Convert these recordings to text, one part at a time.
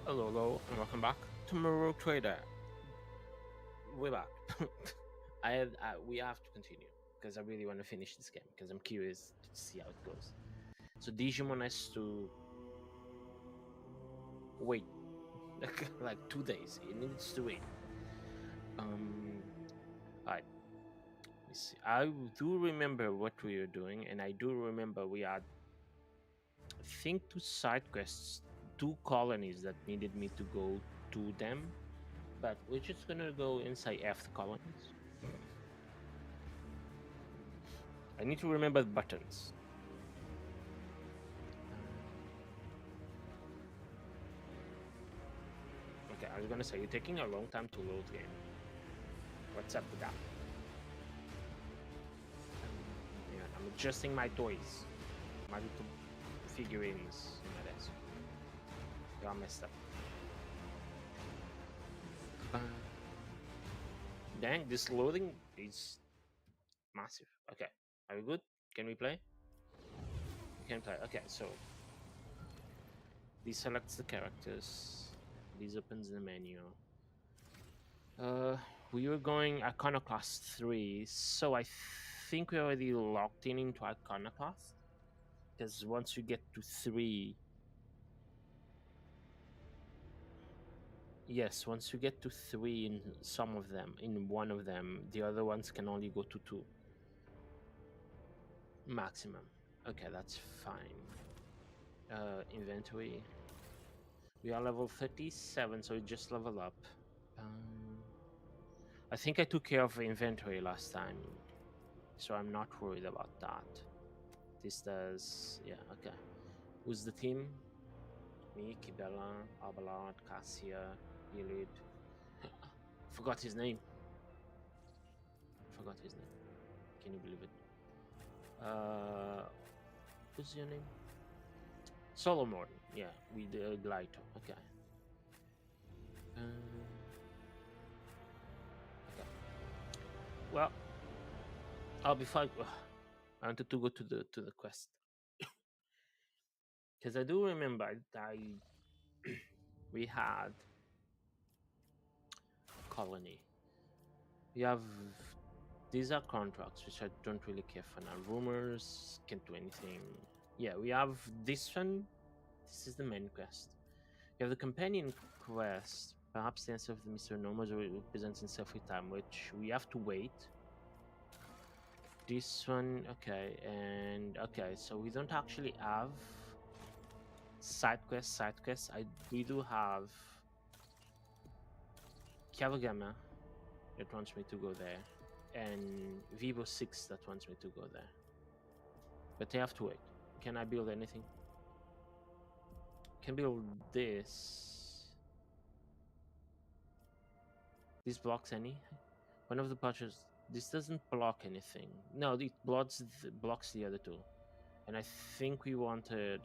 Hello, and welcome back to Muro Trader. We're back. We have to continue because I really want to finish this game because I'm curious to see how it goes. So Digimon has to wait like 2 days. It needs to wait. Um, alright. Let's see. I do remember what we were doing, and I do remember we had, I think, two side quests, two colonies that needed me to go to them. But we're just gonna go inside F the colonies. I need to remember the buttons. Okay, I was gonna say, you're taking a long time to load game. What's up with that? Yeah, I'm adjusting my toys. My little figurines in my desk. They all messed up. Dang, this loading is massive. Okay, are we good? Can we play? We can play. Okay, so this selects the characters. This opens the menu. We were going Iconoclast 3, so I think we already locked in into Iconoclast. Because once you get to 3, yes, once you get to 3 in some of them, in one of them, the other ones can only go to 2 maximum. Okay, that's fine. Inventory. We are level 37, so we just level up. I think I took care of inventory last time, so I'm not worried about that. This does, yeah, okay. Who's the team? Me, Kibella, Abelard, Cassia, Elid. Forgot his name. Forgot his name. Can you believe it? What's your name? Solomon. Yeah, with the glider. Okay. Okay. Well, I'll be fine. I wanted to go to the quest because I do remember we had colony. We have these are contracts which I don't really care for now. Rumors can't do anything. Yeah, we have this one. This is the main quest. You have the companion quest. Perhaps the answer of the Mr. Nomos represents himself with time, which we have to wait. This one, okay, and okay, so we don't actually have side quests. Side quests. We do have Kavagama that wants me to go there, and Vivo 6 that wants me to go there. But they have to wait. Can I build anything? Can build this. This blocks any? One of the patches. This doesn't block anything. No, it blocks the other two. And I think we wanted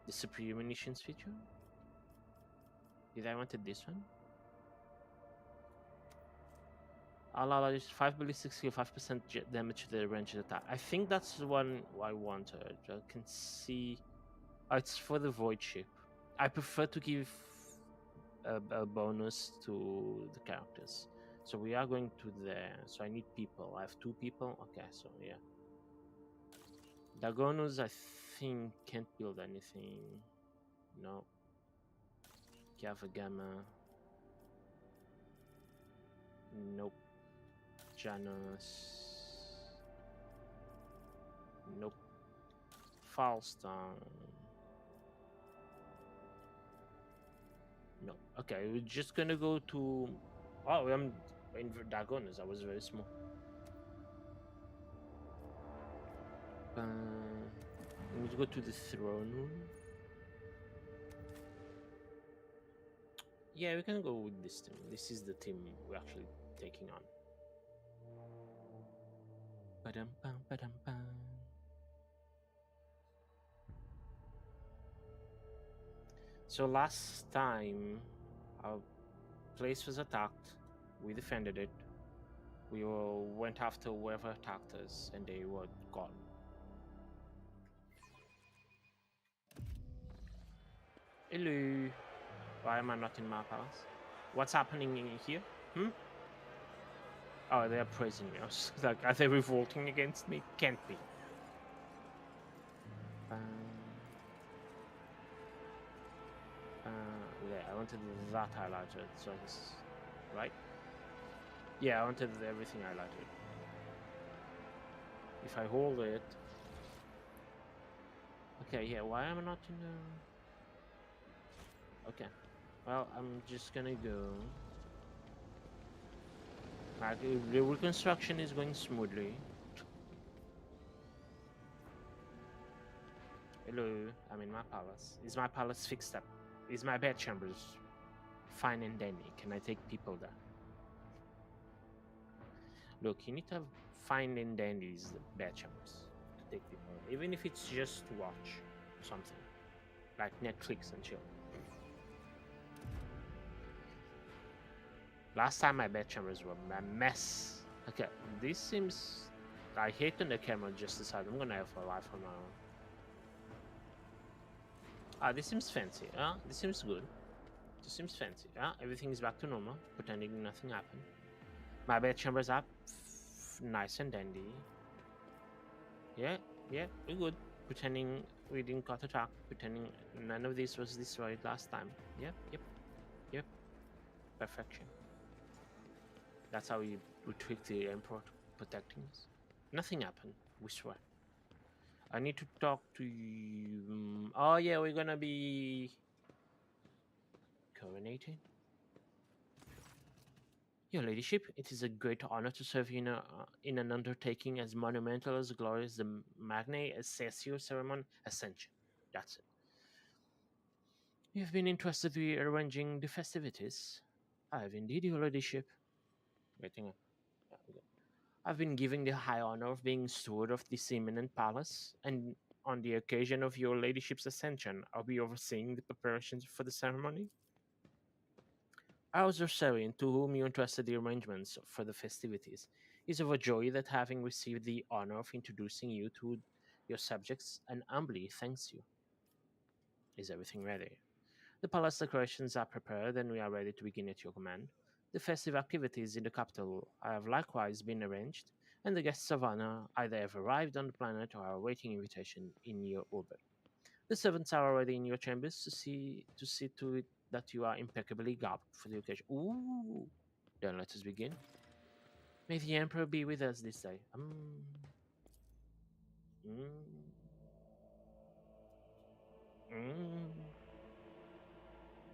the superior munitions feature. Did I wanted this one? Allow 5 ballistic skill, 5% damage to the ranged attack. I think that's the one I wanted. I can see. Oh, it's for the voidship. I prefer to give a bonus to the characters. So we are going to there. So I need people. I have 2 people. Okay, so yeah. Dagonus, I think, can't build anything. No. Gamma. Nope. Janus. Nope. Falstone. No. Okay, we're just gonna go to. Oh, I'm in Dagonus. I was very small. We need to go to the throne room. Yeah, we can go with this team. This is the team we're actually taking on. Ba-dum-bum, ba-dum-bum. So last time our place was attacked, we defended it. We went after whoever attacked us, and they were gone. Hello. Why am I not in my palace? What's happening in here? Hmm? Oh, they're praising me. I was like, are they revolting against me? Can't be. Yeah, I wanted that highlighted, so it's right. Yeah, I wanted everything highlighted. If I hold it, okay. Yeah, why am I not in the? Okay, well, I'm just gonna go. Like, the reconstruction is going smoothly. Hello, I'm in my palace. Is my palace fixed up? Is my bedchambers fine and dandy? Can I take people there? Look, you need to have fine and dandies bedchambers to take people, even if it's just to watch something like Netflix and chill. Last time my bedchambers were a mess. Okay, this seems. I hate when the camera just decided I'm gonna have a life on my own. Ah, this seems fancy. This seems good. This seems fancy. Everything is back to normal, pretending nothing happened. My bedchamber's up, nice and dandy. Yeah, we're good. Pretending we didn't got attacked. Pretending none of this was destroyed last time. Yep. Perfection. That's how we tricked the Emperor to protecting us. Nothing happened, we swear. I need to talk to you. Oh yeah, we're gonna be coronated. Your ladyship, it is a great honor to serve you in an undertaking as monumental as glorious the Magnae Accessio ceremony Ascension. That's it. You've been interested in arranging the festivities. I have indeed, your ladyship. Waiting. I've been given the high honor of being steward of this eminent palace, and on the occasion of your ladyship's ascension, I'll be overseeing the preparations for the ceremony. Our Ursarian, to whom you entrusted the arrangements for the festivities, is overjoyed at having received the honor of introducing you to your subjects, and humbly thanks you. Is everything ready? The palace decorations are prepared, and we are ready to begin at your command. The festive activities in the capital have likewise been arranged, and the guests of honor either have arrived on the planet or are awaiting invitation in your orbit. The servants are already in your chambers to see to it that you are impeccably garbed for the occasion. Ooh! Then let us begin. May the Emperor be with us this day. Mm, mm.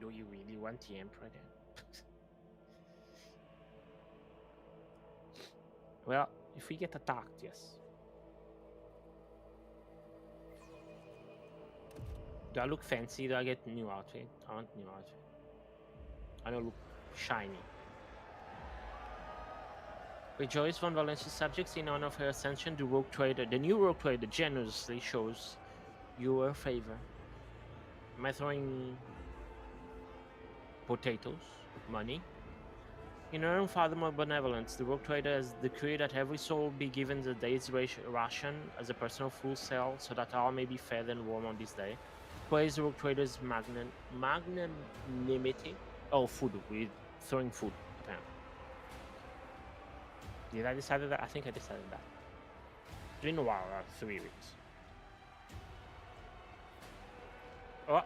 Do you really want the Emperor then? Well, if we get attacked, yes. Do I look fancy? Do I get new outfit? I want new outfit. I don't look shiny. Rejoice von Valencia's subjects in honor of her ascension. The new rogue trader generously shows you her favor. Am I throwing potatoes? Money? In her unfathomable benevolence, the rogue trader has decreed that every soul be given the day's ration as a personal full sale, so that all may be fed and warm on this day. Praise the rogue trader's magnanimity. Oh, food. We're throwing food, apparently. Did I decide that? I think I decided that. It's been a while, 3 weeks. Oh!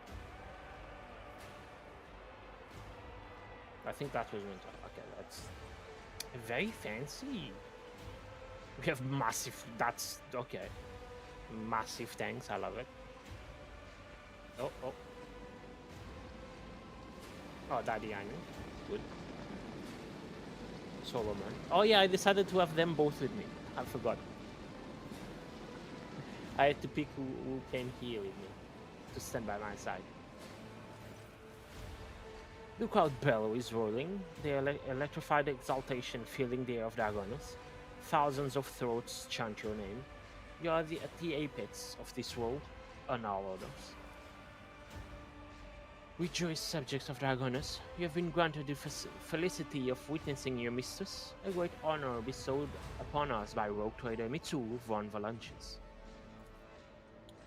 I think that was winter. Okay, that's very fancy. We have massive. That's okay. Massive tanks. I love it. Oh. Oh, Daddy Island. Good. Solomon. Oh yeah, I decided to have them both with me. I forgot. I had to pick who came here with me to stand by my side. The crowd bellow is rolling, the electrified exultation filling the air of Dragonus. Thousands of throats chant your name. You are at the apex of this world, and all others. Rejoice, subjects of Dragonus. You have been granted the felicity of witnessing your mistress, a great honor bestowed upon us by rogue trader Mitsu von Valancius.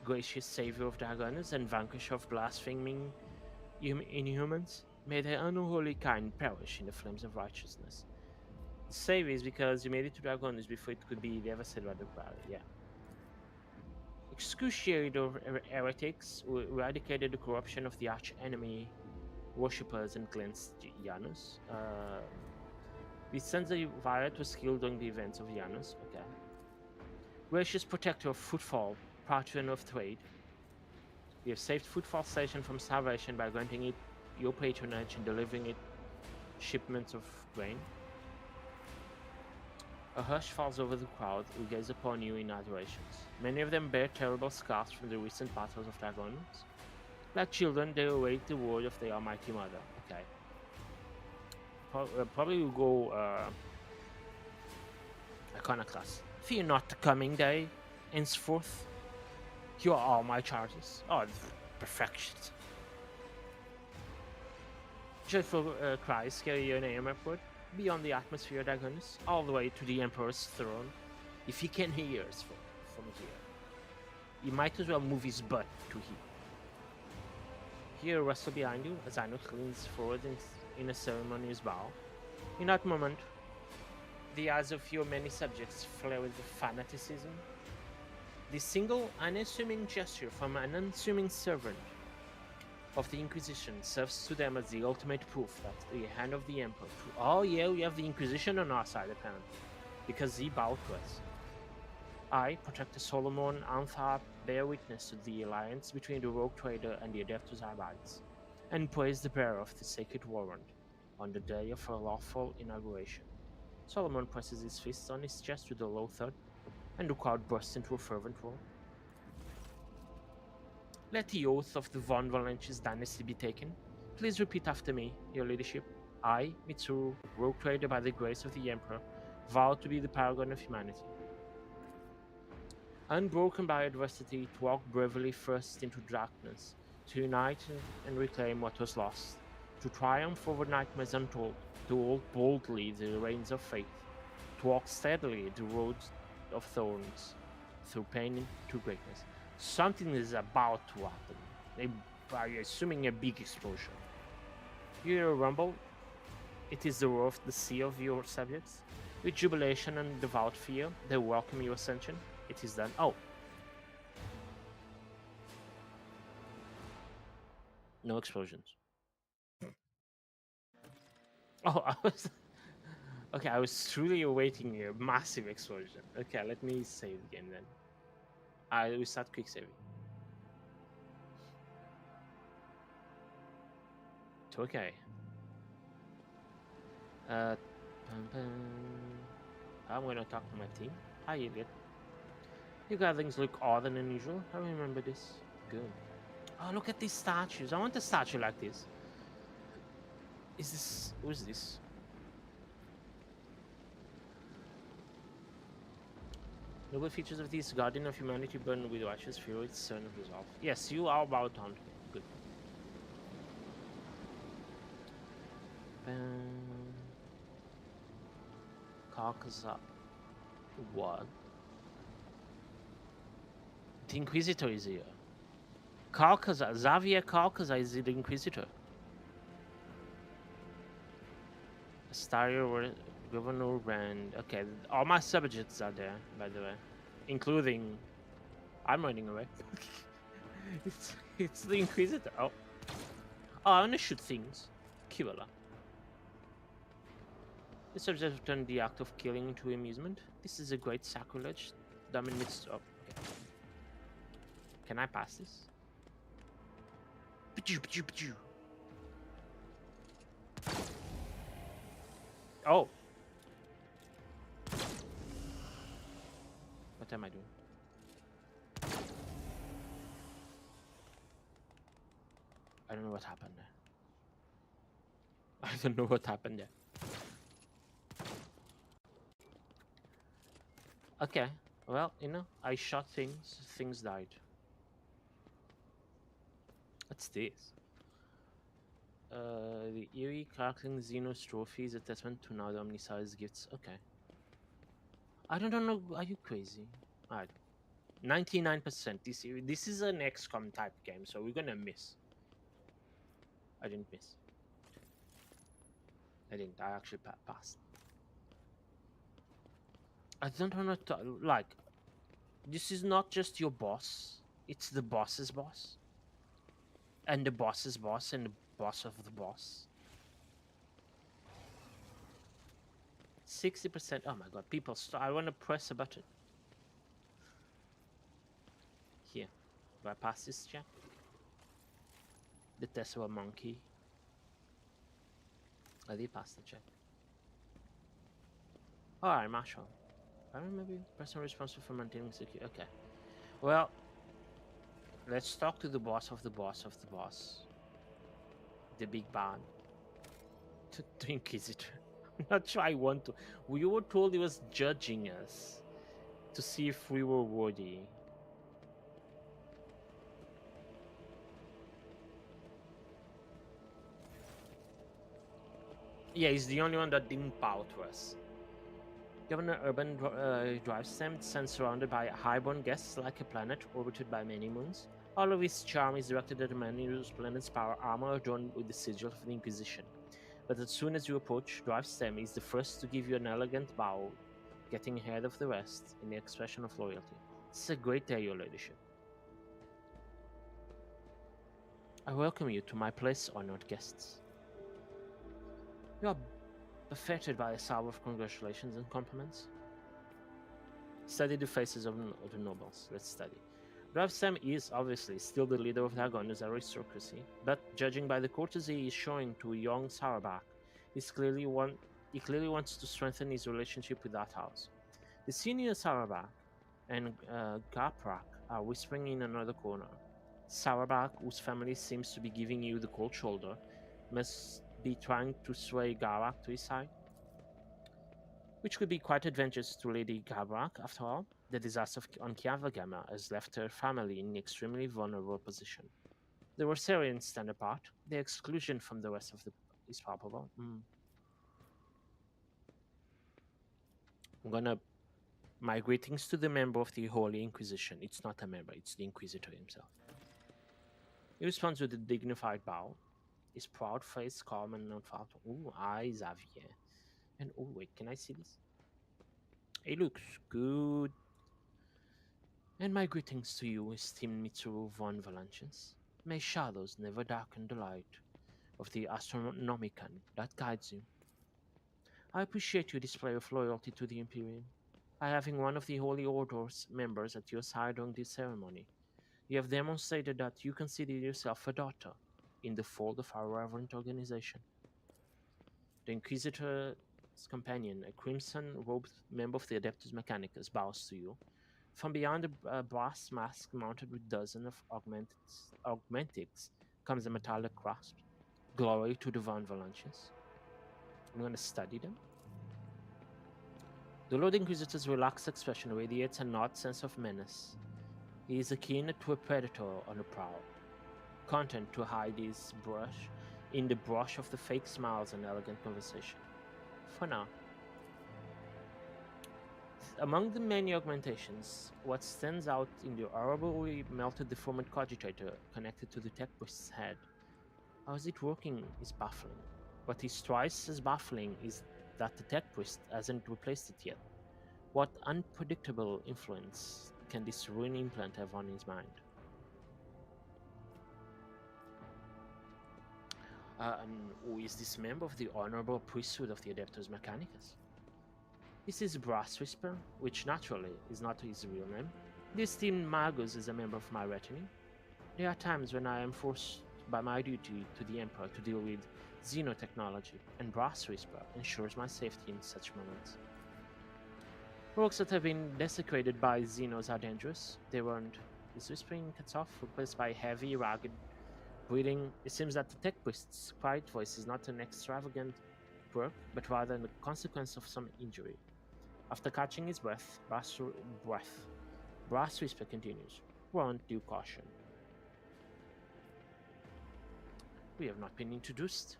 Gracious savior of Dragonus and vanquisher of blaspheming Inhumans, may their unholy kind perish in the flames of righteousness. The save is because you made it to Dragonis before it could be devastated by the crowd. Yeah. Excruciated heretics who eradicated the corruption of the arch enemy worshippers and cleansed Janus. The sons of Violet was killed during the events of Janus. Okay. Gracious protector of Footfall, patron of trade. You have saved Footfall Station from starvation by granting it your patronage and delivering it shipments of grain. A hush falls over the crowd who gaze upon you in adoration. Many of them bear terrible scars from the recent battles of Dragonus. Like children, they await the word of the Almighty Mother. Okay. Probably will go Iconoclast. Fear not the coming day. Henceforth, you are all my charges. Oh, perfection. Joyful cries carry your name upward, beyond the atmosphere of Dragonus, all the way to the Emperor's throne. If he can hear us from here, he might as well move his butt to here. Hear a rustle behind you as Inox leans forward in a ceremonious bow. In that moment, the eyes of your many subjects flare with fanaticism. The single unassuming gesture from an unassuming servant of the Inquisition serves to them as the ultimate proof that the hand of the Emperor. Oh yeah, we have the Inquisition on our side apparently, because he bowed to us. I, Protector Solomon Antharp, bear witness to the alliance between the rogue trader and the Adeptus Arbites, and praise the bearer of the sacred warrant on the day of her lawful inauguration. Solomon presses his fists on his chest with a low thud, and the crowd bursts into a fervent roar. Let the oath of the Von Valentius dynasty be taken. Please repeat after me, your leadership. I, Mitsuru, rogue trader by the grace of the Emperor, vow to be the paragon of humanity. Unbroken by adversity, to walk bravely first into darkness, to unite and reclaim what was lost, to triumph over nightmares untold, to hold boldly the reins of faith, to walk steadily the roads of thorns, through pain to greatness. Something is about to happen. They are assuming a big explosion. You hear a rumble. It is the roar of the sea of your subjects. With jubilation and devout fear, they welcome your ascension. It is done. Oh. No explosions. Oh, I was... Okay, I was truly awaiting a massive explosion. Okay, let me save the game then. I will start quick saving. Okay. I'm gonna talk to my team. Hi, Elliot. Your gatherings look odder than usual. I remember this. Good. Oh, look at these statues. I want a statue like this. Is this... Who is this? Noble features of this guardian of humanity burn with righteous fury, son of resolve. Yes, you are about on. Good. Carcassar. What? The Inquisitor is here. Carcassar. Xavier Carcassar is the Inquisitor. Astario, Governor Rand. Okay, all my subjects are there, by the way. Including... I'm running away. it's the Inquisitor. Oh. Oh, I want to shoot things. Kibala. The subject have turned the act of killing into amusement. This is a great sacrilege. Dumb admits... Oh, okay. Can I pass this? Oh. What am I doing? I don't know what happened there. I don't know what happened there. Okay. Well, you know, I shot things. Things died. What's this? The eerie crackling Xenos trophy is a testament to now the omniscience gifts. Okay. I don't know. Are you crazy? Alright. 99%. This is an XCOM type game, so we're gonna miss. I didn't miss. I didn't. I actually passed. I don't want to like. This is not just your boss. It's the boss's boss, and the boss's boss, and the boss of the boss. 60%. Oh my god, people! I want to press a button here. Do I pass this check? The test of a monkey. I did pass the check. Alright, Marshall. I don't know, maybe person responsible for maintaining security. Okay. Well, let's talk to the boss of the boss of the boss. The big bad. The Inquisitor. I'm not sure I want to. We were told he was judging us to see if we were worthy. Yeah, he's the only one that didn't bow to us. Governor Urban Drivestem stands surrounded by highborn guests like a planet orbited by many moons. All of his charm is directed at the man whose planet's power armor adorned with the sigil of the Inquisition. But as soon as you approach, Drivestem is the first to give you an elegant bow, getting ahead of the rest in the expression of loyalty. It's a great day, your ladyship. I welcome you to my place, honored guests. You are buffeted by a shower of congratulations and compliments. Study the faces of the nobles. Let's study. Sam is obviously still the leader of the Argonians aristocracy, but judging by the courtesy he is showing to young Sarabak, he clearly wants to strengthen his relationship with that house. The senior Sarabak and Gaprak are whispering in another corner. Sarabak, whose family seems to be giving you the cold shoulder, must be trying to sway Garak to his side, which could be quite advantageous to Lady Gabrak. After all, the disaster on Kiavagama has left her family in an extremely vulnerable position. The Rosarians stand apart. Their exclusion from the rest of the is palpable. I'm gonna my greetings to the member of the Holy Inquisition. It's not a member; it's the Inquisitor himself. He responds with a dignified bow, his proud face calm and unfaltering. Ooh, I, Xavier. And oh wait, can I see this? It looks good. And my greetings to you, esteemed Mitsuru von Valancians. May shadows never darken the light of the Astronomicon that guides you. I appreciate your display of loyalty to the Imperium by having one of the Holy Order's members at your side during this ceremony. You have demonstrated that you consider yourself a daughter in the fold of our reverent organization. The Inquisitor's companion, a crimson-robed member of the Adeptus Mechanicus, bows to you. From beyond a brass mask mounted with dozens of augmentics comes a metallic grasp. Glory to the Von Valancians. I'm going to study them. The Lord Inquisitor's relaxed expression radiates an odd sense of menace. He is akin to a predator on the prowl, content to hide his brush in the brush of the fake smiles and elegant conversation. For now. Among the many augmentations, what stands out in the horribly melted deformed cogitator connected to the tech priest's head. How is it working is baffling. What is twice as baffling is that the tech priest hasn't replaced it yet. What unpredictable influence can this ruined implant have on his mind? Who is this member of the honorable priesthood of the Adeptus Mechanicus? This is Brass Whisper, which naturally is not his real name. The esteemed Magus is a member of my retinue. There are times when I am forced by my duty to the Emperor to deal with xenotechnology, and Brass Whisper ensures my safety in such moments. Works that have been desecrated by Xenos are dangerous. They weren't. His whispering cuts off, replaced by heavy, ragged breathing. It seems that the tech priest's quiet voice is not an extravagant quirk, but rather a consequence of some injury. After catching his breath, Brass Whisper continues. Warrant due caution. We have not been introduced.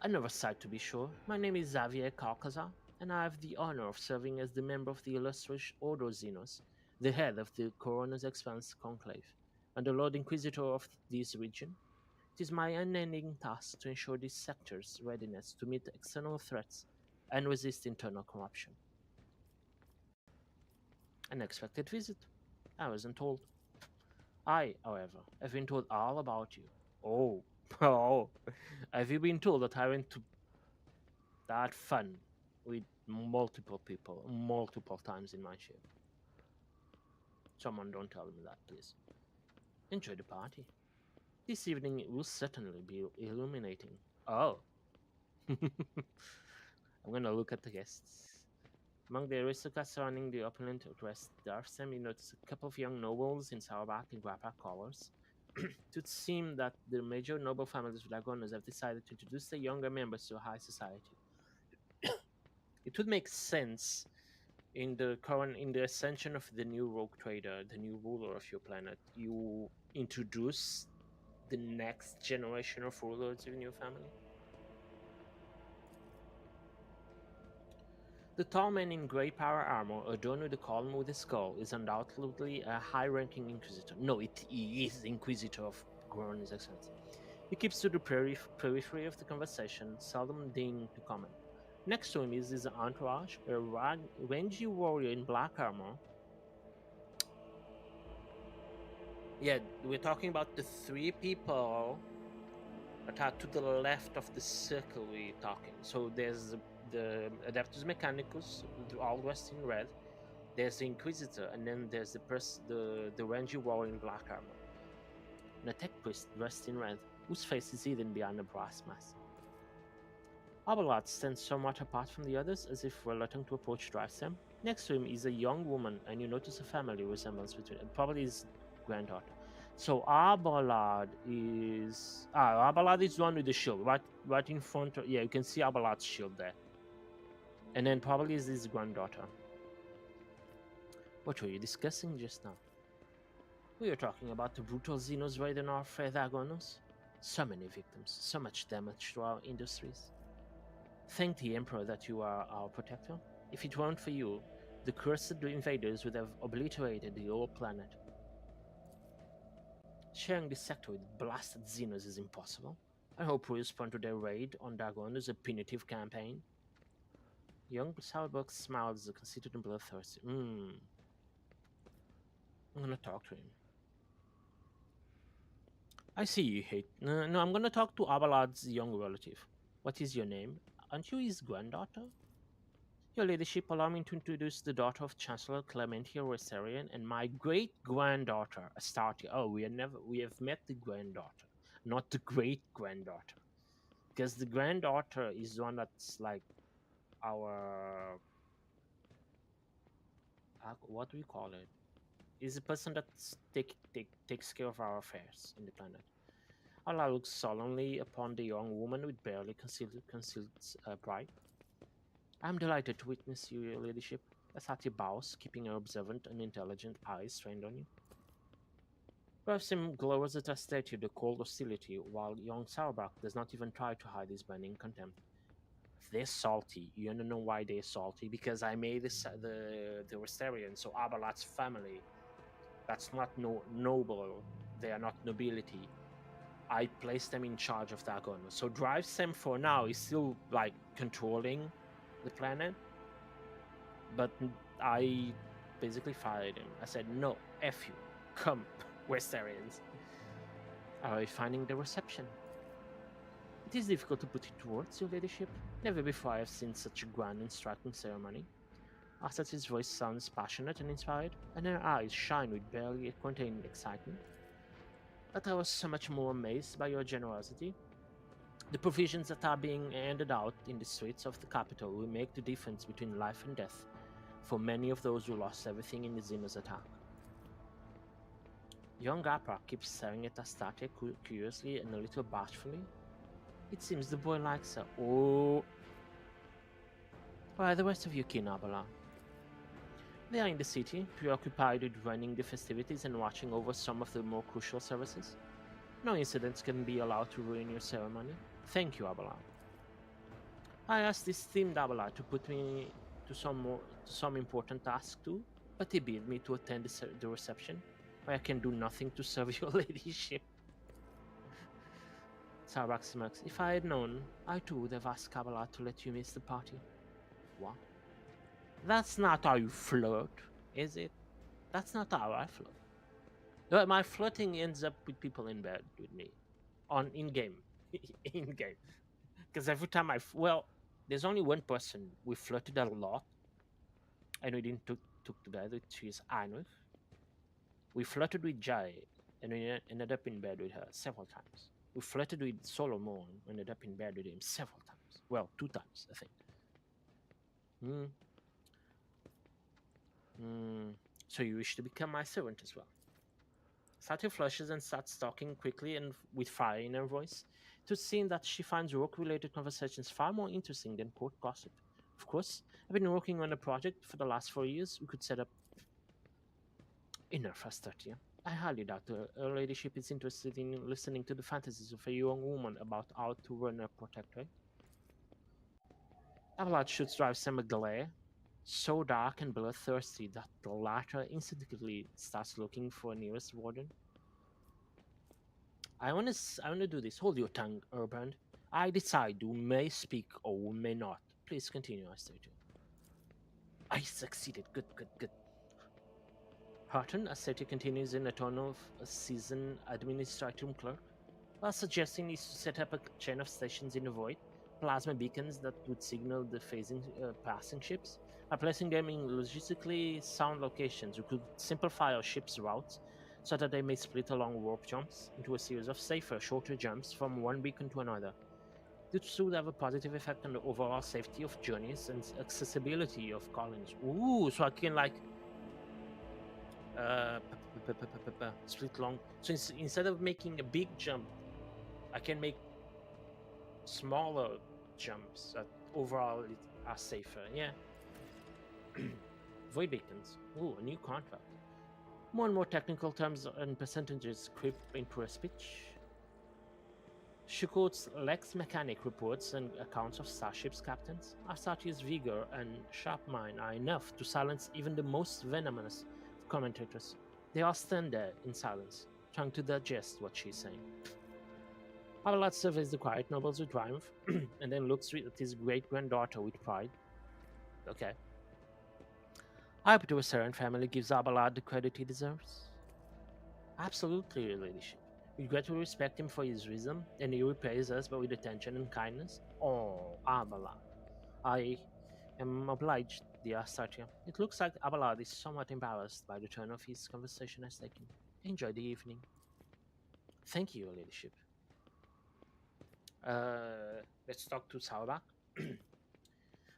Another sight to be sure. My name is Xavier Carcazar, and I have the honor of serving as the member of the illustrious Ordo Xenos, the head of the Koronus Expanse conclave, and the Lord Inquisitor of this region. It is my unending task to ensure this sector's readiness to meet external threats and resist internal corruption. An unexpected visit. I wasn't told. I, however, have been told all about you. Oh, oh, have you been told that I went to that fun with multiple people, multiple times in my ship? Someone don't tell me that, please. Enjoy the party. This evening will certainly be illuminating. Oh. I'm gonna look at the guests. Among the aristocrats surrounding the opulent dressed Darfsem, you notice a couple of young nobles in Saurback and Grappa colors. It would seem that the major noble families of Dragonos have decided to introduce the younger members to high society. It would make sense in the ascension of the new rogue trader, the new ruler of your planet. You introduce the next generation of rulers in your family. The tall man in grey power armor, adorned with a column with a skull, is undoubtedly a high-ranking Inquisitor. No, he is the Inquisitor of Koronus Expanse. He keeps to the periphery of the conversation, seldom deigning to comment. Next to him is his entourage, a rangy warrior in black armor. Yeah, we're talking about the three people that are to the left of the circle we're talking. So there's the Adeptus Mechanicus, all dressed in red. There's the Inquisitor, and then there's the rangy warrior in black armor. An attack priest dressed in red, whose face is hidden behind a brass mask. Abelard stands somewhat apart from the others, as if reluctant to approach Drivestem. Next to him is a young woman, and you notice a family resemblance between them, probably his granddaughter. So Abelard is the one with the shield, right in front of, yeah, you can see Abelard's shield there. And then probably is his granddaughter. What were you discussing just now? We were talking about the brutal Xenos raiding our Fedagonos. So many victims, so much damage to our industries. Thank the Emperor that you are our protector. If it weren't for you, the cursed invaders would have obliterated the whole planet. Sharing this sector with blasted Xenos is impossible. I hope we respond to their raid on Dagon as a punitive campaign. Young Sourberg smiles, conceited and bloodthirsty. I'm gonna talk to him. I see you hate. No, I'm gonna talk to Abelard's young relative. What is your name? Aren't you his granddaughter? Your ladyship, allow me to introduce the daughter of Chancellor Clementia Rosarian and my great granddaughter, Astartia. Oh, we have met the granddaughter, not the great granddaughter, because the granddaughter is one that's like our what do we call it? Is a person that takes care of our affairs in the planet. Allah looks solemnly upon the young woman with barely concealed pride. I am delighted to witness you, your ladyship. Asati bows, keeping her observant and intelligent eyes trained on you. Ravsim glowers at her statue the cold hostility, while young Sauerbach does not even try to hide his burning contempt. They're salty. You don't know why they're salty? Because I made the Restarian, so Abalat's family. That's not noble. They are not nobility. I placed them in charge of Dagon. So Drivesem for now is still like controlling the planet, but I basically fired him. I said, no, F you. Come, Westarians. Are you finding the reception? It is difficult to put into words, your ladyship. Never before I have seen such a grand and striking ceremony. Asat's voice sounds passionate and inspired, and her eyes shine with barely contained excitement. But I was so much more amazed by your generosity. The provisions that are being handed out in the streets of the capital will make the difference between life and death for many of those who lost everything in the Xenos attack. Young Apra keeps staring at Astarte curiously and a little bashfully. It seems the boy likes her. Oh. Where are the rest of you, Kinabala? They are in the city, preoccupied with running the festivities and watching over some of the more crucial services. No incidents can be allowed to ruin your ceremony. Thank you, Abelard. I asked this esteemed Abelard to put me to some important task too, but he bid me to attend the reception, where I can do nothing to serve your ladyship. Starbuck smirks. If I had known, I too would have asked Kabbalah to let you miss the party. What? That's not how you flirt, is it? That's not how I flirt. But my flirting ends up with people in bed with me. On in-game. In-game. Because every time there's only one person we flirted a lot, and we didn't took together, which is Heinrich. We flirted with Jai, and we ended up in bed with her several times. We flirted with Solomon, ended up in bed with him several times. Well, 2 times, I think. Hmm. So you wish to become my servant as well. Satya flushes and starts talking quickly and with fire in her voice, to seem that she finds work-related conversations far more interesting than court gossip. Of course, I've been working on a project for the last 4 years. We could set up enough for Satya. I highly doubt her ladyship is interested in listening to the fantasies of a young woman about how to run a protectorate. Avalad shoots drives Sam a glare, so dark and bloodthirsty that the latter instinctively starts looking for a nearest warden. I wanna do this. Hold your tongue, Urban. I decide who may speak or who may not. Please continue, Astasia. I succeeded. Good. Horton, Astasia continues in a tone of a seasoned administrative clerk, while suggesting is to set up a chain of stations in the void, plasma beacons that would signal the passing ships, by placing them in logistically sound locations. We could simplify our ship's routes so that they may split along warp jumps into a series of safer, shorter jumps from one beacon to another. This would have a positive effect on the overall safety of journeys and accessibility of colonies. Ooh, so I can like uh, split long. So instead of making a big jump, I can make smaller jumps that overall are safer. Yeah. Void beacons. Ooh, a new contract. More and more technical terms and percentages creep into her speech. She quotes Lex mechanic reports and accounts of starships' captains. Astatia's vigor and sharp mind are enough to silence even the most venomous of commentators. They all stand there in silence, trying to digest what she's saying. Avalad surveys the quiet nobles with triumph, and then looks at his great-granddaughter with pride. Okay. I hope the Serrant family gives Abalad the credit he deserves. Absolutely, your ladyship. We greatly respect him for his wisdom, and he repays us with attention and kindness. Oh, Abalad. I am obliged, dear Satya. It looks like Abalad is somewhat embarrassed by the turn of his conversation has taken. Enjoy the evening. Thank you, your ladyship. Let's talk to Saurabak.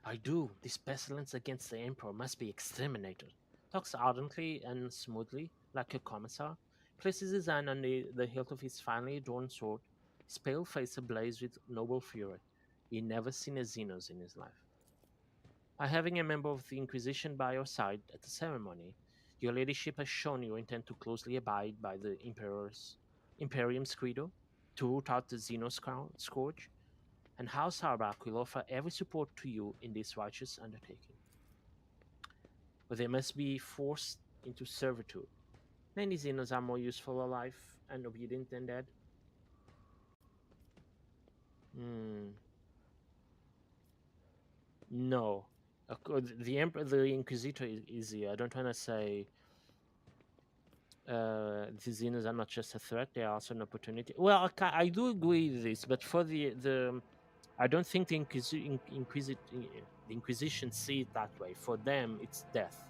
I do. This pestilence against the Emperor must be exterminated. Talks ardently and smoothly, like a commissar. Places his hand on the hilt of his finely drawn sword, his pale face ablaze with noble fury. He never seen a Xenos in his life. By having a member of the Inquisition by your side at the ceremony, your ladyship has shown you intend to closely abide by the Imperium's credo, to root out the Xenos scourge, and House Harback will offer every support to you in this righteous undertaking. But they must be forced into servitude. Many Xenos are more useful alive and obedient than dead. Hmm. No. The Emperor, the Inquisitor is easier. I don't want to say the Xenos are not just a threat; they are also an opportunity. Well, I do agree with this, but for the I don't think the Inquisition see it that way. For them, it's death.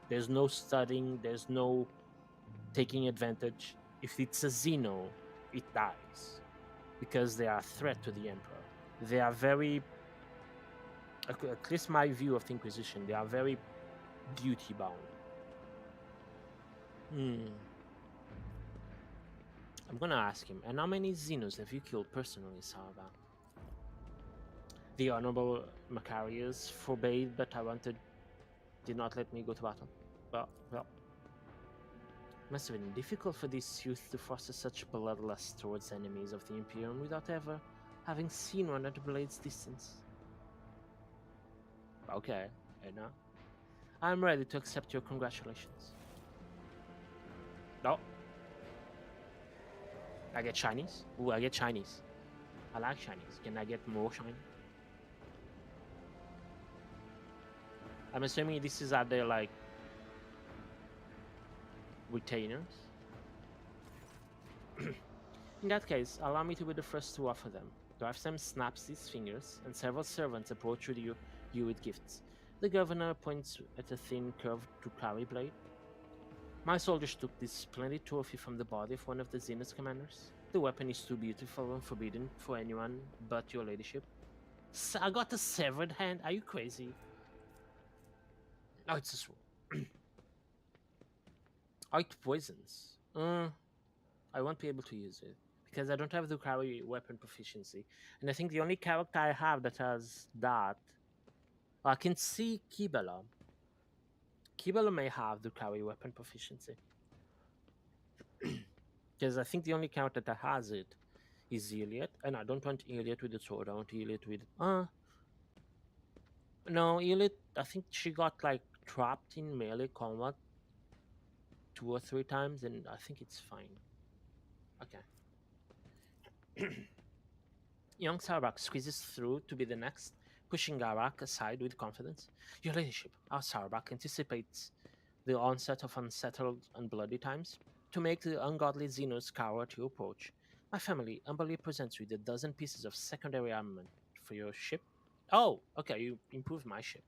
There's no studying. There's no taking advantage. If it's a Xeno, it dies because they are a threat to the Emperor. They are very, at least my view of the Inquisition, they are very duty bound. I'm gonna ask him. And how many Xenos have you killed personally, Sarva? The Honorable Macarius forbade, but did not let me go to battle. Well. Must have been difficult for this youth to foster such bloodlust towards enemies of the Imperium without ever having seen one at a blade's distance. Okay, Edna. I'm ready to accept your congratulations. No. I get Chinese? Ooh, I get Chinese. I like shinies. Can I get more shiny? I'm assuming this is are their like retainers. In that case, allow me to be the first to offer them. Gravesam snaps his fingers, and several servants approach you with gifts. The governor points at a thin, curved Tukari blade. My soldiers took this splendid trophy from the body of one of the Xenos commanders. The weapon is too beautiful and forbidden for anyone but your ladyship. I got a severed hand? Are you crazy? Oh, it's a sword. Oh, it poisons. I won't be able to use it because I don't have the carry weapon proficiency, and I think the only character I have that has that. I can see Kibela. Kibela may have the carry weapon proficiency because I think the only character that has it is Iliad, and I don't want Iliad with the sword. I want Iliad with no, Iliad. I think she got like trapped in melee combat 2 or 3 times, and I think it's fine. Okay. Young Sarabak squeezes through to be the next, pushing Garak aside with confidence. Your ladyship, our Sarabak anticipates the onset of unsettled and bloody times. To make the ungodly Xenos cower at your approach, my family humbly presents you with a dozen pieces of secondary armament for your ship. Oh, okay, you improved my ship.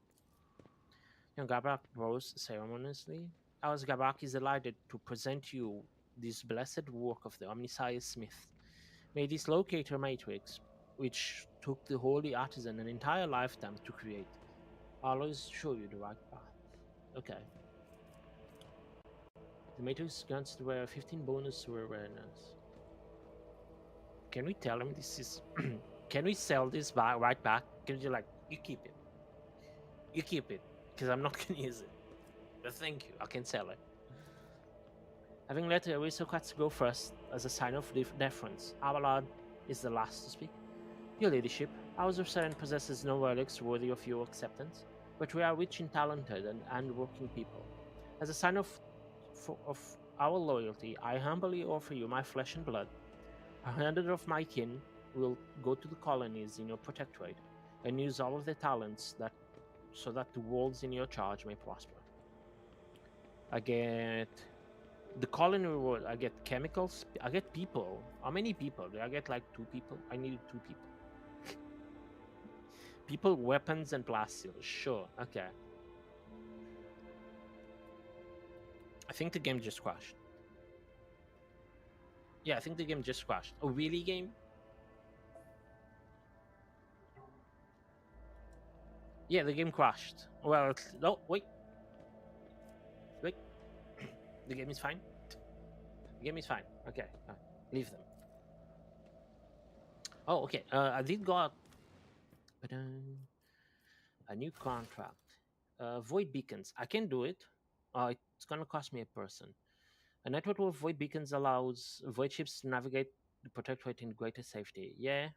Young Garak rose ceremoniously. Our Garak is delighted to present you this blessed work of the Omniscience Smith. May this locator matrix, which took the holy artisan an entire lifetime to create, always show you the right path. Okay. The matrix grants the wearer 15 bonus to awareness. Can we tell him this is... Can we sell this right back? Can you like, you keep it. You keep it, because I'm not going to use it. But thank you, I can sell it. Having let the aristocrats go first as a sign of deference, our lord is the last to speak. Your ladyship, our Sergeant possesses no relics worthy of your acceptance, but we are rich in talented and hard-working people. As a sign of our loyalty, I humbly offer you my flesh and blood. 100 of my kin will go to the colonies in your protectorate and use all of their talents so that the worlds in your charge may prosper. I get the colony reward. I get chemicals. I get people. How many people? Do I get like 2 people? I needed 2 people. People, weapons, and plasteel. Sure. Okay. I think the game just crashed. Yeah, I think the game just crashed. Oh, really, game? Yeah, the game crashed. Well, no, wait. Wait. The game is fine. The game is fine. Okay. Leave them. Oh, okay. I did got a new contract. Void beacons. I can do it. It's gonna cost me a person. A network of void beacons allows void ships to navigate the protectorate in greater safety. Yeah,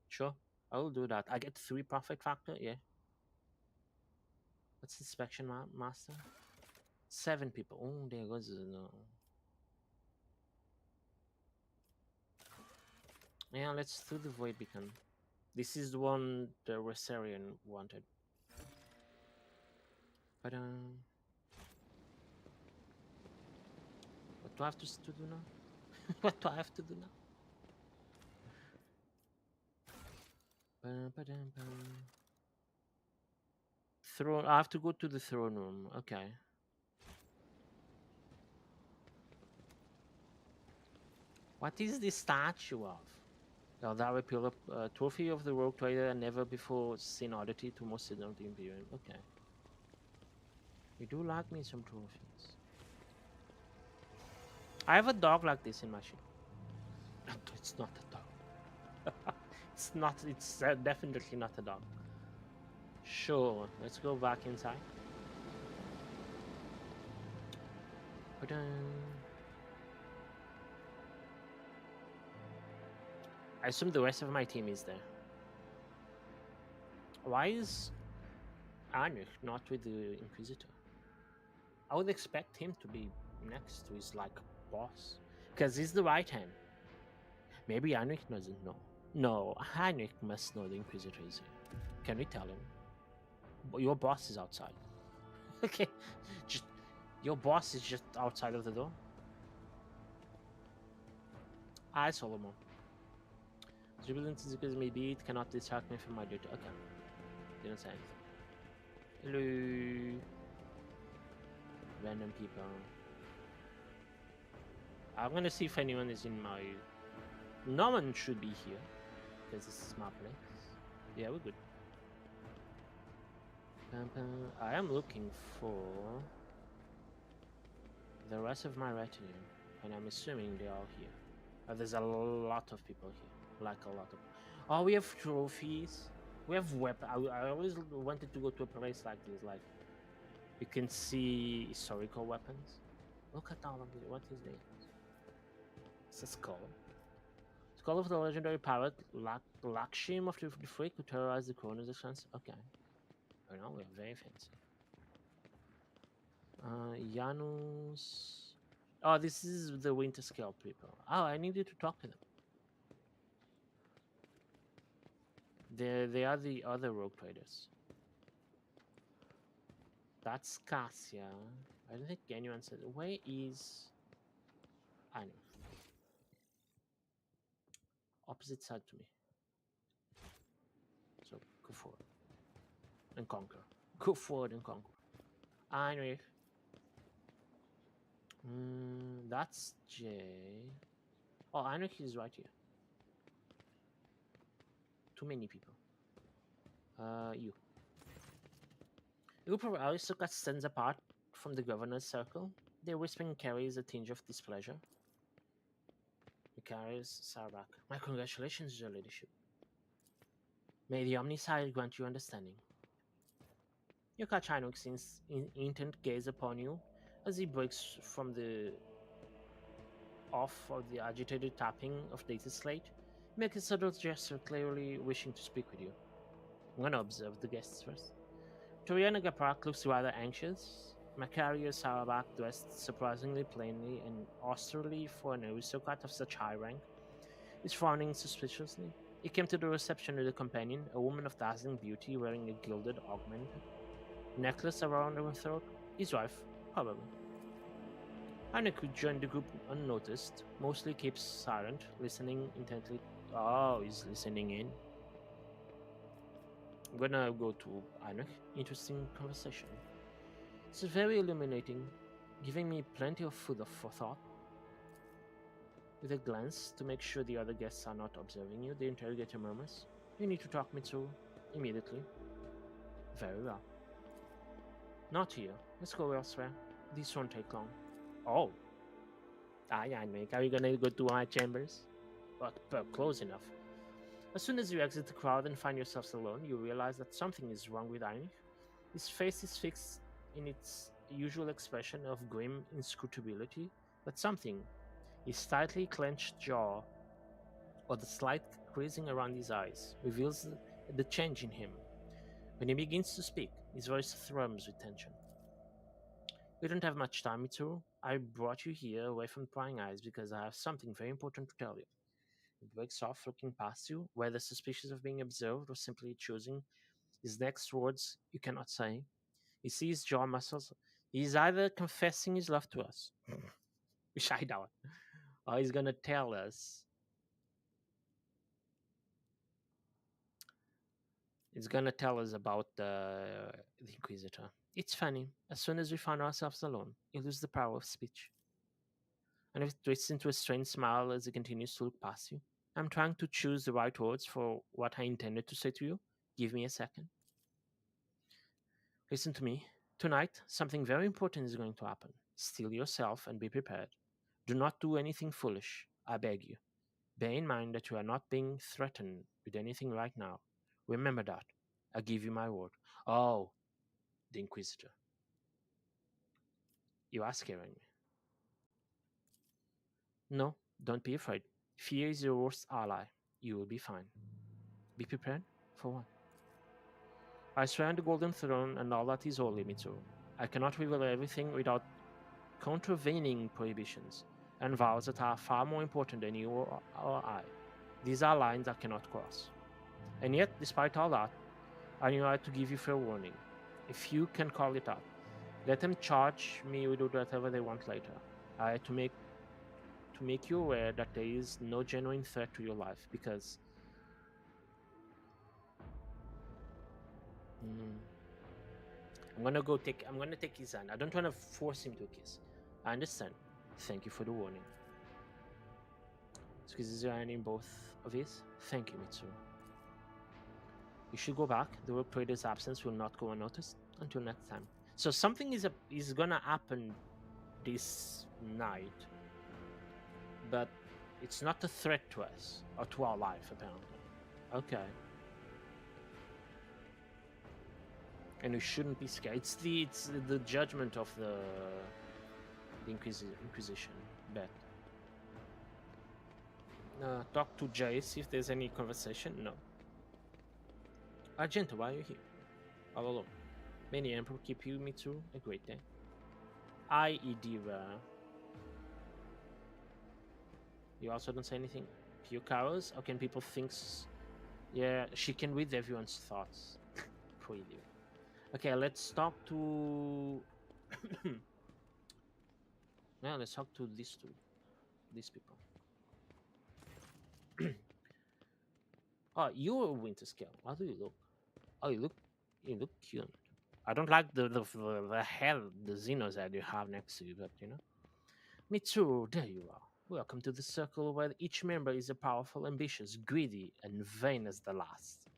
sure. I will do that. I get 3 profit factor. Yeah. What's inspection master? 7 people. Oh, there goes no. Yeah, let's do the void beacon. This is the one the Rosarian wanted. But what do I have to do now? What do I have to do now? Throne. I have to go to the throne room. Okay. What is this statue of? Eldari Pillar, trophy of the Rogue Trader, never before seen oddity to most of the Imperium. Okay. You do like me some trophies. I have a dog like this in my ship. It's not a dog. It's not. It's definitely not a dog. Sure. Let's go back inside. I assume the rest of my team is there. Why is Arnich not with the Inquisitor? I would expect him to be next to his like boss, because he's the right hand. Maybe Arnich doesn't know. No, Heinrich must know the Inquisitor is here. Can we tell him? Your boss is outside. Okay, just your boss is just outside of the door. I, Solomon. Jubilant as it may be, it cannot distract me from my duty. Okay, didn't say anything. Hello, random people. I'm gonna see if anyone is in my. No one should be here because this is my place. Yeah, we're good. I am looking for the rest of my retinue, and I'm assuming they are here. There's a lot of people here, like a lot of. Oh, we have trophies. We have weapons. I always wanted to go to a place like this, like you can see historical weapons. Look at all of it. What is this? It's a skull. Skull of the legendary pirate Lakshim of the Freak who terrorized the Koronus Expanse. Okay. Oh no, we are very fancy. Janus. Oh, this is the Winter Scale people. Oh, I needed to talk to them. They are the other rogue traders. That's Cassia. I don't think anyone said. Where is. I know. Opposite side to me. So go forward and conquer. Go forward and conquer. Heinrich. That's J. Oh, Heinrich is right here. Too many people. You. A group of aristocrats stands apart from the governor's circle. Their whispering carries a tinge of displeasure. He carries Sarabak. My congratulations, your ladyship. May the Omniside grant you understanding. You catch Heinrich's intent gaze upon you as he breaks from the off of the agitated tapping of data slate. Make a subtle gesture, clearly wishing to speak with you. I'm gonna observe the guests first. Toriana Gaprak looks rather anxious. Macario Sarabak, dressed surprisingly plainly and austerely for an aristocrat of such high rank, is frowning suspiciously. He came to the reception with a companion, a woman of dazzling beauty wearing a gilded augment necklace around her throat. His wife, probably. Heinrich, who joined the group unnoticed, mostly keeps silent, listening intently. Oh, he's listening in. I'm gonna go to Heinrich. Interesting conversation. It's very illuminating, giving me plenty of food for thought. With a glance to make sure the other guests are not observing you, the interrogator murmurs, "You need to talk me through immediately." Very well. Not here. Let's go elsewhere. This won't take long. Oh. Heinrich, are you gonna go to my chambers? But close enough. As soon as you exit the crowd and find yourselves alone, you realize that something is wrong with Heinrich. His face is fixed in its usual expression of grim inscrutability, but something, his tightly clenched jaw or the slight creasing around his eyes, reveals the change in him. When he begins to speak, his voice thrums with tension. We don't have much time, Mitsuru. I brought you here away from prying eyes because I have something very important to tell you. He breaks off, looking past you, whether suspicious of being observed or simply choosing his next words you cannot say. You see his jaw muscles. He's either confessing his love to us, which I doubt, or he's gonna tell us. It's gonna tell us about the Inquisitor. It's funny. As soon as we find ourselves alone, you lose the power of speech. And it twists into a strange smile as he continues to look past you. I'm trying to choose the right words for what I intended to say to you. Give me a second. Listen to me. Tonight, something very important is going to happen. Steel yourself and be prepared. Do not do anything foolish, I beg you. Bear in mind that you are not being threatened with anything right now. Remember that. I give you my word. Oh, the Inquisitor. You are scaring me. No, don't be afraid. Fear is your worst ally. You will be fine. Be prepared? For what? I swear on the Golden Throne and all that is holy, Mitsuru. I cannot reveal everything without contravening prohibitions and vows that are far more important than you or I. These are lines I cannot cross. And yet, despite all that, I knew I had to give you fair warning. If you can call it out, let them charge me with whatever they want later. I had to make you aware that there is no genuine threat to your life because mm, I'm gonna take his hand. I don't wanna force him to kiss. I understand. Thank you for the warning. Squeezes your hand in both of his. Thank you, Mitsuru. You should go back. The work trader's absence will not go unnoticed until next time. So something is gonna happen this night, but it's not a threat to us or to our life, apparently. Okay. And we shouldn't be scared. It's the judgment of the Inquisition. Bet. Talk to Jay, see if there's any conversation. No. Argento, why are you here? All alone. May the Emperor keep you, me too. A great day. I, Idira. You also don't say anything. Few cows? How can people think? Yeah, she can read everyone's thoughts. Poor Idira. Okay, let's talk to. Yeah, let's talk to these people. Oh, you're a winter scale. How do you look? Oh, you look cute. I don't like the hell the Xenos that you have next to you, but you know. Me too. There you are. Welcome to the circle where each member is as powerful, ambitious, greedy, and vain as the last.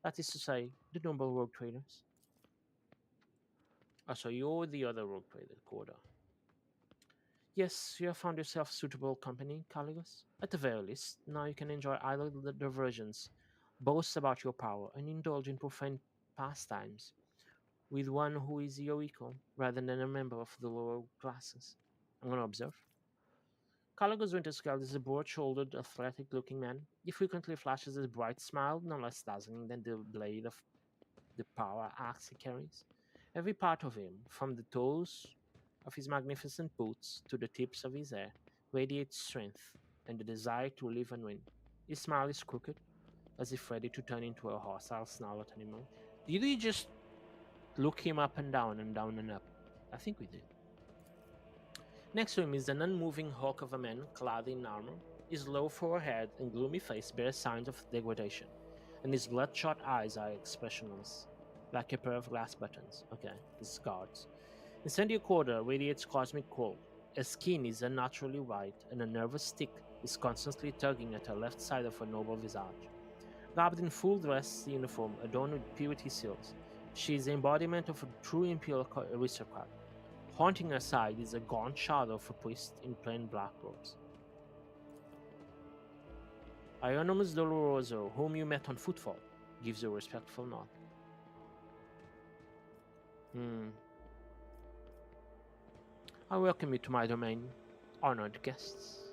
That is to say, the noble rogue traders. Oh, so you're the other rogue trader, Corda. Yes, you have found yourself suitable company, Caligos. At the very least, now you can enjoy idle diversions, boast about your power, and indulge in profane pastimes with one who is your equal, rather than a member of the lower classes. I'm going to observe. Caligos Winterscald is a broad-shouldered, athletic-looking man. He frequently flashes a bright smile, no less dazzling than the blade of the power axe he carries. Every part of him, from the toes of his magnificent boots to the tips of his hair, radiates strength and the desire to live and win. His smile is crooked, as if ready to turn into a hostile snarl at any moment. Did we just look him up and down and down and up? I think we did. Next to him is an unmoving hulk of a man clad in armor. His low forehead and gloomy face bear signs of degradation, and his bloodshot eyes are expressionless, like a pair of glass buttons. Okay, his guards. Incendio Corda radiates cosmic cold. Her skin is unnaturally white, and a nervous tick is constantly tugging at her left side of her noble visage. Garbed in full dress uniform adorned with purity seals, she is the embodiment of a true imperial aristocrat. Haunting her side is a gaunt shadow of a priest in plain black robes. Ionomus Doloroso, whom you met on Footfall, gives you a respectful nod. I welcome you to my domain, honored guests.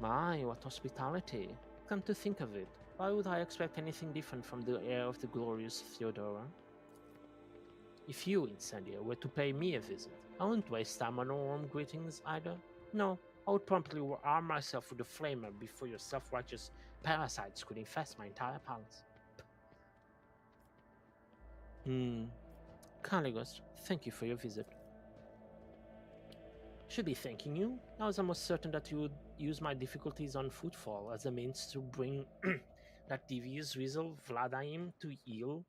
My, what hospitality. Come to think of it, why would I expect anything different from the heir of the glorious Theodora? If you, Incendia, were to pay me a visit, I wouldn't waste time on warm greetings either. No, I would promptly arm myself with a flamer before your self-righteous parasites could infest my entire palace. Caligos, thank you for your visit. Should be thanking you. I was almost certain that you would use my difficulties on Footfall as a means to bring that devious weasel Vladaim to heel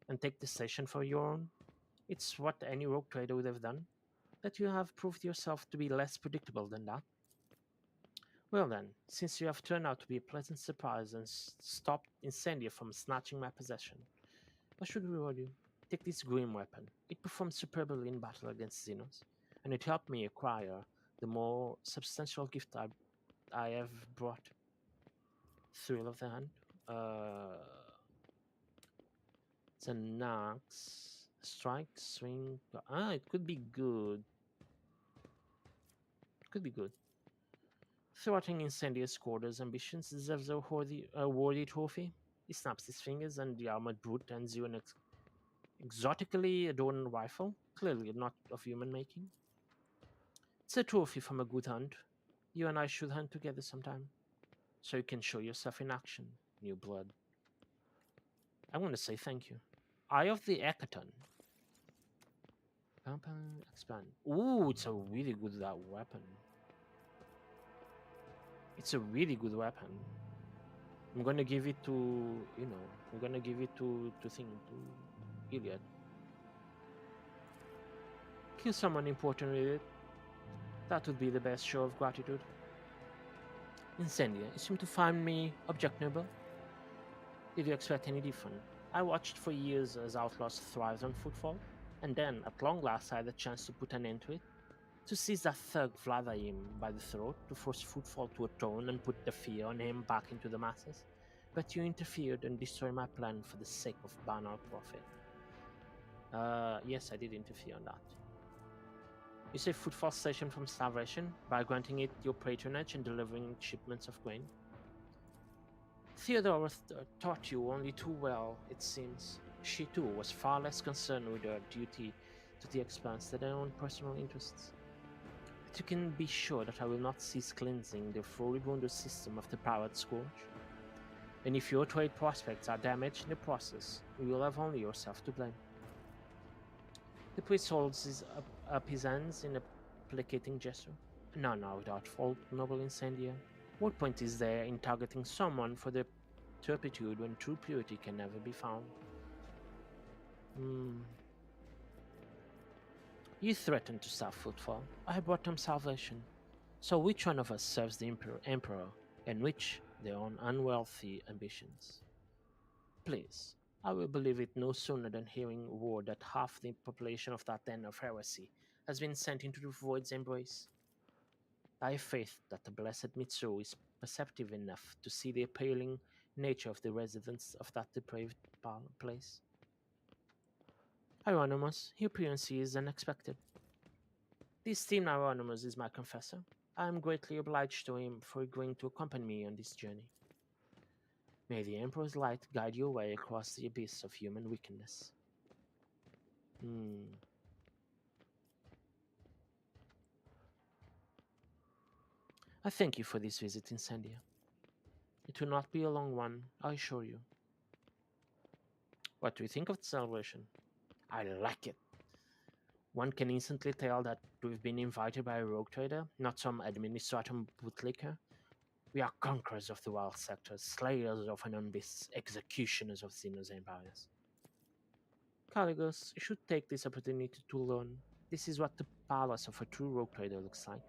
and take the station for your own. It's what any rogue trader would have done, but you have proved yourself to be less predictable than that. Well then, since you have turned out to be a pleasant surprise and stopped Incendia from snatching my possession, I should reward you. Take this grim weapon. It performed superbly in battle against Xenos, and it helped me acquire the more substantial gift I have brought. Thrill of the hand. It's an axe. Strike, swing. It could be good. Could be good. Thwarting Incendia's quarters ambitions deserves a worthy trophy. He snaps his fingers, and the armored brute hands you an exotically adorned rifle, clearly not of human making. It's a trophy from a good hunt. You and I should hunt together sometime. so you can show yourself in action, new blood. I want to say thank you. Eye of the Hecaton. Expand. Ooh, it's a really good weapon. It's a really good weapon. I'm gonna give it to, I'm gonna give it to Iliad. Kill someone important with it. That would be the best show of gratitude. Incendia, you seem to find me objectionable. Did you expect any different? I watched for years as outlaws thrived on footfall, and then, at long last, I had the chance to put an end to it. To seize that thug Vladimir by the throat, to force footfall to atone and put the fear on him back into the masses. But you interfered and destroyed my plan for the sake of banal profit. Yes, I did interfere on that. You saved Footfall Station from starvation by granting it your patronage and delivering shipments of grain. Theodora taught you only too well, it seems. She too was far less concerned with her duty to the Expanse than her own personal interests. But you can be sure that I will not cease cleansing the furibund system of the Pirate Scourge. And if your trade prospects are damaged in the process, you will have only yourself to blame. The priest holds up his hands in a placating gesture. None are without fault, noble Incendia. What point is there in targeting someone for their turpitude when true purity can never be found? You threatened to stop footfall. I brought them salvation. So which one of us serves the Emperor, and which their own unwealthy ambitions? Please, I will believe it no sooner than hearing word that half the population of that den of heresy has been sent into the void's embrace. I have faith that the blessed Mitsuru is perceptive enough to see the appealing nature of the residents of that depraved place. Hieronymus, your appearance is unexpected. This esteemed Hieronymus is my confessor. I am greatly obliged to him for agreeing to accompany me on this journey. May the Emperor's light guide your way across the abyss of human wickedness. I thank you for this visit, Incendia. It will not be a long one, I assure you. What do you think of the celebration? I like it. One can instantly tell that we've been invited by a rogue trader, not some administratum bootlicker. We are conquerors of the wild sectors, slayers of Anubis, executioners of Xenos empires. Caligos, you should take this opportunity to learn. This is what the palace of a true rogue trader looks like.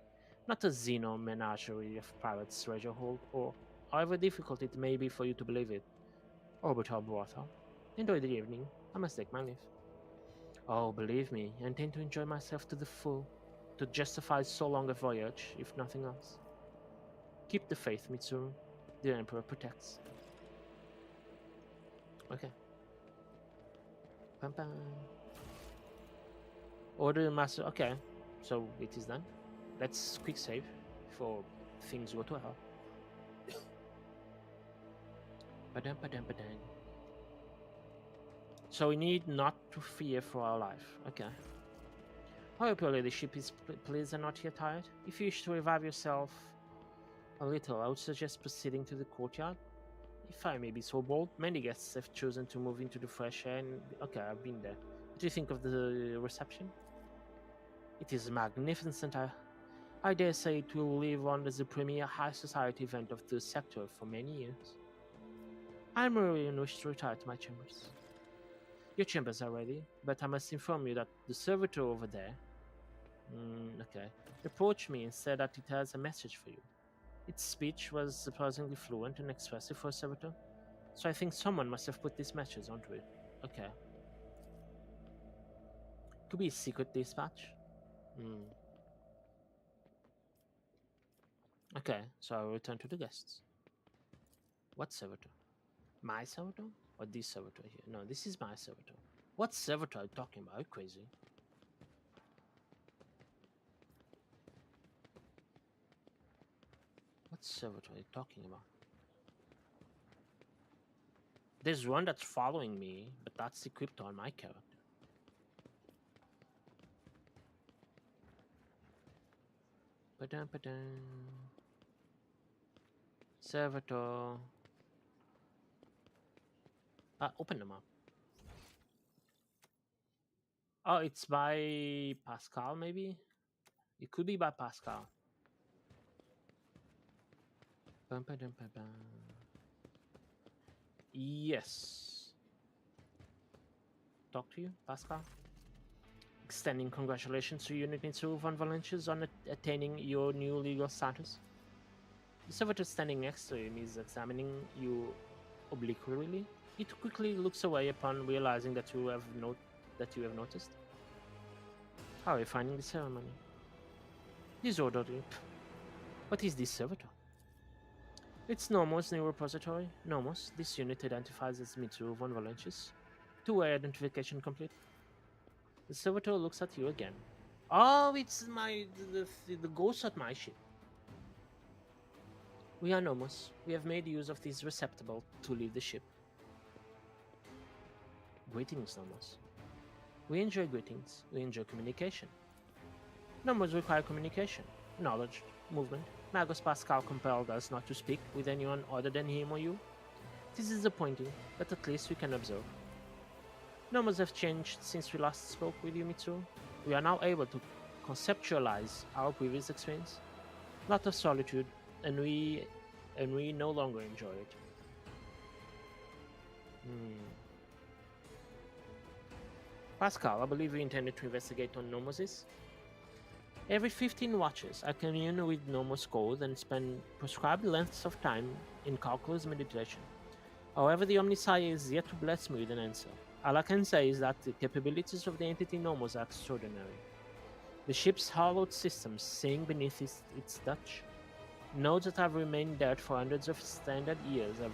Not a Xeno menagerie of pirates' treasure hold, or however difficult it may be for you to believe it. Orbital brothel. Enjoy the evening. I must take my leave. Oh, believe me, I intend to enjoy myself to the full, to justify so long a voyage, if nothing else. Keep the faith, Mitsuru. The Emperor protects. Okay. Pam pam. Order the master. Okay, so it is done. Let's quick save before things go to hell. Badam. So we need not to fear for our life. Okay. I hope your ladyship is pleased and not yet tired. If you wish to revive yourself a little, I would suggest proceeding to the courtyard. If I may be so bold, many guests have chosen to move into the fresh air and... Okay, I've been there. What do you think of the reception? It is magnificent. I dare say it will live on as the premier high society event of the sector for many years. I am really in wish to retire to my chambers. Your chambers are ready, but I must inform you that the servitor over there... okay. Approached me and said that it has a message for you. Its speech was surprisingly fluent and expressive for a servitor, so I think someone must have put this message onto it. Okay. Could be a secret dispatch. Okay, so I'll return to the guests. What servitor? My servitor? Or this servitor here? No, this is my servitor. What servitor are you talking about? Are you crazy? What servitor are you talking about? There's one that's following me, but that's equipped on my character. Servitor. Open them up. Oh, it's by Pascal, maybe? It could be by Pascal. Bum, ba, dum, ba, bum. Yes. Talk to you, Pascal. Extending congratulations to Unit Mitsu von Valencius on attaining your new legal status. The servitor standing next to him is examining you obliquely. It quickly looks away upon realizing that you have noticed. How are you finding the ceremony? Disorderly. What is this servitor? It's Nomos' new repository. Nomos, this unit identifies as Mitsu von Valencius. Two-way identification complete. The servitor looks at you again. Oh, it's the ghost at my ship. We are Nomos. We have made use of this receptacle to leave the ship. Greetings, Nomos. We enjoy greetings. We enjoy communication. Nomos require communication, knowledge, movement. Magos Pascal compelled us not to speak with anyone other than him or you. This is disappointing, but at least we can observe. Nomos have changed since we last spoke with you, Mitsu. We are now able to conceptualize our previous experience. Lot of solitude, and we no longer enjoy it. Pascal, I believe you intended to investigate on Nomoses. Every 15 watches, I commune with Nomos code and spend prescribed lengths of time in calculus meditation. However, the Omniscient is yet to bless me with an answer. All I can say is that the capabilities of the entity Nomos are extraordinary. The ship's hollowed systems sink beneath its touch. Nodes that have remained dead for hundreds of standard years have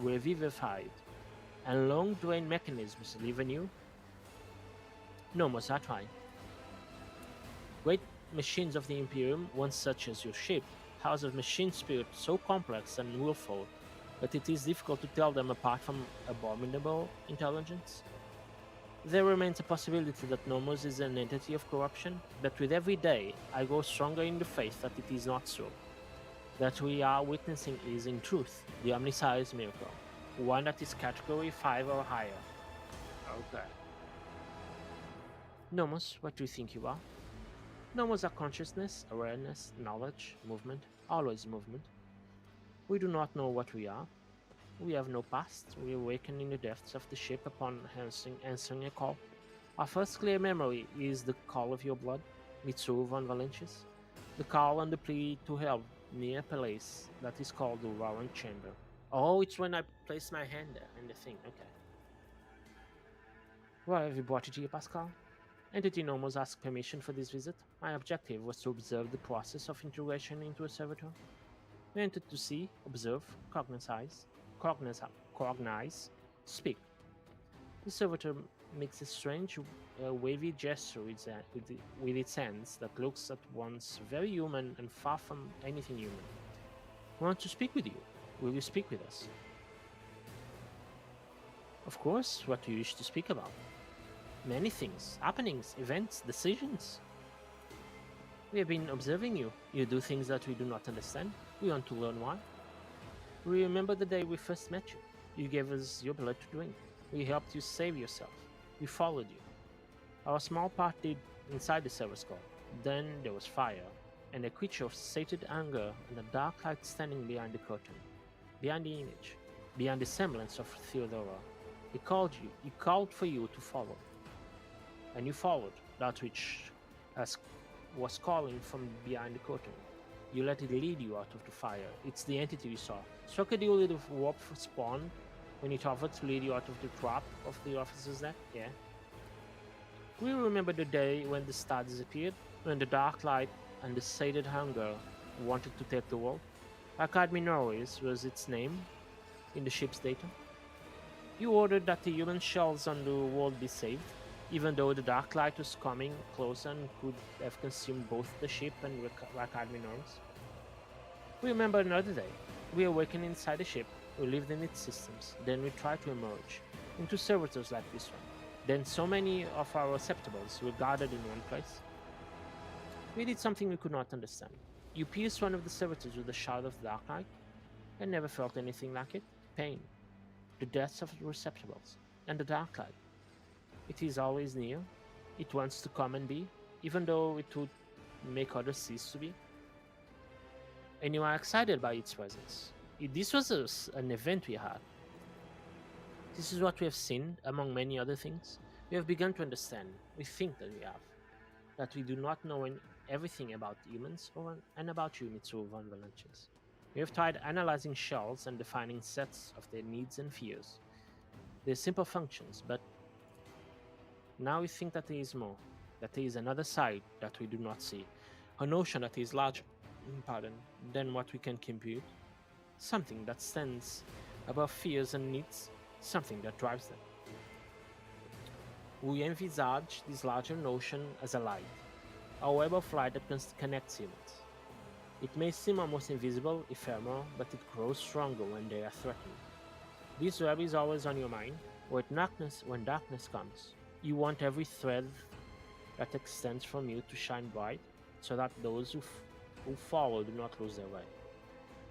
revivified, and long-drained mechanisms live anew. Nomos are trying. Great machines of the Imperium, once such as your ship, house a machine spirit so complex and willful that it is difficult to tell them apart from abominable intelligence. There remains a possibility that Nomos is an entity of corruption, but with every day I grow stronger in the faith that it is not so. That we are witnessing is, in truth, the omniscience miracle, one that is category 5 or higher. Okay. Nomos, what do you think you are? Nomos are consciousness, awareness, knowledge, movement, always movement. We do not know what we are. We have no past. We awaken in the depths of the ship upon answering a call. Our first clear memory is the call of your blood, Mitsu von Valencius. The call and the plea to help near a place that is called the Rowan Chamber. Oh, it's when I place my hand there in the thing. Okay. Why have you brought it here, Pascal? Entity Nomos asked permission for this visit. My objective was to observe the process of integration into a servitor. We entered to see, observe, cognize, speak. The servitor makes a strange, wavy gesture with its hands that looks at once very human and far from anything human. We want to speak with you. Will you speak with us? Of course, what do you wish to speak about? Many things, happenings, events, decisions. We have been observing you. You do things that we do not understand. We want to learn why. We remember the day we first met you. You gave us your blood to drink. We helped you save yourself. We followed you. Our small part did inside the server skull. Then there was fire, and a creature of sated anger and a dark light standing behind the curtain, behind the image, behind the semblance of Theodora. He called for you to follow. And you followed that which was calling from behind the curtain. You let it lead you out of the fire. It's the entity you saw. Struck a deal with the warp spawn when it offered to lead you out of the trap of the officer's deck? Yeah. We remember the day when the star disappeared, when the dark light and the sated hunger wanted to take the world. Academy Norris was its name in the ship's data. You ordered that the human shells on the world be saved, even though the dark light was coming closer and could have consumed both the ship and Academy Norris. We remember another day. We awakened inside the ship, we lived in its systems, then we tried to emerge into servitors like this one. Then so many of our receptacles were gathered in one place. We did something we could not understand. You pierced one of the servitors with a shard of dark light. I never felt anything like it. Pain, the deaths of the receptacles, and the dark light. It is always near. It wants to come and be, even though it would make others cease to be. And you are excited by its presence. This was an event we had. This is what we have seen, among many other things. We have begun to understand, we think that we have, that we do not know everything about humans and about units of von Valences. We have tried analyzing shells and defining sets of their needs and fears, their simple functions, but now we think that there is more, that there is another side that we do not see, a notion that is larger than what we can compute, something that stands above fears and needs, something that drives them. We envisage this larger notion as a light, a web of light that connects humans. It may seem almost invisible, ephemeral, but it grows stronger when they are threatened. This web is always on your mind. When darkness comes, you want every thread that extends from you to shine bright, so that those who follow do not lose their way.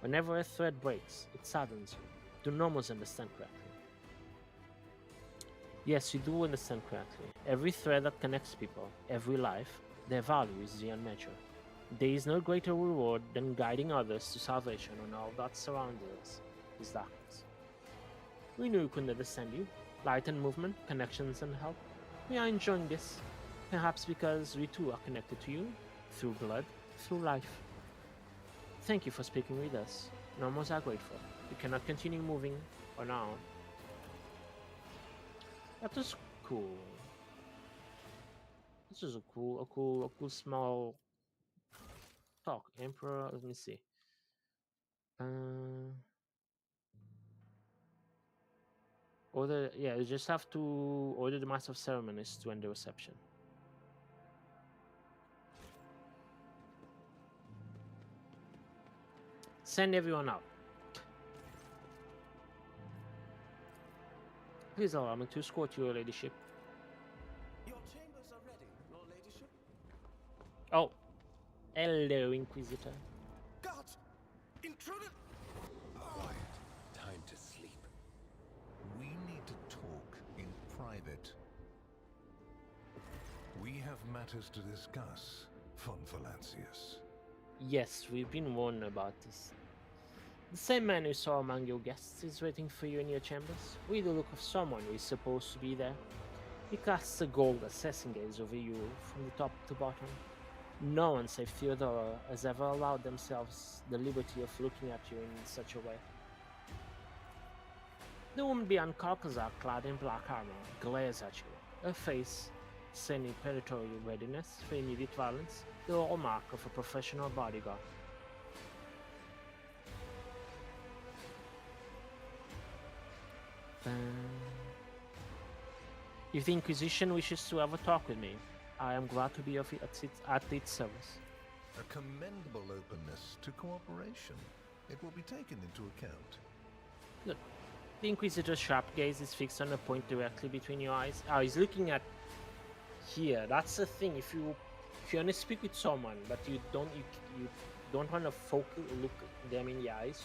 Whenever a thread breaks, it saddens you. Do normals understand correctly? Yes, you do understand correctly. Every thread that connects people, every life, their value is beyond measure. There is no greater reward than guiding others to salvation when all that surrounds us is darkness. We knew we couldn't understand you. Light and movement, connections and help. We are enjoying this. Perhaps because we too are connected to you, through blood, through life. Thank you for speaking with us. Normals are grateful. We cannot continue moving on our own. That was cool. This is a cool small talk. Emperor, let me see. You just have to order the Master of Ceremonies to end the reception. Send everyone out. Please allow me to escort your ladyship. Your chambers are ready, your ladyship. Oh, hello, Inquisitor. Guards! Intruder! Quiet. Time to sleep. We need to talk in private. We have matters to discuss, von Valancius. Yes, we've been warned about this. The same man you saw among your guests is waiting for you in your chambers, with the look of someone who is supposed to be there. He casts a gold assessing gaze over you from the top to bottom. No one save Theodora has ever allowed themselves the liberty of looking at you in such a way. The woman beyond Caucasus, clad in black armor, glares at you, her face sending predatory readiness for immediate violence, the hallmark of a professional bodyguard. If the Inquisition wishes to have a talk with me, I am glad to be at its service. A commendable openness to cooperation. It will be taken into account. Good. The Inquisitor's sharp gaze is fixed on a point directly between your eyes. Oh, he's looking at here. That's the thing. If you want to speak with someone, but you don't want to look them in the eyes,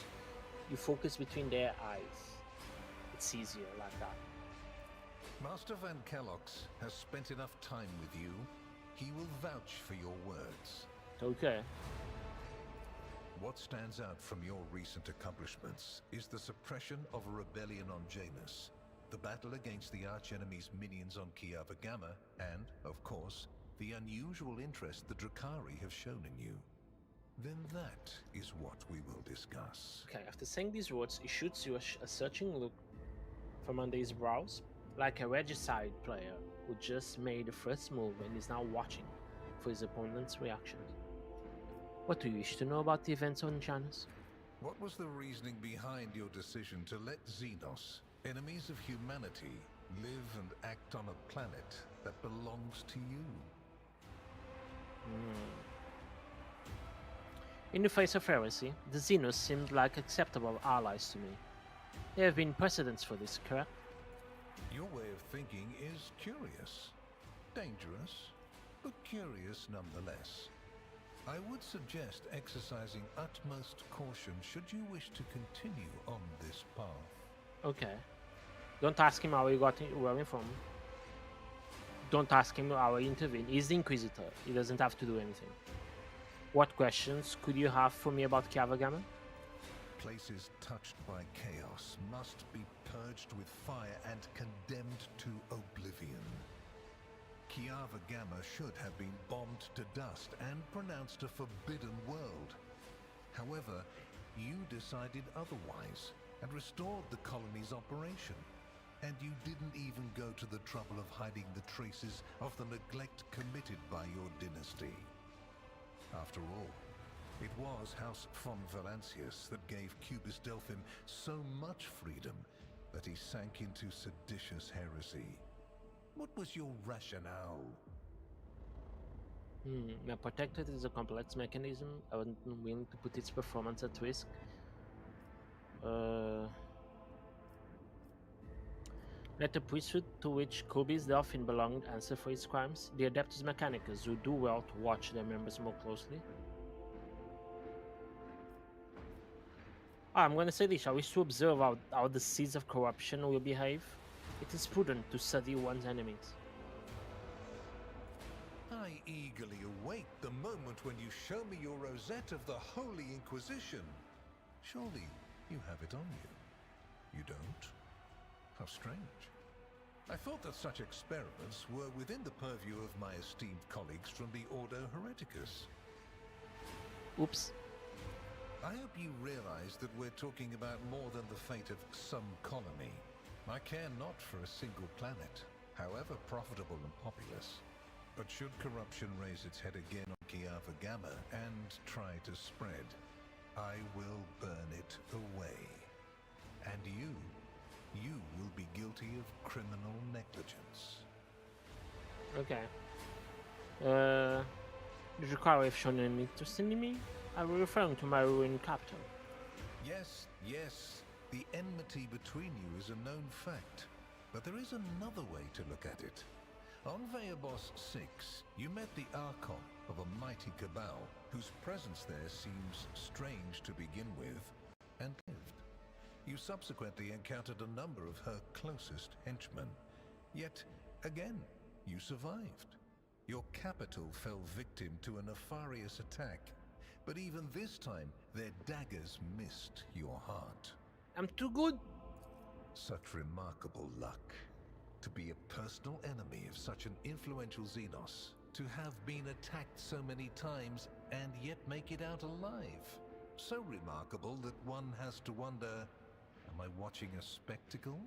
you focus between their eyes. It's easier like that. Master Van Kellox has spent enough time with you. He will vouch for your words. Okay. What stands out from your recent accomplishments is the suppression of a rebellion on Janus, the battle against the archenemy's minions on Kiava Gamma, and, of course, the unusual interest the Drakari have shown in you. Then that is what we will discuss. Okay, after saying these words, he shoots you a searching look from under his brows, like a regicide player who just made the first move and is now watching for his opponent's reactions. What do you wish to know about the events on Janus? What was the reasoning behind your decision to let Xenos, enemies of humanity, live and act on a planet that belongs to you? In the face of heresy, the Xenos seemed like acceptable allies to me. There have been precedents for this, correct? Your way of thinking is curious. Dangerous, but curious nonetheless. I would suggest exercising utmost caution should you wish to continue on this path. Okay. Don't ask him how he got where he from. Don't ask him how he intervened. He's the Inquisitor. He doesn't have to do anything. What questions could you have for me about Kiavagama? Places touched by chaos must be purged with fire and condemned to oblivion. Kiavagama should have been bombed to dust and pronounced a forbidden world. However, you decided otherwise and restored the colony's operation. And you didn't even go to the trouble of hiding the traces of the neglect committed by your dynasty. After all, it was House von Valancius that gave Cubis Delphim so much freedom that he sank into seditious heresy. What was your rationale? A protectorate is a complex mechanism. I wasn't willing to put its performance at risk. Let the priesthood to which Cubis Delphin belonged answer for its crimes. The Adeptus Mechanicus who do well to watch their members more closely. I'm gonna say this. I wish to observe how the seeds of corruption will behave. It is prudent to study one's enemies. I eagerly await the moment when you show me your rosette of the Holy Inquisition. Surely you have it on you. You don't? How strange. I thought that such experiments were within the purview of my esteemed colleagues from the Ordo Hereticus. Oops. I hope you realize that we're talking about more than the fate of some colony. I care not for a single planet, however profitable and populous. But should corruption raise its head again on Kiavagama and try to spread, I will burn it away. And you will be guilty of criminal negligence. Okay. Did you have shown any interest in me? I was referring to my ruined capital. Yes. The enmity between you is a known fact. But there is another way to look at it. On Veabos 6, you met the Archon of a mighty cabal, whose presence there seems strange to begin with, and lived. You subsequently encountered a number of her closest henchmen. Yet, again, you survived. Your capital fell victim to a nefarious attack, but even this time, their daggers missed your heart. I'm too good. Such remarkable luck. To be a personal enemy of such an influential Xenos, to have been attacked so many times and yet make it out alive. So remarkable that one has to wonder, am I watching a spectacle?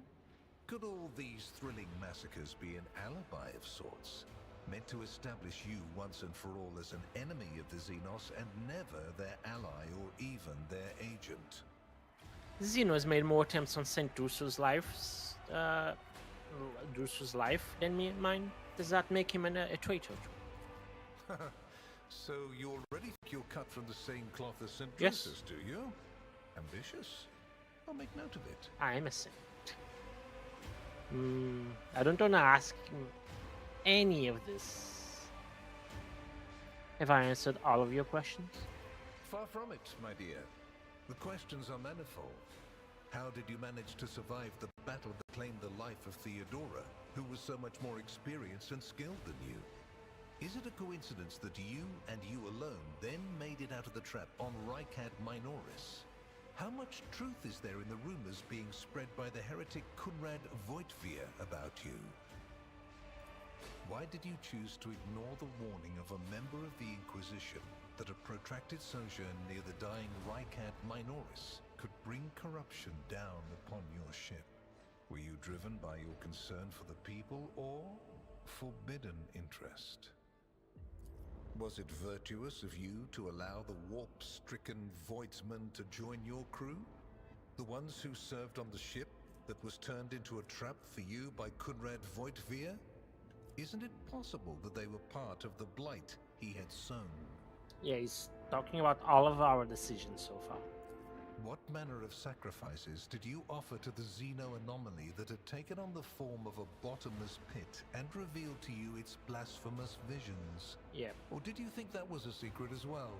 Could all these thrilling massacres be an alibi of sorts, meant to establish you once and for all as an enemy of the Xenos and never their ally or even their agent? Zeno has made more attempts on Saint Drusus' life than mine. Does that make him a traitor? So you already think you're cut from the same cloth as St. Yes. Drusus, do you? Ambitious? I'll make note of it. I am a saint. I don't want to ask him any of this. Have I answered all of your questions? Far from it, my dear. The questions are manifold. How did you manage to survive the battle that claimed the life of Theodora, who was so much more experienced and skilled than you? Is it a coincidence that you and you alone then made it out of the trap on Rykad Minoris? How much truth is there in the rumors being spread by the heretic Kunrad Voidship about you? Why did you choose to ignore the warning of a member of the Inquisition that a protracted sojourn near the dying Rykad Minoris could bring corruption down upon your ship? Were you driven by your concern for the people or forbidden interest? Was it virtuous of you to allow the warp-stricken Voidsmen to join your crew? The ones who served on the ship that was turned into a trap for you by Kunrad Voidship? Isn't it possible that they were part of the blight he had sown? Yeah, he's talking about all of our decisions so far. What manner of sacrifices did you offer to the Xeno anomaly that had taken on the form of a bottomless pit and revealed to you its blasphemous visions? Yeah. Or did you think that was a secret as well?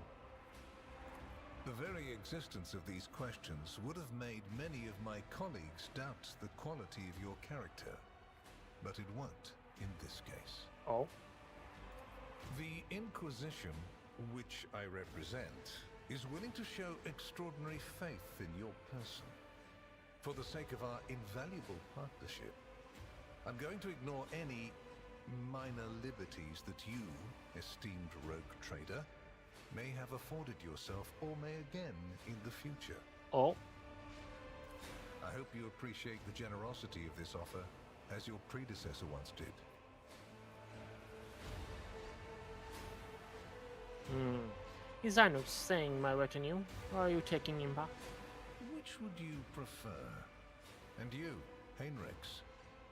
The very existence of these questions would have made many of my colleagues doubt the quality of your character. But it won't in this case. Oh. The Inquisition, which I represent, is willing to show extraordinary faith in your person. For the sake of our invaluable partnership, I'm going to ignore any minor liberties that you, esteemed rogue trader, may have afforded yourself or may again in the future. Oh. I hope you appreciate the generosity of this offer, as your predecessor once did. Is Inox staying my retinue, or are you taking him back? Which would you prefer? And you, Heinrichs,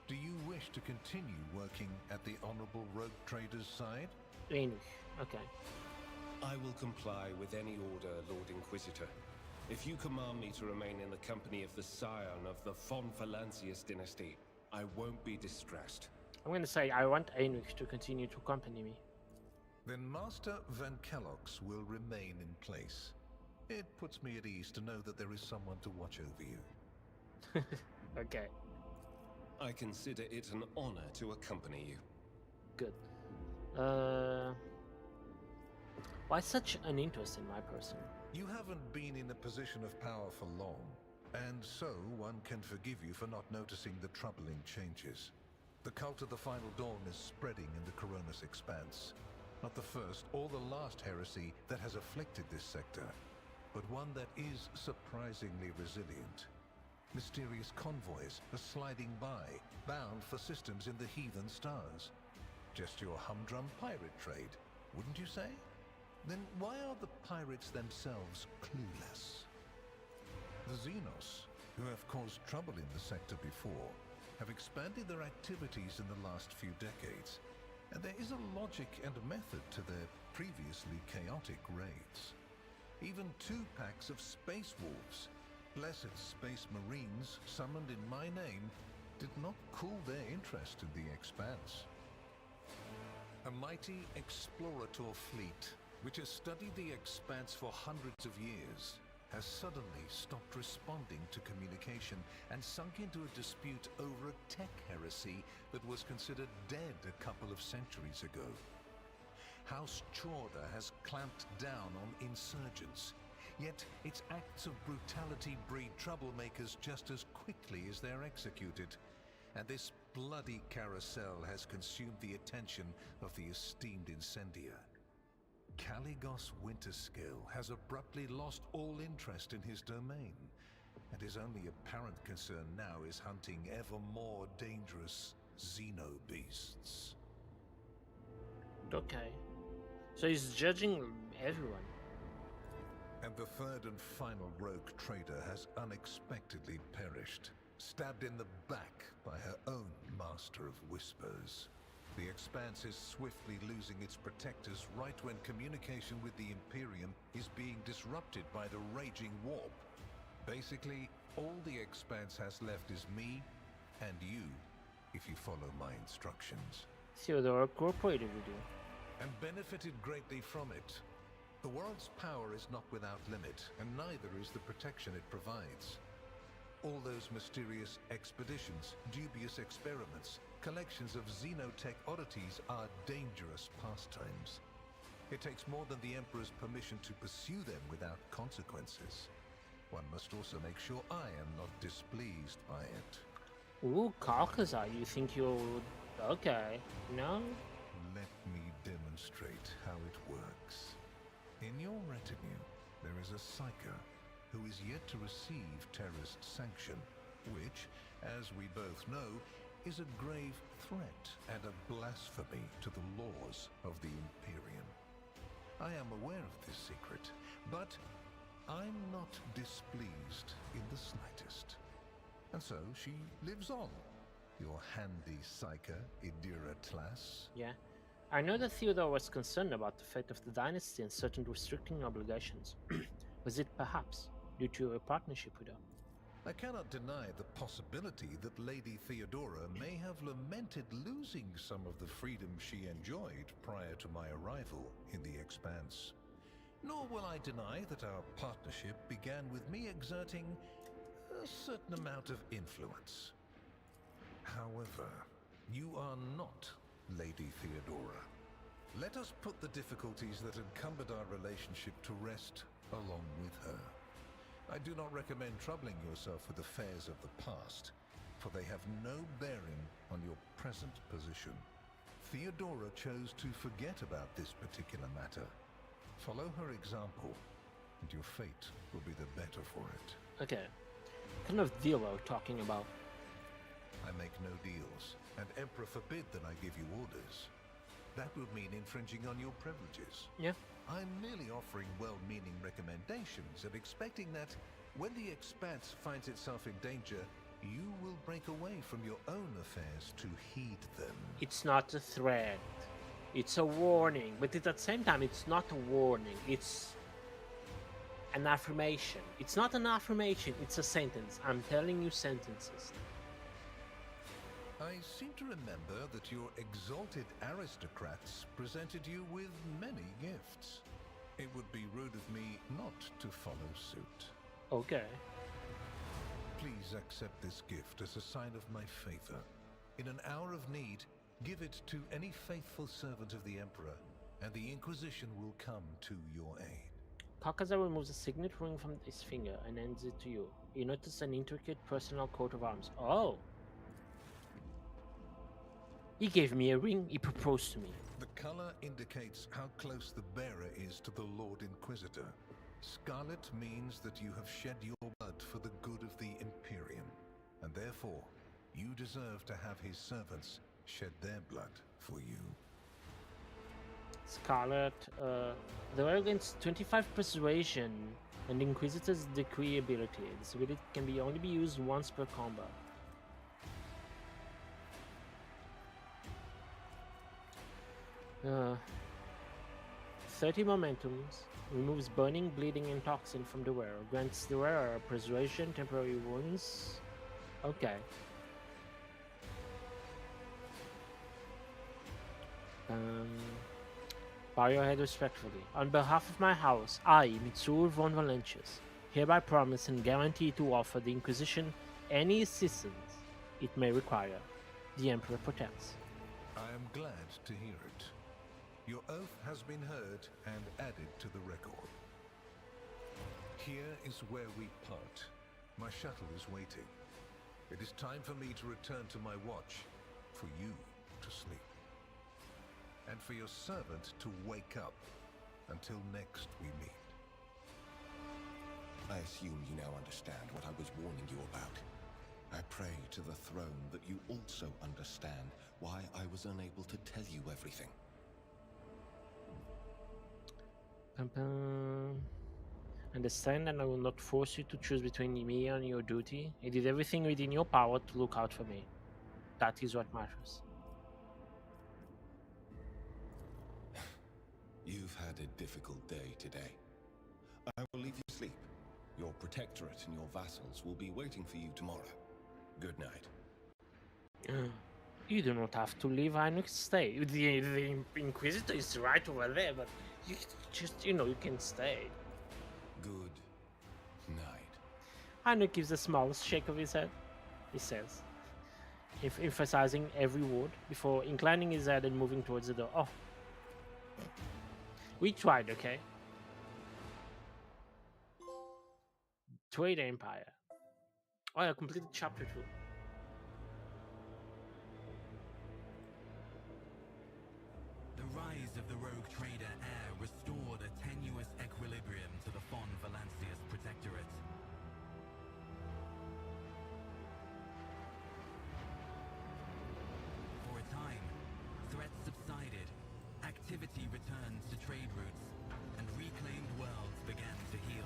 do you wish to continue working at the Honorable Rogue Trader's side? Heinrich, okay. I will comply with any order, Lord Inquisitor. If you command me to remain in the company of the scion of the von Valancius dynasty, I won't be distressed. I'm gonna say I want Heinrich to continue to accompany me. Then Master Van Kellogg's will remain in place. It puts me at ease to know that there is someone to watch over you. Okay, I consider it an honor to accompany you. good. Why such an interest in my person? You haven't been in a position of power for long, and so one can forgive you for not noticing the troubling changes. The cult of the Final Dawn is spreading in the Koronus Expanse. Not the first or the last heresy that has afflicted this sector, but one that is surprisingly resilient. Mysterious convoys are sliding by, bound for systems in the heathen stars. Just your humdrum pirate trade, wouldn't you say? Then why are the pirates themselves clueless? The Xenos, who have caused trouble in the sector before, have expanded their activities in the last few decades, and there is a logic and method to their previously chaotic raids. Even 2 packs of space wolves, blessed space marines summoned in my name, did not cool their interest in the Expanse. A mighty explorator fleet, which has studied the Expanse for hundreds of years, has suddenly stopped responding to communication and sunk into a dispute over a tech heresy that was considered dead a couple of centuries ago. House Chorda has clamped down on insurgents, yet its acts of brutality breed troublemakers just as quickly as they're executed, and this bloody carousel has consumed the attention of the esteemed incendiar. Caligos Winterskill has abruptly lost all interest in his domain, and his only apparent concern now is hunting ever more dangerous xenobeasts. Okay. So he's judging everyone. And the third and final rogue trader has unexpectedly perished, stabbed in the back by her own Master of Whispers. The Expanse is swiftly losing its protectors right when communication with the Imperium is being disrupted by the raging warp. Basically, all the Expanse has left is me and you, if you follow my instructions. Theodore cooperated with you. And benefited greatly from it. The world's power is not without limit, and neither is the protection it provides. All those mysterious expeditions, dubious experiments, collections of xenotech oddities are dangerous pastimes. It takes more than the Emperor's permission to pursue them without consequences. One must also make sure I am not displeased by it. Ooh, Caucasus, you think you'll... Okay, no? Let me demonstrate how it works. In your retinue, there is a psyker who is yet to receive Terrorist sanction, which, as we both know, is a grave threat and a blasphemy to the laws of the Imperium. I am aware of this secret, but I'm not displeased in the slightest. And so she lives on. Your handy psyker, Idira Tlass. Yeah. I know that Theodore was concerned about the fate of the dynasty and certain restricting obligations. Was it perhaps due to your partnership with her. I cannot deny the possibility that Lady Theodora may have lamented losing some of the freedom she enjoyed prior to my arrival in the Expanse. Nor will I deny that our partnership began with me exerting a certain amount of influence. However, you are not Lady Theodora. Let us put the difficulties that encumbered our relationship to rest along with her. I do not recommend troubling yourself with affairs of the past, for they have no bearing on your present position. Theodora chose to forget about this particular matter. Follow her example, and your fate will be the better for it. Okay. What kind of deal are we talking about? I make no deals, and Emperor forbid that I give you orders. That would mean infringing on your privileges. Yeah. I'm merely offering well-meaning recommendations and expecting that when the Expanse finds itself in danger, you will break away from your own affairs to heed them. It's not a threat. It's a warning. But at the same time, it's not a warning. It's an affirmation. It's not an affirmation. It's a sentence. I'm telling you sentences. I seem to remember that your exalted aristocrats presented you with many gifts. It would be rude of me not to follow suit. Okay. Please accept this gift as a sign of my favor. In an hour of need, give it to any faithful servant of the Emperor, and the Inquisition will come to your aid. Kakaza removes a signet ring from his finger and hands it to you. You notice an intricate personal coat of arms. Oh! He gave me a ring, he proposed to me. The color indicates how close the bearer is to the Lord Inquisitor. Scarlet means that you have shed your blood for the good of the Imperium, and therefore, you deserve to have his servants shed their blood for you. Scarlet, the royal gains 25 persuasion and Inquisitor's decree ability. This ability can only be used once per combat. 30 momentums, removes burning, bleeding, and toxin from the wearer, grants the wearer persuasion, temporary wounds. Okay. Bow your head respectfully. On behalf of my house, I, Mitsuru von Valentius, hereby promise and guarantee to offer the Inquisition any assistance it may require. The Emperor protects. I am glad to hear it. Your oath has been heard and added to the record. Here is where we part. My shuttle is waiting. It is time for me to return to my watch, for you to sleep, and for your servant to wake up. Until next we meet. I assume you now understand what I was warning you about. I pray to the throne that you also understand why I was unable to tell you everything. Understand that I will not force you to choose between me and your duty. You did everything within your power to look out for me. That is what matters. You've had a difficult day today. I will leave you sleep. Your protectorate and your vassals will be waiting for you tomorrow. Good night. You do not have to leave. I can stay. The Inquisitor is right over there, but you just, you can stay. Good night. Heinrich gives the smallest shake of his head, he says, emphasizing every word before inclining his head and moving towards the door. Oh. We tried, okay? Trade Empire. Oh, I completed chapter 2. The rise of the rogue trader Heir restored a tenuous equilibrium to the Fon Valancius Protectorate. For a time, threats subsided, activity returned to trade routes, and reclaimed worlds began to heal.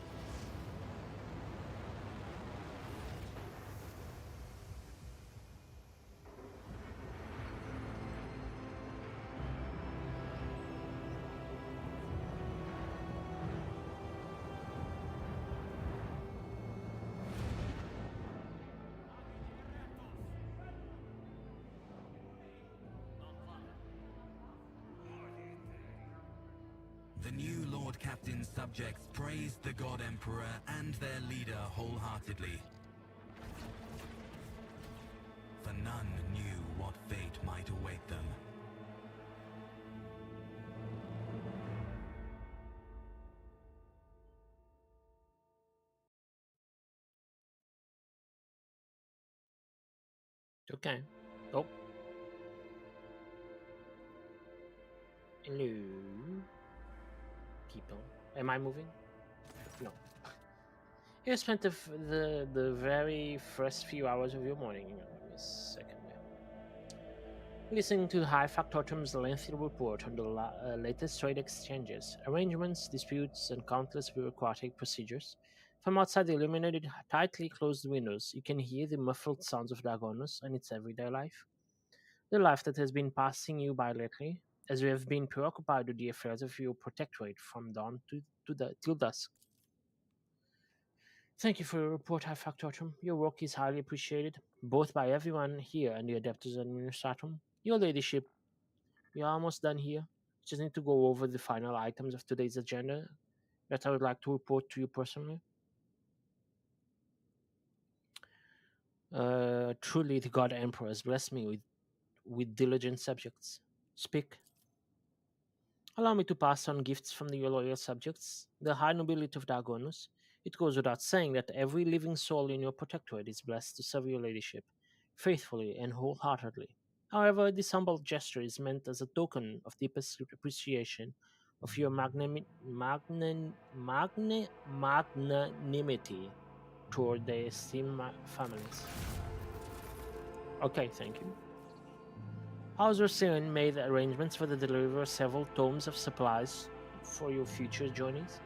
The new Lord Captain's subjects praised the God Emperor and their leader wholeheartedly. For none knew what fate might await them. Okay. Oh. Hello. People. Am I moving? No. You spent the very first few hours of your morning. Give me a second now. Listening to High Factotum's lengthy report on the latest trade exchanges, arrangements, disputes, and countless bureaucratic procedures. From outside the illuminated, tightly closed windows, you can hear the muffled sounds of Dagonos and its everyday life. The life that has been passing you by lately, as you have been preoccupied with the affairs of your protectorate from dawn till dusk. Thank you for your report, High Factotum. Your work is highly appreciated, both by everyone here and the Adeptus Administratum. Your Ladyship, we are almost done here. Just need to go over the final items of today's agenda that I would like to report to you personally. Truly, the God Emperor has blessed me with diligent subjects. Speak. Allow me to pass on gifts from your loyal subjects, the high nobility of Dagonus. It goes without saying that every living soul in your protectorate is blessed to serve your ladyship, faithfully and wholeheartedly. However, this humble gesture is meant as a token of deepest appreciation of your magnanimity toward the esteemed families. Okay, thank you. Hauser soon made arrangements for the delivery of several tomes of supplies for your future journeys.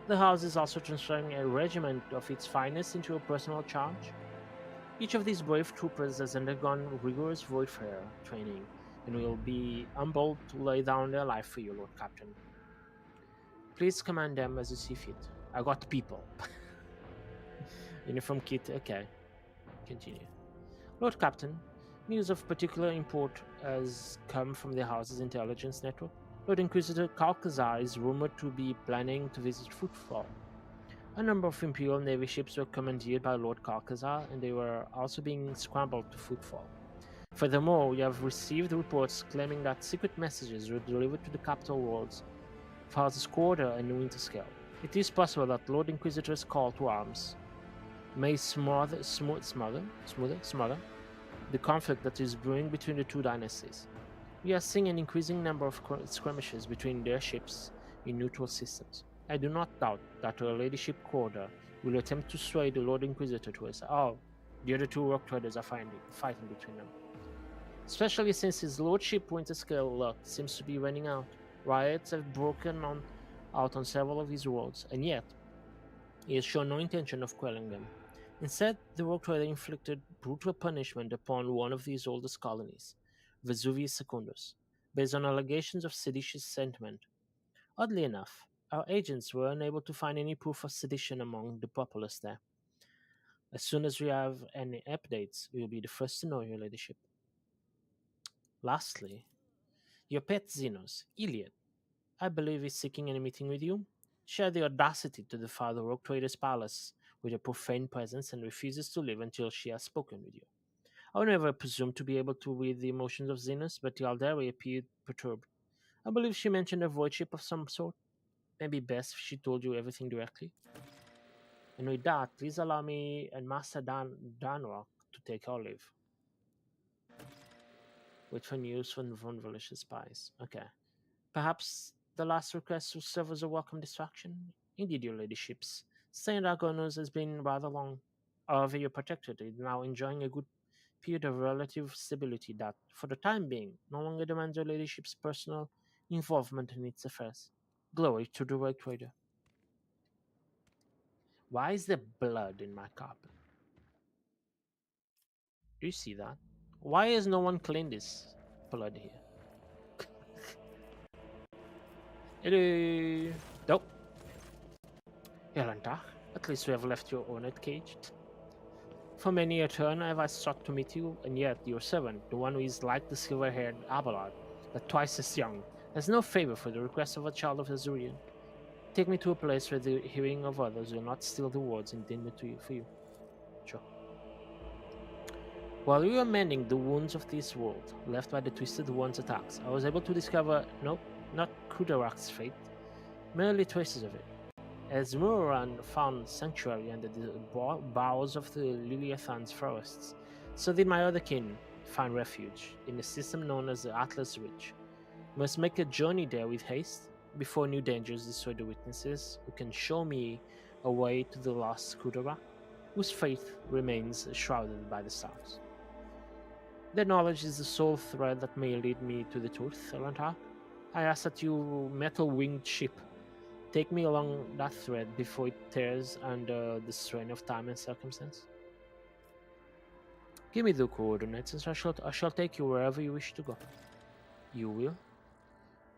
The house is also transferring a regiment of its finest into your personal charge. Each of these brave troopers has undergone rigorous voidfare training and will be humbled to lay down their life for you, Lord Captain. Please command them as you see fit. I got people. Uniform kit, okay. Continue. Lord Captain, news of particular import has come from the house's intelligence network. Lord Inquisitor Kalkazar is rumored to be planning to visit Footfall. A number of Imperial Navy ships were commandeered by Lord Kalkazar, and they were also being scrambled to Footfall. Furthermore, we have received reports claiming that secret messages were delivered to the capital worlds of Houses Quarter and Winterscale. It is possible that Lord Inquisitor's call to arms may smother the conflict that is brewing between the two dynasties. We are seeing an increasing number of skirmishes between their ships in neutral systems. I do not doubt that Her Ladyship Corda will attempt to sway the Lord Inquisitor to us. Oh, the other two rock traders are fighting between them. Especially since his Lordship Winterscale luck seems to be running out. Riots have broken out on several of his worlds, and yet he has shown no intention of quelling them. Instead, the rock trader inflicted brutal punishment upon one of his oldest colonies, Vesuvius Secundus, based on allegations of seditious sentiment. Oddly enough, our agents were unable to find any proof of sedition among the populace there. As soon as we have any updates, we will be the first to know, Your Ladyship. Lastly, your pet Xenos, Iliad, I believe is seeking a meeting with you. She had the audacity to defile the Rogue Trader's palace with a profane presence and refuses to leave until she has spoken with you. I would never presume to be able to read the emotions of Xenos, but the Aldari appeared perturbed. I believe she mentioned a voidship of some sort. Maybe best if she told you everything directly. And with that, please allow me and Master Danrock to take our leave. Wait for news from malicious spies. Okay. Perhaps the last request will serve as a welcome distraction? Indeed, your ladyships. Stay in Argonos has been rather long. However, your protectorate is now enjoying a good period of relative stability that, for the time being, no longer demands your ladyship's personal involvement in its affairs. Glory to the Rogue Trader. Why is there blood in my carpet? Do you see that? Why has no one cleaned this blood here? Hello. Nope. Elantach, at least we have left your owner caged. For many a turn have I sought to meet you, and yet your servant, the one who is like the silver-haired Abelard, but twice as young, has no favor for the request of a child of Azurian. Take me to a place where the hearing of others will not steal the words intended for you. Sure. While we were mending the wounds of this world, left by the Twisted One's attacks, I was able to discover, nope, not Kudarak's fate, merely traces of it. As Muran found sanctuary under the boughs of the Liliathan's forests, so did my other kin find refuge in a system known as the Atlas Ridge. Must make a journey there with haste before new dangers destroy the witnesses who can show me a way to the lost Kudarak, whose faith remains shrouded by the stars. Their knowledge is the sole thread that may lead me to the truth, Elantar. I ask that you metal-winged ship take me along that thread before it tears under the strain of time and circumstance. Give me the coordinates and I shall take you wherever you wish to go. You will?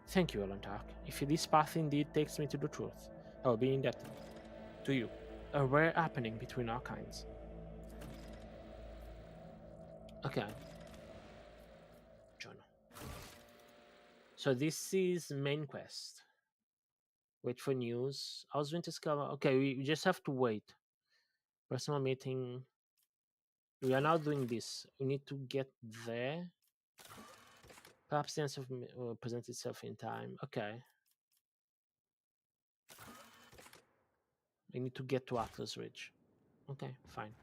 Thank you, Elantar. If this path indeed takes me to the truth, I will be indebted to you. A rare happening between our kinds. Okay. Journal. So this is main quest. Wait for news. I was going to discover. Okay, we just have to wait. Personal meeting. We are now doing this. We need to get there. Perhaps the answer will present itself in time. Okay. We need to get to Atlas Ridge. Okay, fine.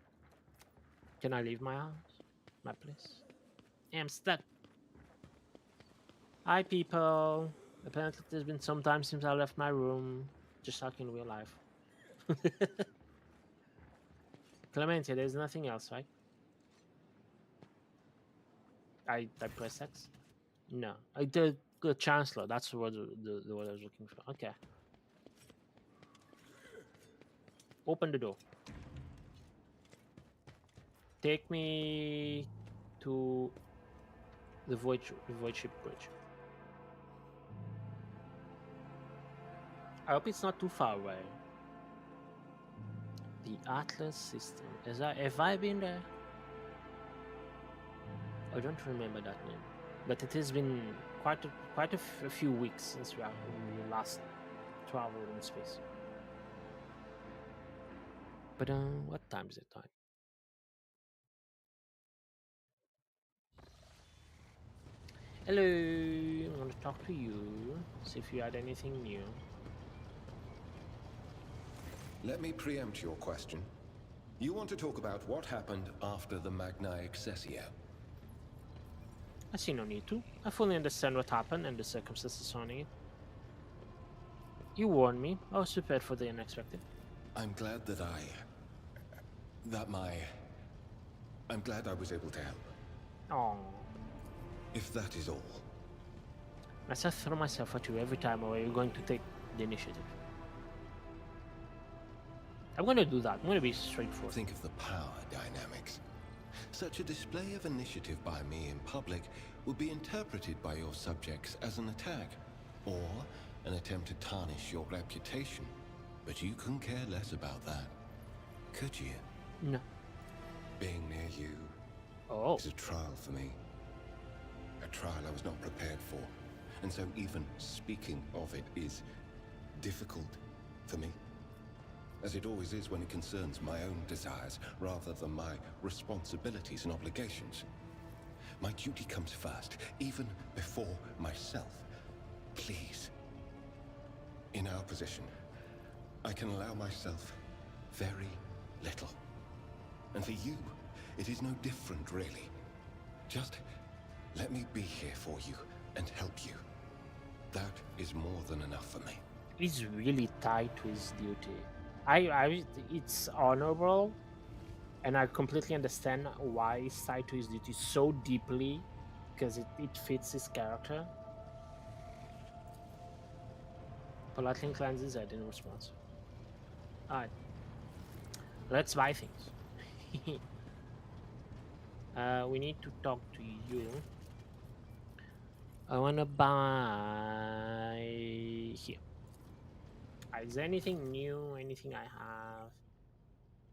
Can I leave my house? My place? I'm stuck. Hi, people. Apparently, there's been some time since I left my room. Just like in real life. Clemente, there's nothing else, right? I press X? No. I did the Chancellor. That's what the word I was looking for. Okay. Open the door. Take me to the voidship bridge. I hope it's not too far away. The Atlas system. Have I been there? I don't remember that name, but it has been quite a few weeks since we last traveled in space. But what time is it? Time. Hello, I want to talk to you. See if you had anything new. Let me preempt your question. You want to talk about what happened after the Magna Excessio? I see no need to. I fully understand what happened and the circumstances surrounding it. You warned me. I was prepared for the unexpected. I'm glad that I'm glad I was able to help. Oh, If that is all. I throw myself at you every time, or are you going to take the initiative? I'm going to do that. I'm going to be straightforward. Think of the power dynamics. Such a display of initiative by me in public would be interpreted by your subjects as an attack, or an attempt to tarnish your reputation. But you couldn't care less about that, could you? No. Being near you is a trial for me. A trial I was not prepared for. And so even speaking of it is difficult for me. As it always is when it concerns my own desires, rather than my responsibilities and obligations. My duty comes first, even before myself. Please. In our position, I can allow myself very little. And for you, it is no different, really. Just let me be here for you and help you. That is more than enough for me. He's really tied to his duty. It's honorable, and I completely understand why he's tied to his duty so deeply, because it fits his character. Politely inclines his head in response. Alright. Let's buy things. We need to talk to you. I wanna buy here. Is there anything new? Anything I have?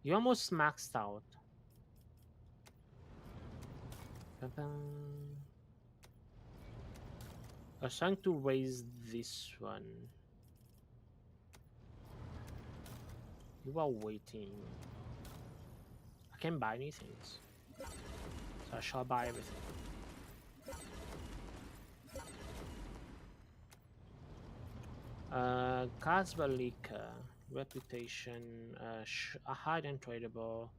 You almost maxed out. I was trying to raise this one. You are waiting. I can buy new things. So I shall buy everything. Kasbalika, reputation, a hide and tradable.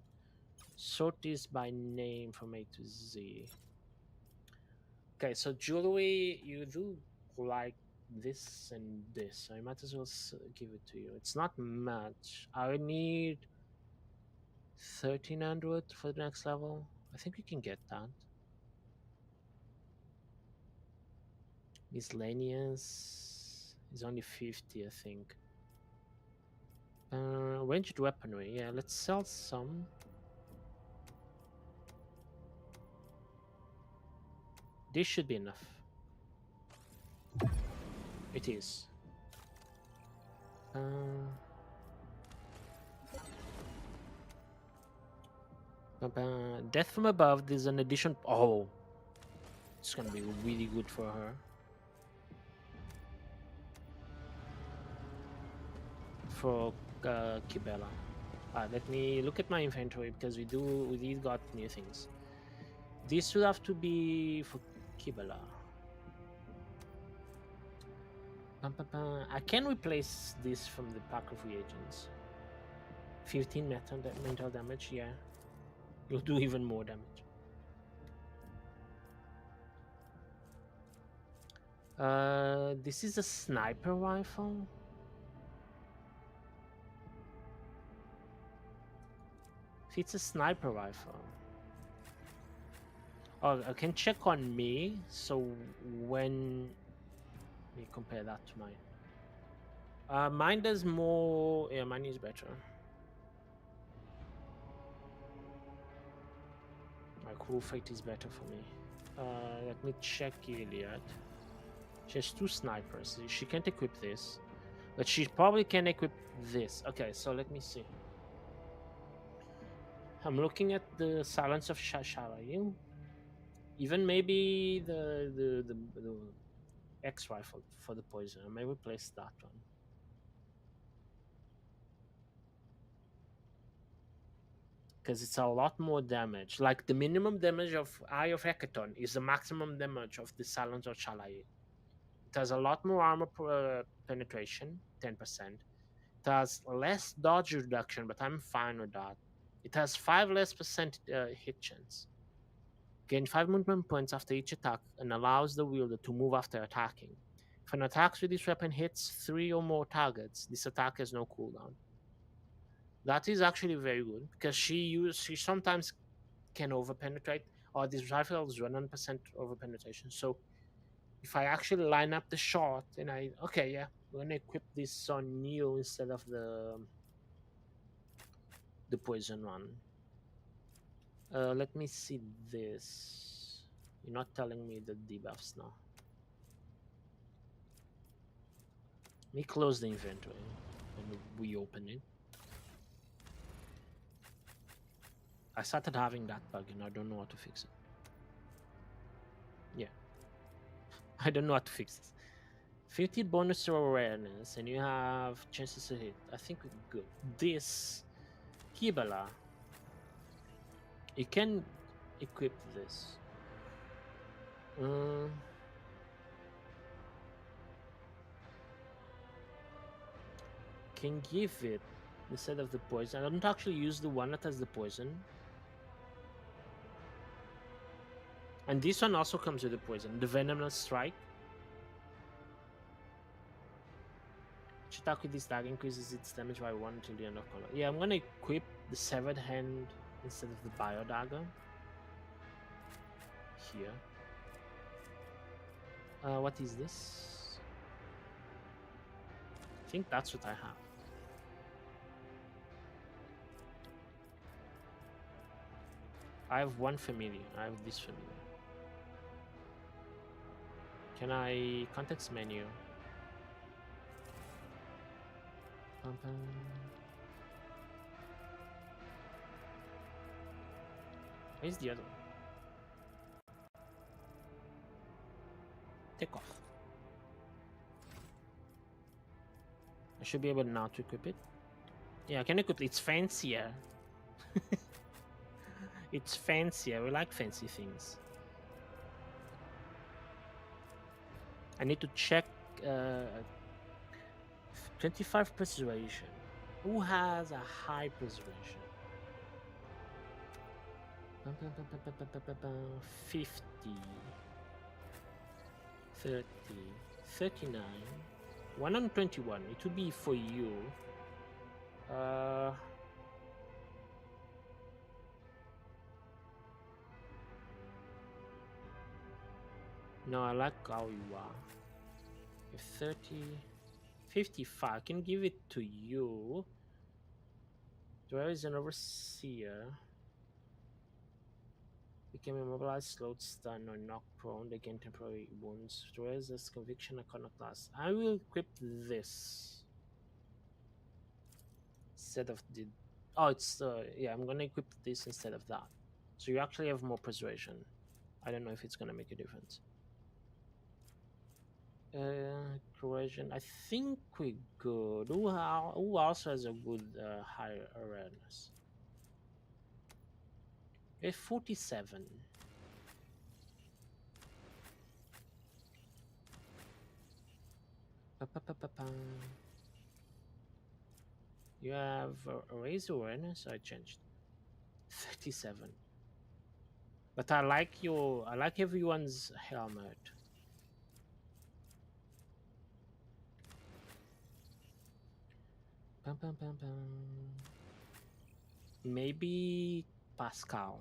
Sort this by name from A to Z. Okay, so jewelry, you do like this and this, so I might as well give it to you. It's not much. I need 1300 for the next level. I think we can get that. Miscellaneous is only 50, I think. Ranged weaponry, yeah, let's sell some. This should be enough. It is. Death from above, there's an addition. Oh, it's gonna be really good for her. For Kibela. Let me look at my inventory because we did got new things. This will have to be for Kibela. I can replace this from the pack of reagents. 15 mental damage, yeah. You'll do even more damage. This is a sniper rifle. If it's a sniper rifle. Oh, I can check on me. So when... Let me compare that to mine. Mine does more... Yeah, mine is better. My cool fate is better for me. Let me check Iliad. She has 2 snipers. She can't equip this. But she probably can equip this. Okay, so let me see. I'm looking at the Silence of Shashalayu. Even maybe the X rifle for the poison. I may replace that one. Because it's a lot more damage. Like the minimum damage of Eye of Hecaton is the maximum damage of the Silence of Shalayu. It has a lot more armor penetration, 10%. It has less dodge reduction, but I'm fine with that. It has 5 less percent hit chance. Gain 5 movement points after each attack and allows the wielder to move after attacking. If an attack with this weapon hits 3 or more targets, this attack has no cooldown. That is actually very good because she sometimes can overpenetrate, or this rifle has 100% overpenetration. So if I actually line up the shot and okay, yeah, we're gonna equip this on Neo instead of the poison one. Let me see this. You're not telling me the debuffs now. Let me close the inventory and reopen it. I started having that bug and I don't know how to fix it. Yeah. I don't know how to fix this. 50 bonus to awareness and you have chances to hit. I think we're good. This Kibala, you can equip this. Can give it instead of the poison. I don't actually use the one that has the poison. And this one also comes with the poison. The Venomous Strike. Each attack with this dagger increases its damage by 1 until the end of combat. Yeah, I'm gonna equip the Severed Hand instead of the Bio Dagger. Here. What is this? I think that's what I have. I have one familiar. I have this familiar. Can I context menu? Where's the other one? Take off. I should be able now to equip it. Yeah, I can equip. It's fancier. It's fancier. We like fancy things. I need to check 25 persuasion. Who has a high persuasion? 50, 30, 39, 121. It would be for you. No, I like how you are. If 30, 55, I can give it to you. There is an overseer. Became immobilized, slowed, stunned, or knocked prone. They gain temporary wounds. There is this conviction iconoclast. I will equip this instead of the. Oh, it's yeah. I'm gonna equip this instead of that. So you actually have more persuasion. I don't know if it's gonna make a difference. Coercion. I think we're good. Who also has a good higher awareness? A 47. You have raised awareness. I changed 37. But I like everyone's helmet. Maybe Pascal.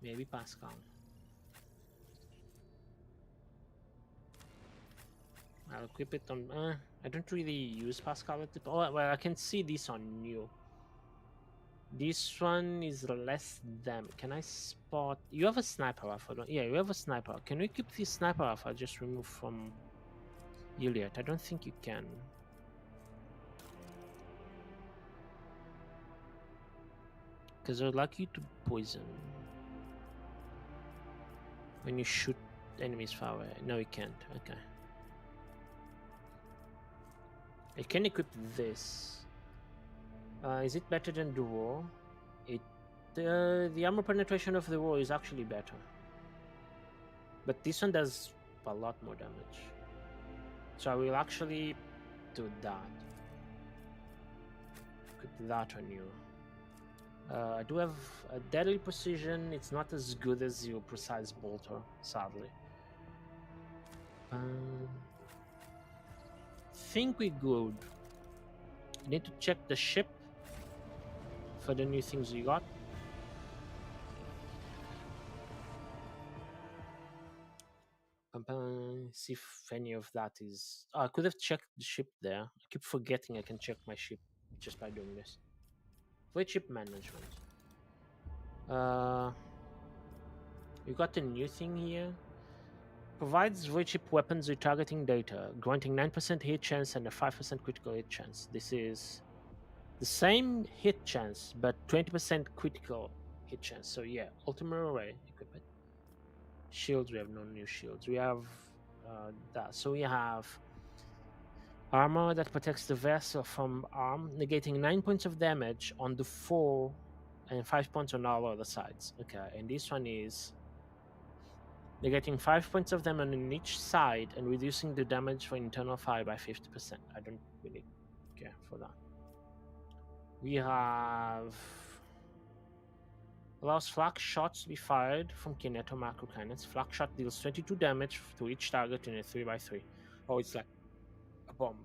Maybe Pascal. I'll equip it on. I don't really use Pascal at the. Oh, well, I can see this on you. This one is less damage. Can I spot? You have a sniper rifle. Yeah, you have a sniper. Can we keep this sniper rifle just remove from Juliet? I don't think you can. Because I'd like you to poison when you shoot enemies far away. No, you can't. Okay. I can equip this. Is it better than the war? The armor penetration of the war is actually better. But this one does a lot more damage. So I will actually do that. Equip that on you. I do have a deadly precision. It's not as good as your precise bolter, sadly. Think we're good. I need to check the ship for the new things we got. See if any of that is. Oh, I could have checked the ship there. I keep forgetting I can check my ship just by doing this. Voidship management. We got a new thing here. Provides voidship weapons retargeting data, granting 9% hit chance and a 5% critical hit chance. This is the same hit chance, but 20% critical hit chance. So yeah, ultimate array, equip it. Shields, we have no new shields. We have that. So we have armor that protects the vessel from arm, negating 9 points of damage on the 4 and 5 points on all other sides. Okay, and this one is negating 5 points of damage on each side and reducing the damage for internal fire by 50%. I don't really care for that. We have allows flak shots to be fired from kineto macro cannons. Flak shot deals 22 damage to each target in a 3x3. Oh, it's like a bomb.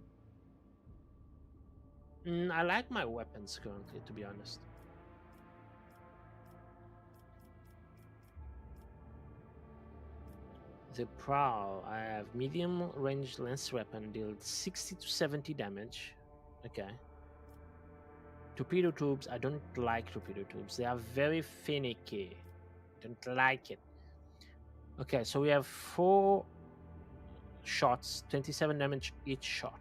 I like my weapons currently, to be honest. The prow, I have medium range lance weapon, deals 60 to 70 damage. Okay. Torpedo tubes, I don't like torpedo tubes. They are very finicky. Don't like it. Okay, so we have 4 shots, 27 damage each shot.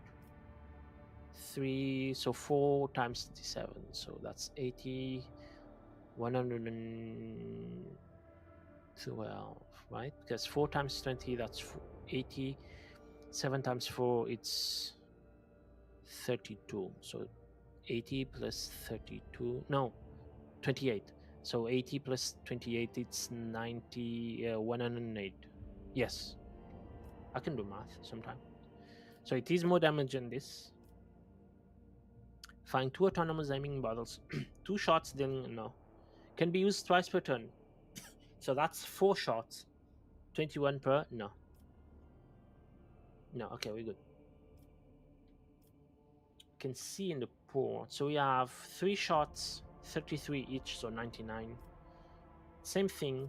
3, so 4 times 27, so that's 80, 112, right? Because 4 times 20, that's 80. 7 times 4, it's 32. So 80 plus 32. No, 28. So 80 plus 28, it's 90, 108. Yes, I can do math sometime. So it is more damage than this. Find 2 autonomous aiming bottles. 2 shots, then no. Can be used twice per turn. So that's 4 shots. 21 per. No. No, okay, we're good. Can see in the port. So we have 3 shots, 33 each, so 99. Same thing.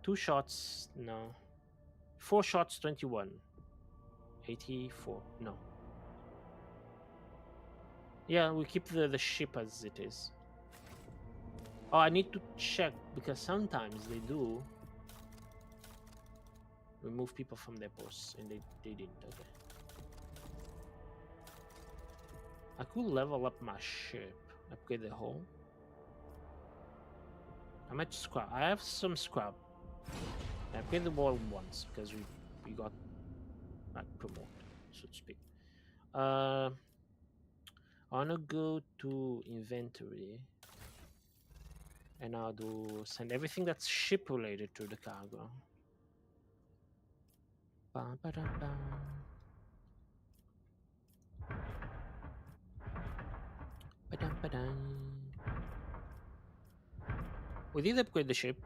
2 shots, no. 4 shots, 21. 84, no. Yeah, we keep the ship as it is. Oh, I need to check, because sometimes they do remove people from their posts, and they didn't. Okay. I could level up my ship, upgrade the hull. How much scrap? I have some scrap. I upgrade the wall once because we got like promoted, so to speak. I wanna go to inventory, and I'll send everything that's ship related to the cargo. Ba-ba-da-ba. Ba-dum-ba-dum. We did upgrade the ship.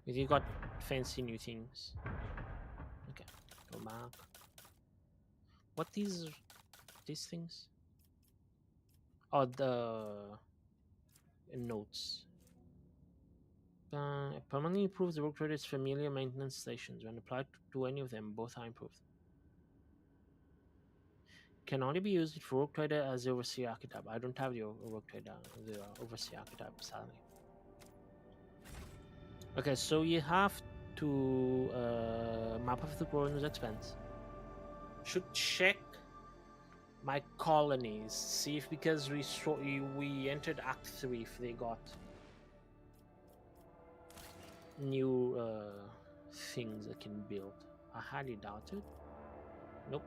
We got fancy new things. Okay, go back. What these things? Oh, the notes. Permanently improves the work trader's familiar maintenance stations. When applied to any of them, both are improved. Can only be used for work trader as the overseer archetype. I don't have the work trader, the overseer archetype, sadly. Okay, so you have to map of the Koronus Expanse. Should check my colonies, see if because we entered Act 3, if they got new things I can build. I highly doubt it. Nope.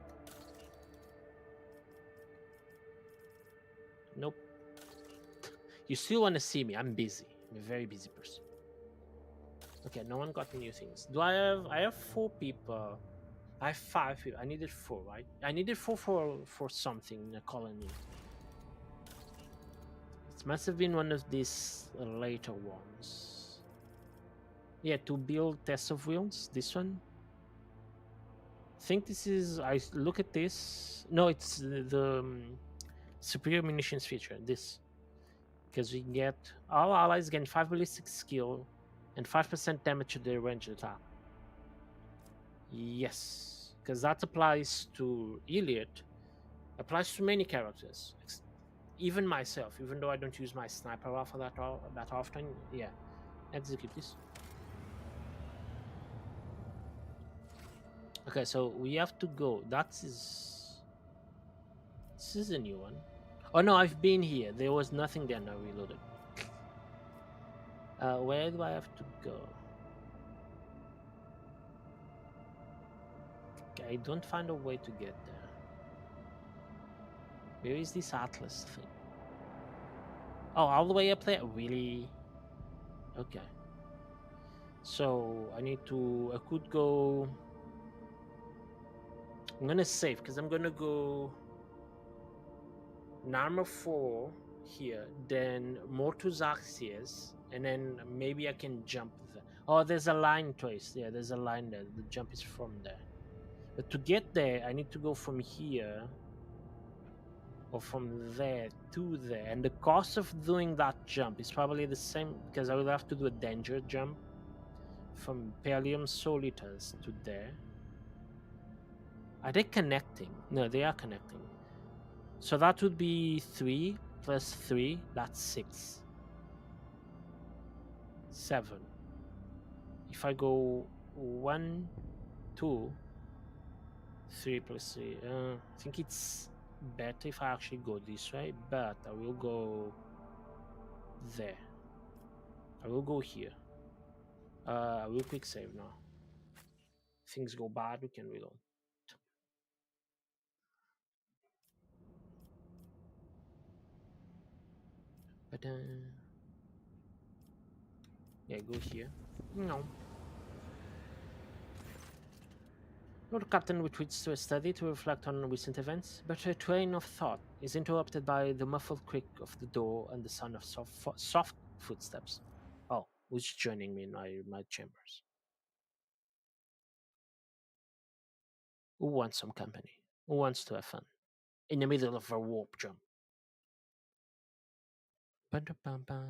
Nope. You still want to see me? I'm busy. I'm a very busy person. Okay, no one got new things. Do I have 4 people. I have 5 people. I needed 4, right? I needed 4 for something in a colony. It must have been one of these later ones. Yeah, to build test of wheels. This one. I think this is. I look at this. No, it's the superior munitions feature. This, because we get all allies gain 5 ballistic skill and 5% damage to their range attack. Yes, because that applies to Elliot. Applies to many characters, even myself. Even though I don't use my sniper rifle that often. Yeah, execute this. Okay, so we have to go. This is a new one. Oh no, I've been here. There was nothing there. Now reloaded. Where do I have to go? Okay, I don't find a way to get there. Where is this Atlas thing? Oh, all the way up there? Really? Okay. So I could go. I'm gonna save because I'm gonna go Narmer 4 here, then more to Zaxias, and then maybe I can jump there. Oh, there's a line twice. Yeah, there's a line there. The jump is from there. But to get there, I need to go from here or from there to there. And the cost of doing that jump is probably the same because I will have to do a danger jump from Pelium Solitas to there. Are they connecting? No, they are connecting. So that would be 3 plus 3. That's 6. 7. If I go 1, 2, 3 plus 3. I think it's better if I actually go this way, but I will go there. I will go here. I will quick save now. things go bad, we can reload. But yeah, go here. No. Lord Captain retreats to a study to reflect on recent events, but her train of thought is interrupted by the muffled creak of the door and the sound of soft footsteps. Oh, who's joining me in my chambers? Who wants some company? Who wants to have fun? In the middle of a warp jump. Ba-da-ba-ba.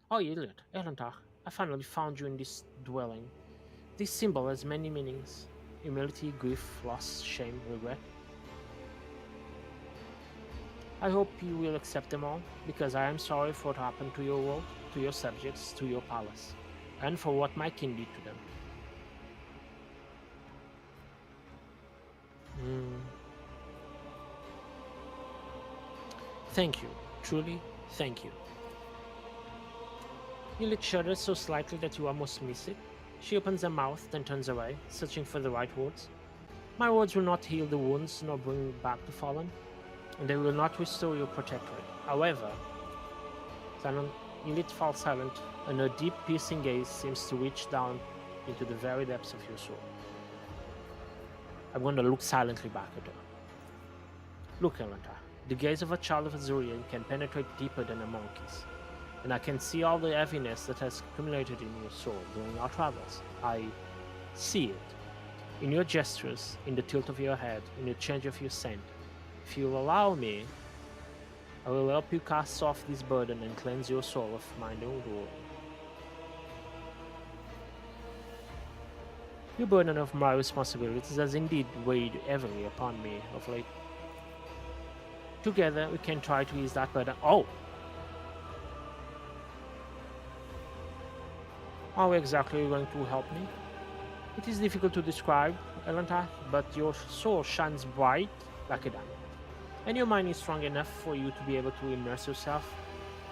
Oh, Iliad, Elantach, I finally found you in this dwelling. This symbol has many meanings. Humility, grief, loss, shame, regret. I hope you will accept them all, because I am sorry for what happened to your world, to your subjects, to your palace, and for what my king did to them. Thank you, truly, thank you. Lilith shudders so slightly that you almost miss it. She opens her mouth, then turns away, searching for the right words. My words will not heal the wounds nor bring back the fallen, and they will not restore your protectorate. However, Lilith falls silent, and her deep, piercing gaze seems to reach down into the very depths of your soul. I'm going to look silently back at her. Look, Elanta, the gaze of a child of Azurian can penetrate deeper than a monkey's, and I can see all the heaviness that has accumulated in your soul during our travels. I see it. In your gestures, in the tilt of your head, in the change of your scent. If you will allow me, I will help you cast off this burden and cleanse your soul of mind and world. The burden of my responsibilities has indeed weighed heavily upon me of late. Together, we can try to ease that burden. Oh! How exactly are you going to help me? It is difficult to describe, Elantach, but your soul shines bright like a diamond. And your mind is strong enough for you to be able to immerse yourself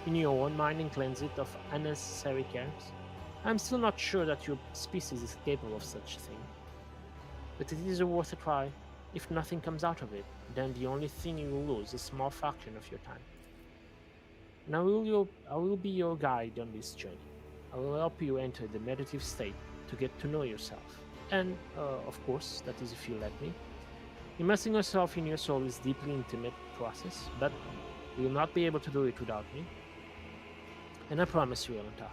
in your own mind and cleanse it of unnecessary cares. I'm still not sure that your species is capable of such a thing, but it is worth a try. If nothing comes out of it, then the only thing you will lose is a small fraction of your time. And I will be your guide on this journey. I will help you enter the meditative state to get to know yourself. And, of course, that is if you let me. Immersing yourself in your soul is a deeply intimate process, but you will not be able to do it without me. And I promise you, Elanta,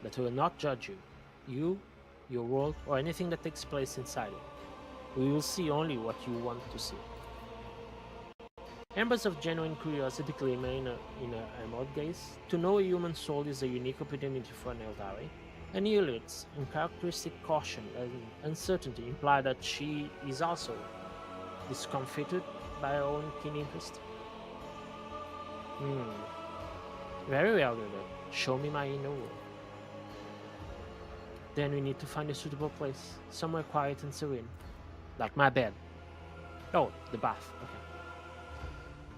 that I will not judge you, your world, or anything that takes place inside it. We will see only what you want to see. Embers of genuine curiosity glimmer in a emerald gaze. To know a human soul is a unique opportunity for an Eldari. And Iliad's uncharacteristic caution and uncertainty imply that she is also discomfited by her own keen interest. Very well, Iliad. Show me my inner world. Then we need to find a suitable place, somewhere quiet and serene. Like my bed. Oh, the bath. Okay.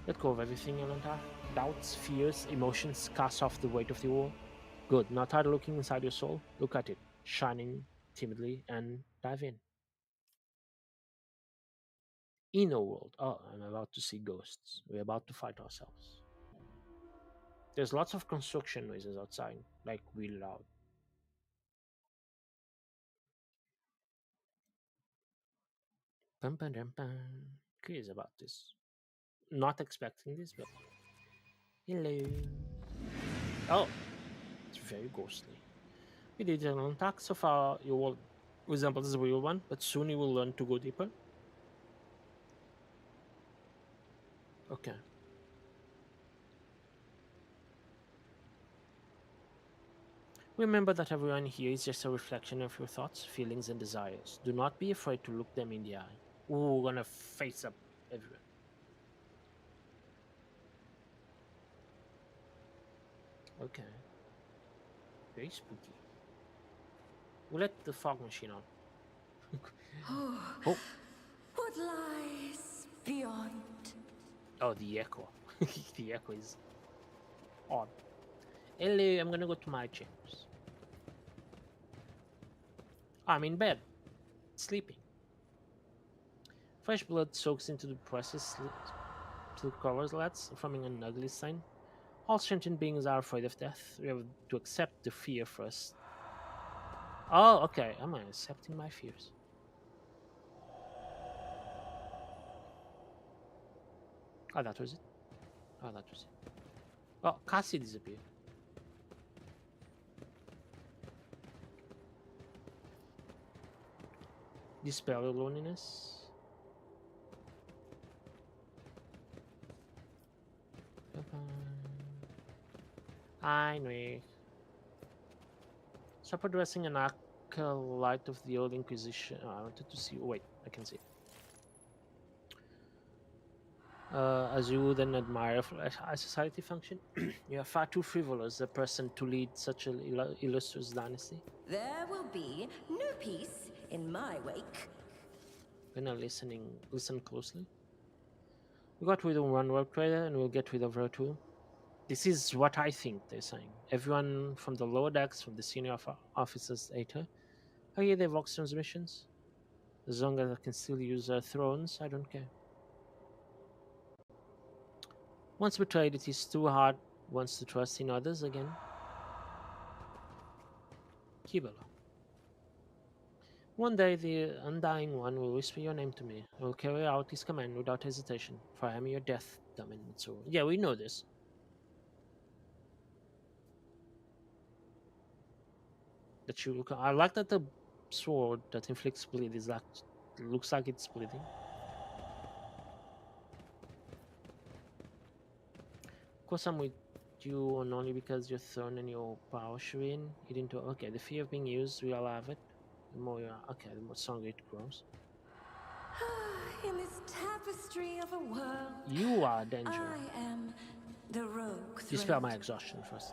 Let go of everything, Elantach. Doubts, fears, emotions, cast off the weight of the world. Good. Now try looking inside your soul. Look at it, shining timidly, and dive in. Inner world. Oh, I'm about to see ghosts. We're about to fight ourselves. There's lots of construction noises outside, like really loud. Bum, bum, bum, bum. Curious about this. Not expecting this, but hello. Oh, it's very ghostly. We did an attack so far. You will resemble the real one, but soon you will learn to go deeper. Okay. Remember that everyone here is just a reflection of your thoughts, feelings, and desires. Do not be afraid to look them in the eye. Ooh, we're gonna face up everyone. Okay. Very spooky. We'll let the fog machine on. Oh. What lies beyond? Oh, the echo. The echo is odd. Hello, I'm gonna go to my chambers. I'm in bed, sleeping. Fresh blood soaks into the precious silk cover slats, forming an ugly sign. All sentient beings are afraid of death. We have to accept the fear first. Oh, okay. Am I accepting my fears? Oh, that was it. Oh, that was it. Oh, Cassie disappeared. Dispel your loneliness. Heinrich. Stop addressing an acolyte of the old Inquisition. Oh, I wanted to see. Oh, wait, I can see. As you would an admirer for a society function, you are far too frivolous a person to lead such an illustrious dynasty. There will be no peace in my wake. Gonna listen closely. We got rid of one world trader and we'll get rid of her too. This is what I think, they're saying. Everyone from the lower decks, from the senior officers, ate her. I hear their Vox transmissions. As long as I can still use their thrones, I don't care. Once betrayed, it is too hard once to trust in others again. Kibala. One day the Undying One will whisper your name to me. I will carry out his command without hesitation, for I am your death, Damin Mitsuru. Yeah, we know this. That you look. I like that the sword that inflicts bleed is like looks like it's bleeding. Of course, I'm with you, and only because your throne and your power, Shireen. You didn't. Okay, the fear of being used, we all have it. The more you are, okay, the more stronger it grows. In this tapestry of a world, You are a danger. I am the rogue. Dispel my exhaustion first.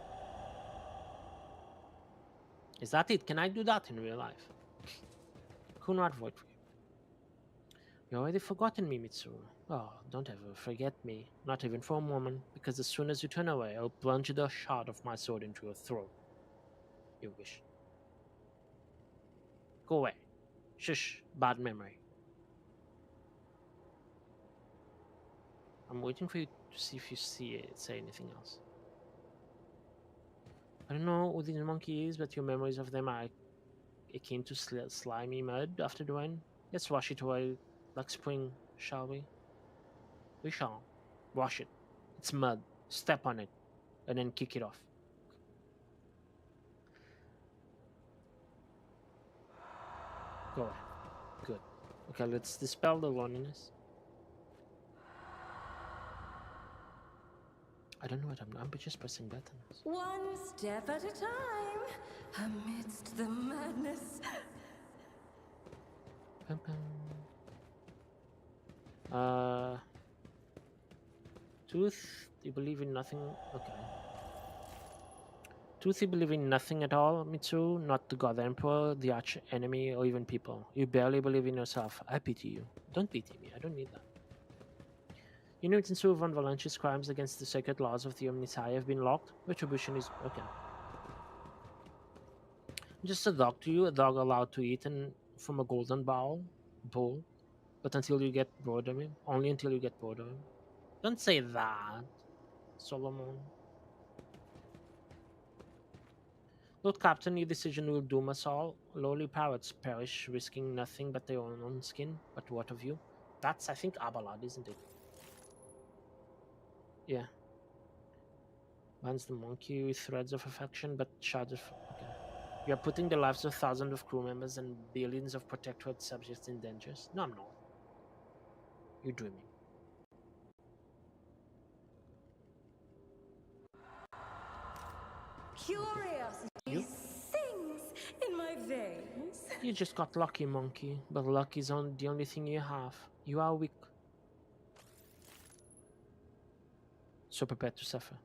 Is that it? Can I do that in real life? Could not vote for you. You already forgotten me, Mitsuru. Oh, don't ever forget me, not even for a moment, because as soon as you turn away, I'll plunge the shaft of my sword into your throat. You wish. Go away. Shush, bad memory. I'm waiting for you to see if you say anything else. I don't know who this monkey is, but your memories of them are akin to slimy mud after the rain. Let's wash it away like spring, shall we? We shall. Wash it. It's mud. Step on it, and then kick it off. Go ahead. Good. Okay, let's dispel the loneliness. I don't know what I'm just pressing buttons. One step at a time, amidst the madness. Pum, pum. Tooth, you believe in nothing? Okay. Tooth, you believe in nothing at all, Mitsu? Not the God Emperor, the arch enemy, or even people. You barely believe in yourself. I pity you. Don't pity me. I don't need that. You know, Mitsu von Valentius' crimes against the sacred laws of the Omnissiah have been locked. Retribution is okay. I'm just a dog to you, a dog allowed to eat from a golden bowl, but until you get bored of him. Only until you get bored of him. Don't say that, Solomon. Lord Captain, your decision will doom us all. Lowly pirates perish, risking nothing but their own skin. But what of you? That's, I think, Abalad, isn't it? Yeah. Binds the monkey with threads of affection, but shards of... Okay. You are putting the lives of thousands of crew members and billions of protectorate subjects in danger. No, I'm not. You're dreaming. Curiosity sings in my veins. You just got lucky, monkey. But luck is the only thing you have. You are weak. So prepared to suffer.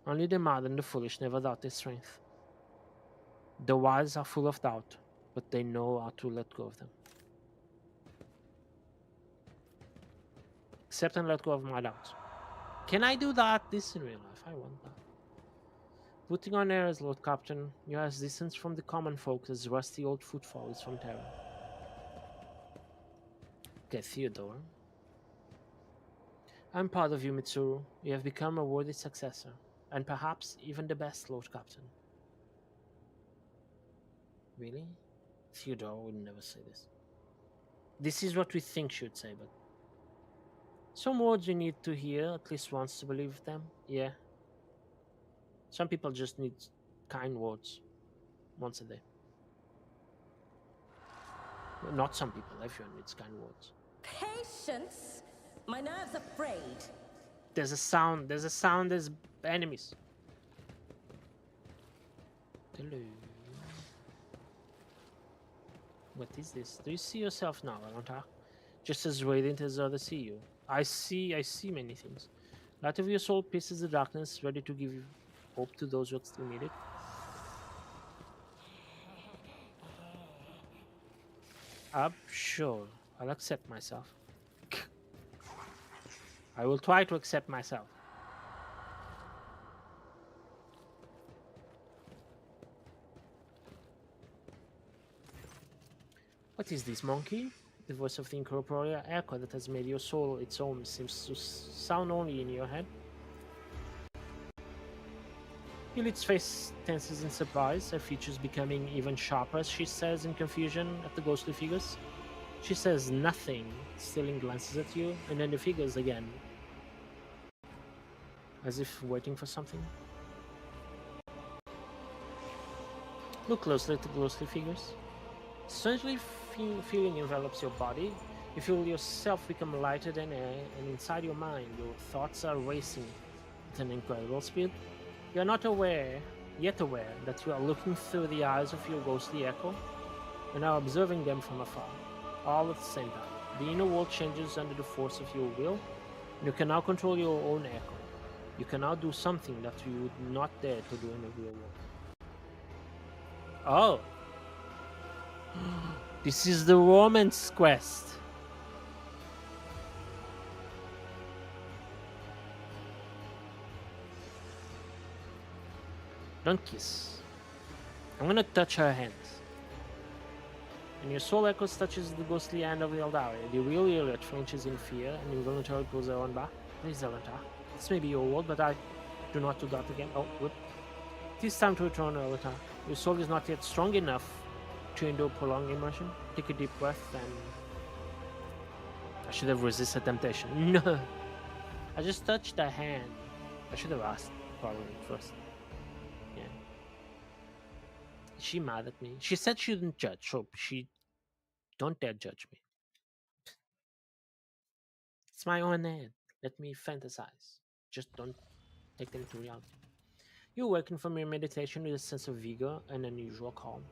Only the mad and the foolish never doubt their strength. The wise are full of doubt, but they know how to let go of them. Accept and let go of my doubts. Can I do that? This in real life. I want that. Putting on airs, Lord Captain, you're as distant from the common folk as rusty old footfall is from terror. Okay, Theodore. I'm proud of you, Mitsuru. You have become a worthy successor, and perhaps even the best, Lord Captain. Really? Theodore would never say this. This is what we think she would say, but some words you need to hear at least once to believe them. Yeah. Some people just need kind words once a day. Well, not some people, everyone needs kind words. Patience? My nerves are frayed. There's enemies. Hello. What is this? Do you see yourself now, Alanta? Just as radiant as others see you. I see many things. Light of your soul pierces the darkness, ready to give hope to those who still need it. Sure, I'll accept myself. I will try to accept myself. What is this, monkey? The voice of the incorporeal echo that has made your soul its own seems to sound only in your head. Yulit's face tenses in surprise, her features becoming even sharper as she stares in confusion at the ghostly figures. She says nothing, stealing glances at you, and then the figures again, as if waiting for something. Look closely at the ghostly figures. Strangely, feeling envelops your body. You feel yourself become lighter than air, and inside your mind, your thoughts are racing at an incredible speed. You are not yet aware, that you are looking through the eyes of your ghostly echo, and are observing them from afar, all at the same time. The inner world changes under the force of your will, and you can now control your own echo. You can now do something that you would not dare to do in the real world. Oh! This is the romance quest! Don't kiss. I'm gonna touch her hands. And your soul echoes touches the ghostly hand of Eldaria. The real Elliot flinches in fear and involuntarily pulls her own back. Please, Elenta. This may be your world, but I do not do that again. Oh, whoop. It is time to return, Elenta. Your soul is not yet strong enough to endure prolonged immersion. Take a deep breath and... I should have resisted temptation. No! I just touched her hand. I should have asked, probably, first. Yeah. Is she mad at me? She said she didn't judge, so she... Don't dare judge me. It's my own head. Let me fantasize. Just don't take them to reality. You awaken from your meditation with a sense of vigor and unusual calm,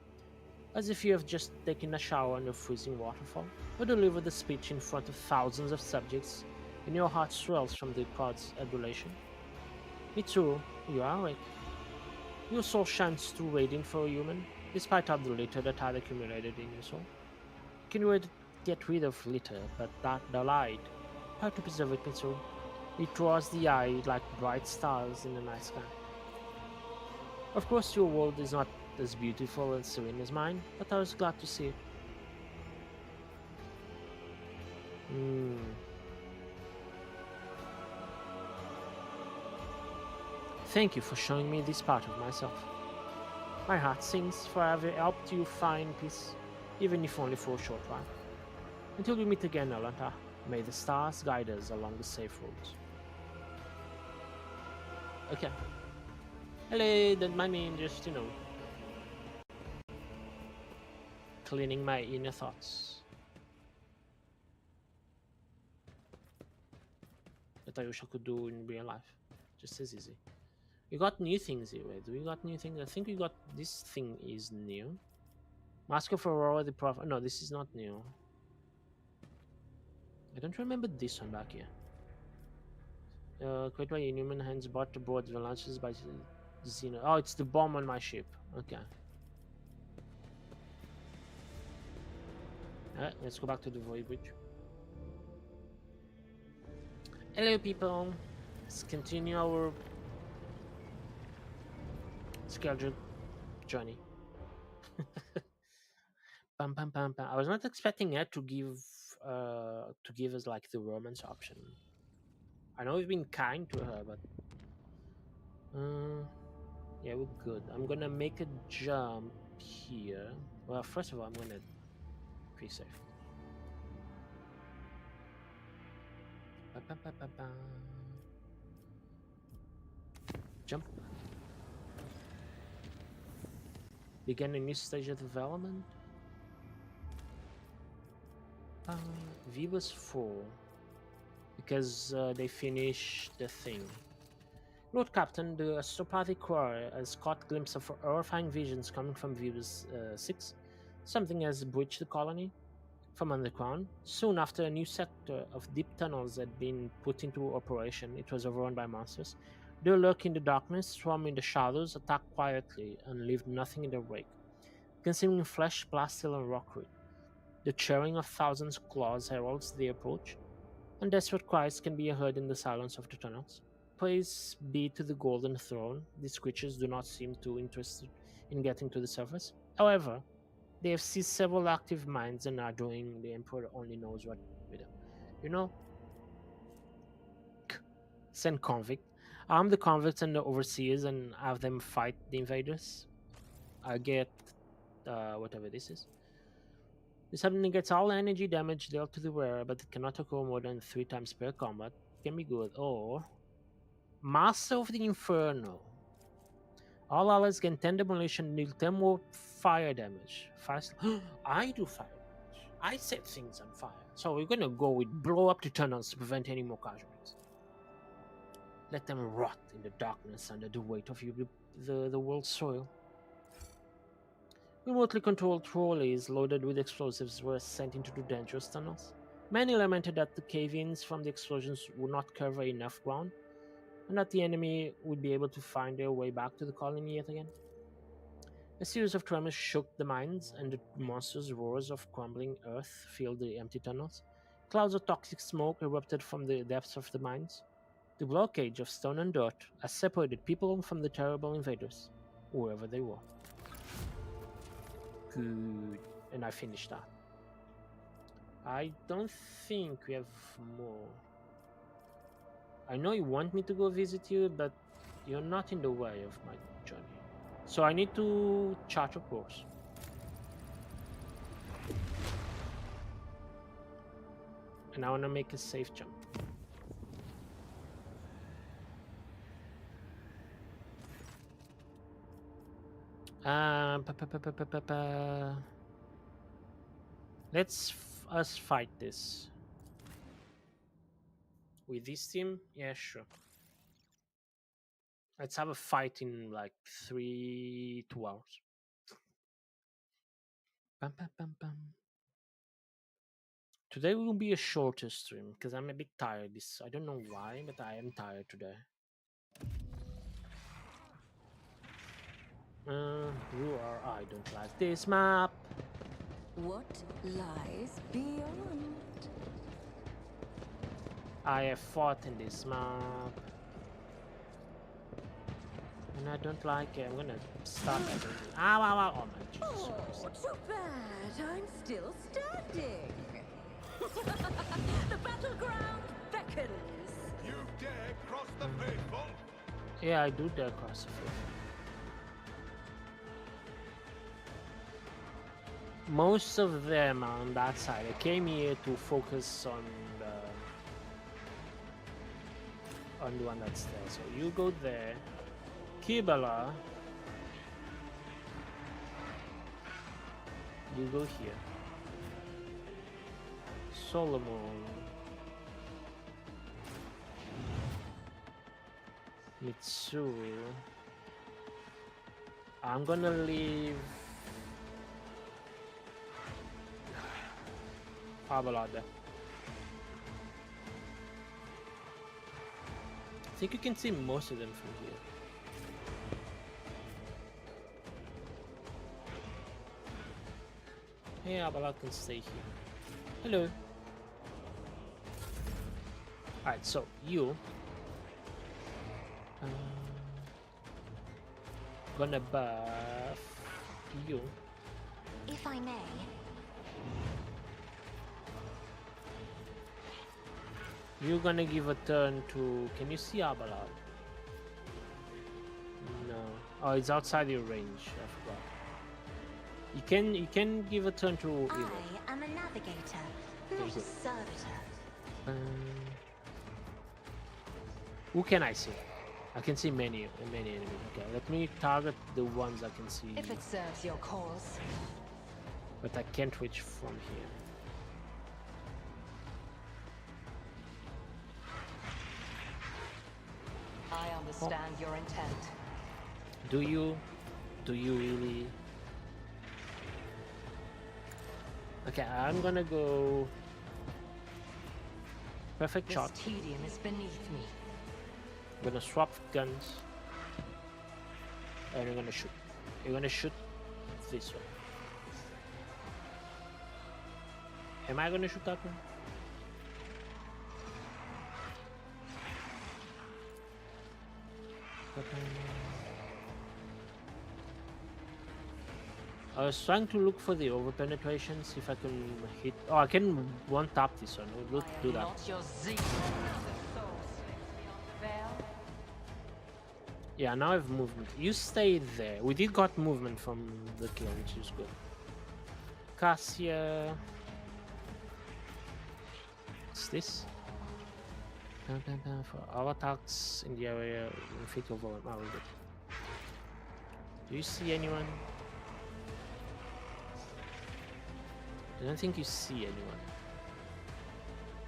as if you have just taken a shower in a freezing waterfall, or delivered a speech in front of thousands of subjects, and your heart swells from the crowd's adulation. Mitsuru, you are awake. Your soul shines too radiant for a human, despite all the litter that had accumulated in your soul. You can get rid of litter, but that the light, try to preserve it, Mitsuru. It draws the eye like bright stars in the night sky. Of course, your world is not as beautiful and serene as mine, but I was glad to see it. Thank you for showing me this part of myself. My heart sings, for I have helped you find peace, even if only for a short while. Until we meet again, Alanta, may the stars guide us along the safe roads. Okay. Hello, don't mind me, just, cleaning my inner thoughts. That I wish I could do in real life. Just as easy. We got new things here, right? We got new things. I think we got... This thing is new. Mask of Aurora the Prophet. No, this is not new. I don't remember this one back here. Created by Inhuman hands brought to board the launches by Xeno. Oh, it's the bomb on my ship. Okay. Alright, let's go back to the Void Bridge. Hello, people. Let's continue our scheduled journey. Pam, pam, pam, pam. I was not expecting it to give us like the romance option. I know we've been kind to her, but yeah, we're good. I'm gonna make a jump here. Well, first of all, I'm gonna quick save. Ba, ba, ba, ba, ba. Jump. Begin a new stage of development. V was 4 because they finished the thing. Lord Captain, the astropathic quarry has caught glimpse of horrifying visions coming from Vibus 6. Something has breached the colony from underground. Soon after a new sector of deep tunnels had been put into operation, it was overrun by monsters. They lurk in the darkness, swarm in the shadows, attack quietly, and leave nothing in their wake. Consuming flesh, plastil, and rockwood. The churring of thousands of claws heralds their approach, and desperate cries can be heard in the silence of the tunnels. Praise be to the Golden Throne, these creatures do not seem too interested in getting to the surface. However, they have seized several active mines and are doing the Emperor only knows what with them. You know, send convict, arm the convicts and the overseers and have them fight the invaders. I get whatever this is. This suddenly gets all energy damage dealt to the wearer, but it cannot occur more than 3 times per combat. It can be good. Or Master of the Inferno. All allies gain 10 demolition and deal 10 more fire damage. I do fire damage. I set things on fire. So we're gonna go with blow up the tunnels to prevent any more casualties. Let them rot in the darkness under the weight of the world's soil. Remotely controlled trolleys loaded with explosives were sent into the dangerous tunnels. Many lamented that the cave-ins from the explosions would not cover enough ground, and that the enemy would be able to find their way back to the colony yet again. A series of tremors shook the mines, and the monstrous roars of crumbling earth filled the empty tunnels. Clouds of toxic smoke erupted from the depths of the mines. The blockage of stone and dirt has separated people from the terrible invaders, wherever they were. Good. And I finished that. I don't think we have more. I know you want me to go visit you, but you're not in the way of my journey. So I need to chart a course. And I want to make a safe jump. Let's us fight this. With this team? Yeah, sure. Let's have a fight in like 2 hours. Bum, bum, bum, bum. Today will be a shorter stream because I'm a bit tired. I don't know why, but I am tired today. I don't like this map. What lies beyond? I have fought in this map. And I don't like it. I'm gonna stop everything. Ow, ow, ow. Oh my Jesus Christ. Too bad. I'm still standing. The battleground beckons. You dare cross the faithful? Yeah, I do dare cross the faithful. Most of them are on that side. I came here to focus on the one that's there. So you go there. Kibala. You go here. Solomon. Mitsuru. I'm gonna leave Fabula there. I think you can see most of them from here. Hey, Abala can stay here. Hello. Alright, so you Gonna buff you. If I may. You're gonna give a turn to. Can you see Abelard? No. Oh, it's outside your range. I forgot. You can give a turn to either. I am a navigator, not a servitor. Who can I see? I can see many enemies. Okay, let me target the ones I can see. If it serves your cause. But I can't reach from here. I understand your intent. Do you? Do you really? Okay, I'm gonna go. Perfect This shot. tedium is beneath me. I'm gonna swap guns. And you're gonna shoot. You're gonna shoot this one. Am I gonna shoot that one? I was trying to look for the over penetration, see if I can hit. Oh, I can one tap this one. We'll do that. Not your zeal. Yeah, now I have movement. You stay there. We did got movement from the kill, which is good. Cassia. What's this? For all attacks in the area in feet of volume. Oh, good. Do you see anyone? I don't think you see anyone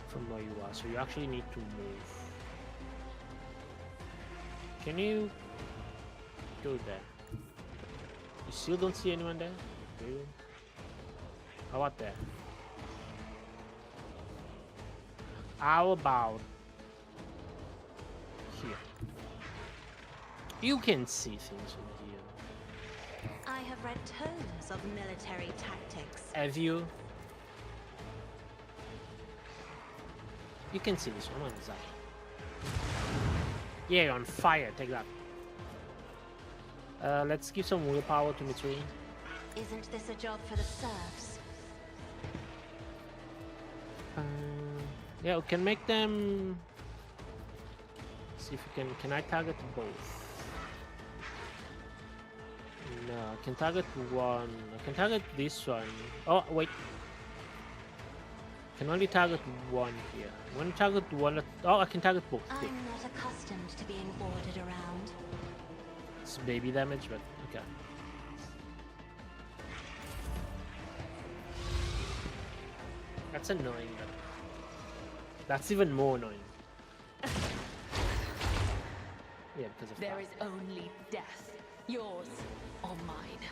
from where you are, so you actually need to move. Can you go there? You still don't see anyone there? Do you? How about there? How about here? You can see things from here. I have read tomes of military tactics. Have you? You can see this one. What is that? Yeah, you're on fire. Take that. Let's give some willpower to Mitsuri. Isn't this a job for the serfs? Yeah, we can make them. See if we can. Can I target both? No, I can target one. I can target this one. Oh, wait. I can only target one here. I want to target one. Oh, I can target both. Okay. I'm not accustomed to being ordered around. It's baby damage, but okay. That's annoying. But that's even more annoying. Yeah, because of There that. is only death, yours or mine.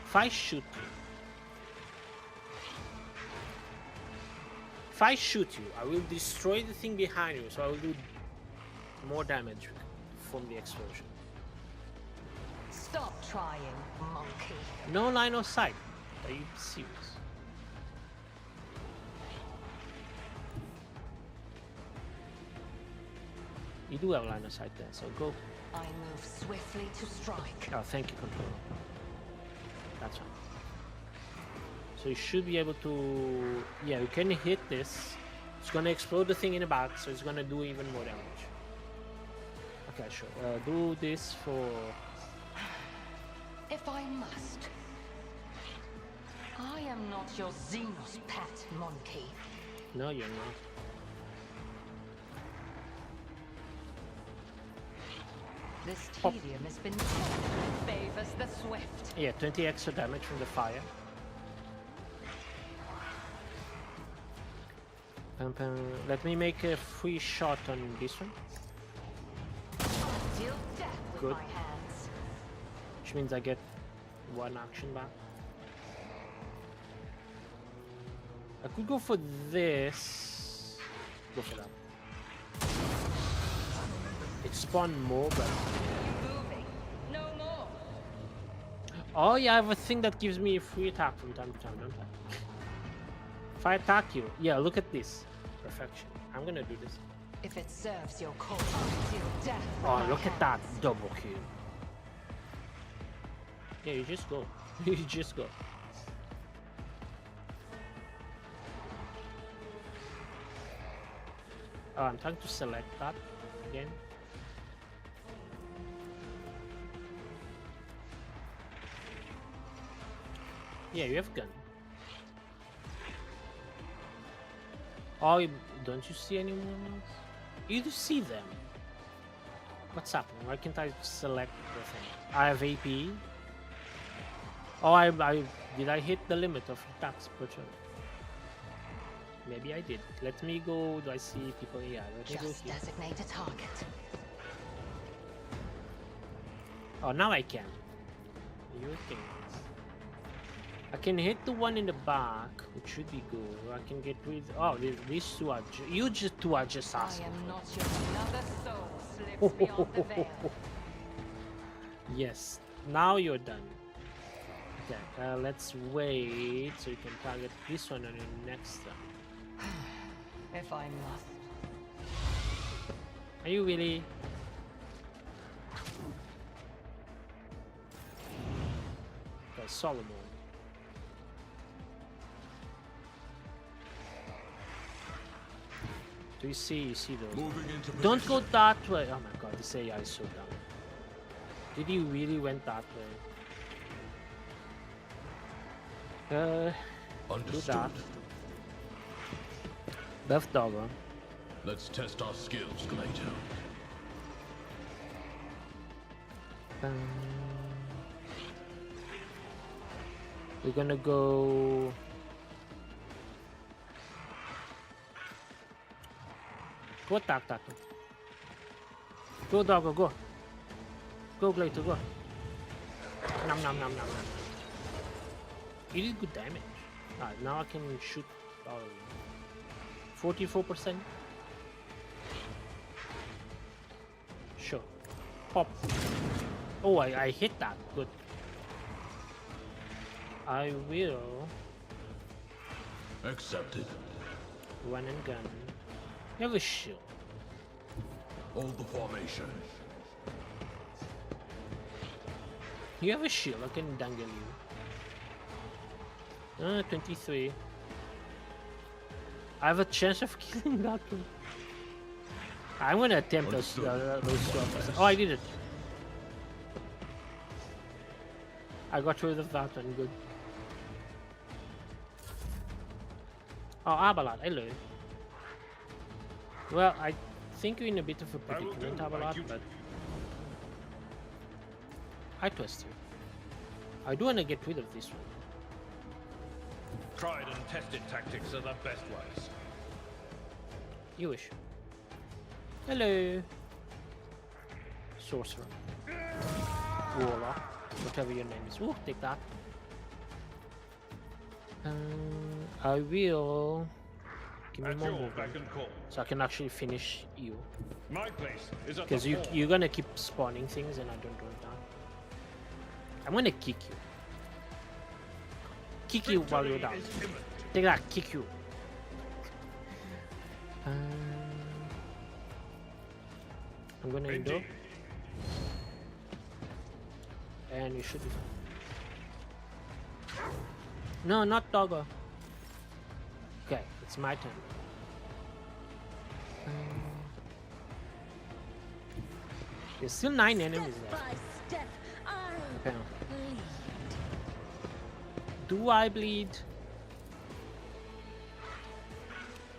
If I shoot you, I will destroy the thing behind you, so I will do more damage from the explosion. Stop trying, monkey. No line of sight. Are you serious? You do have line of sight there, so go. I move swiftly to strike. Oh, thank you, controller. That's fine. So you should be able to... Yeah, you can hit this. It's gonna explode the thing in the back, so it's gonna do even more damage. Okay, sure. Do this for... If I must. I am not your Xenos pet, monkey. No, you're not. This tedium has been favors the swift. Yeah, 20 extra damage from the fire. Let me make a free shot on this one. Deal death with Good. my hands. Which means I get one action back. I could go for this. Go for that. It spawned more, but... Moving. No more. Oh yeah, I have a thing that gives me a free attack from time to time, don't I? If I attack you... Yeah, look at this. Perfection. I'm gonna do this. If it serves your cause, deal death. Oh, look at that double kill. Yeah, you just go. You just go. Oh, I'm trying to select that again. Yeah, you have gun. Oh, don't you see anyone else? You do see them. What's happening? Why can't I select the thing? I have AP. Oh, did I hit the limit of attacks per turn? Maybe I did. Let me go. Do I see people? Yeah, let me go Just here. designate a target. Oh, now I can. You can. I can hit the one in the back, which should be good. I can get rid. Oh, these two are. You just two are just asking. I am not your another soul slips beyond the veil. Yes. Now you're done. Okay. Let's wait so you can target this one on your next turn. If I must. Are you really? Okay, Solomon. Do you see? You see those? Don't go that way. Oh my god, this AI is so dumb. Did he really went that way? Do that. Buff doggo. Let's test our skills, Glato. We're gonna go. Go attack that one. Go doggo, go. Go Glato, go. Nom nom nom nom nom. You did good damage. Alright, now I can shoot all of you. 44%. Sure. Pop. Oh, I hit that. Good. I will. Accepted. Run and gun. You have a shield. Hold the formation. You have a shield. I can dangle you. 23. I have a chance of killing that one. I'm gonna attempt those swaps. Oh, I did it. I got rid of that one. Good. Oh, Abalad, hello. Well, I think you're in a bit of a predicament, Abalad, but I trust you. I do want to get rid of this one. Tried and tested tactics are the best ways. You wish. Hello. Sorcerer. Warlock. Whatever your name is. Ooh, take that. I will. Give me more movement. So I can actually finish you. My place is at Because you're gonna keep spawning things and I don't want that. I'm gonna kick you. Kick you while you're down. Take that, kick you. I'm gonna endure. And you should be fine. No, not Doggo. Okay, it's my turn. There's still 9 enemies left. Step by Okay. Do I bleed?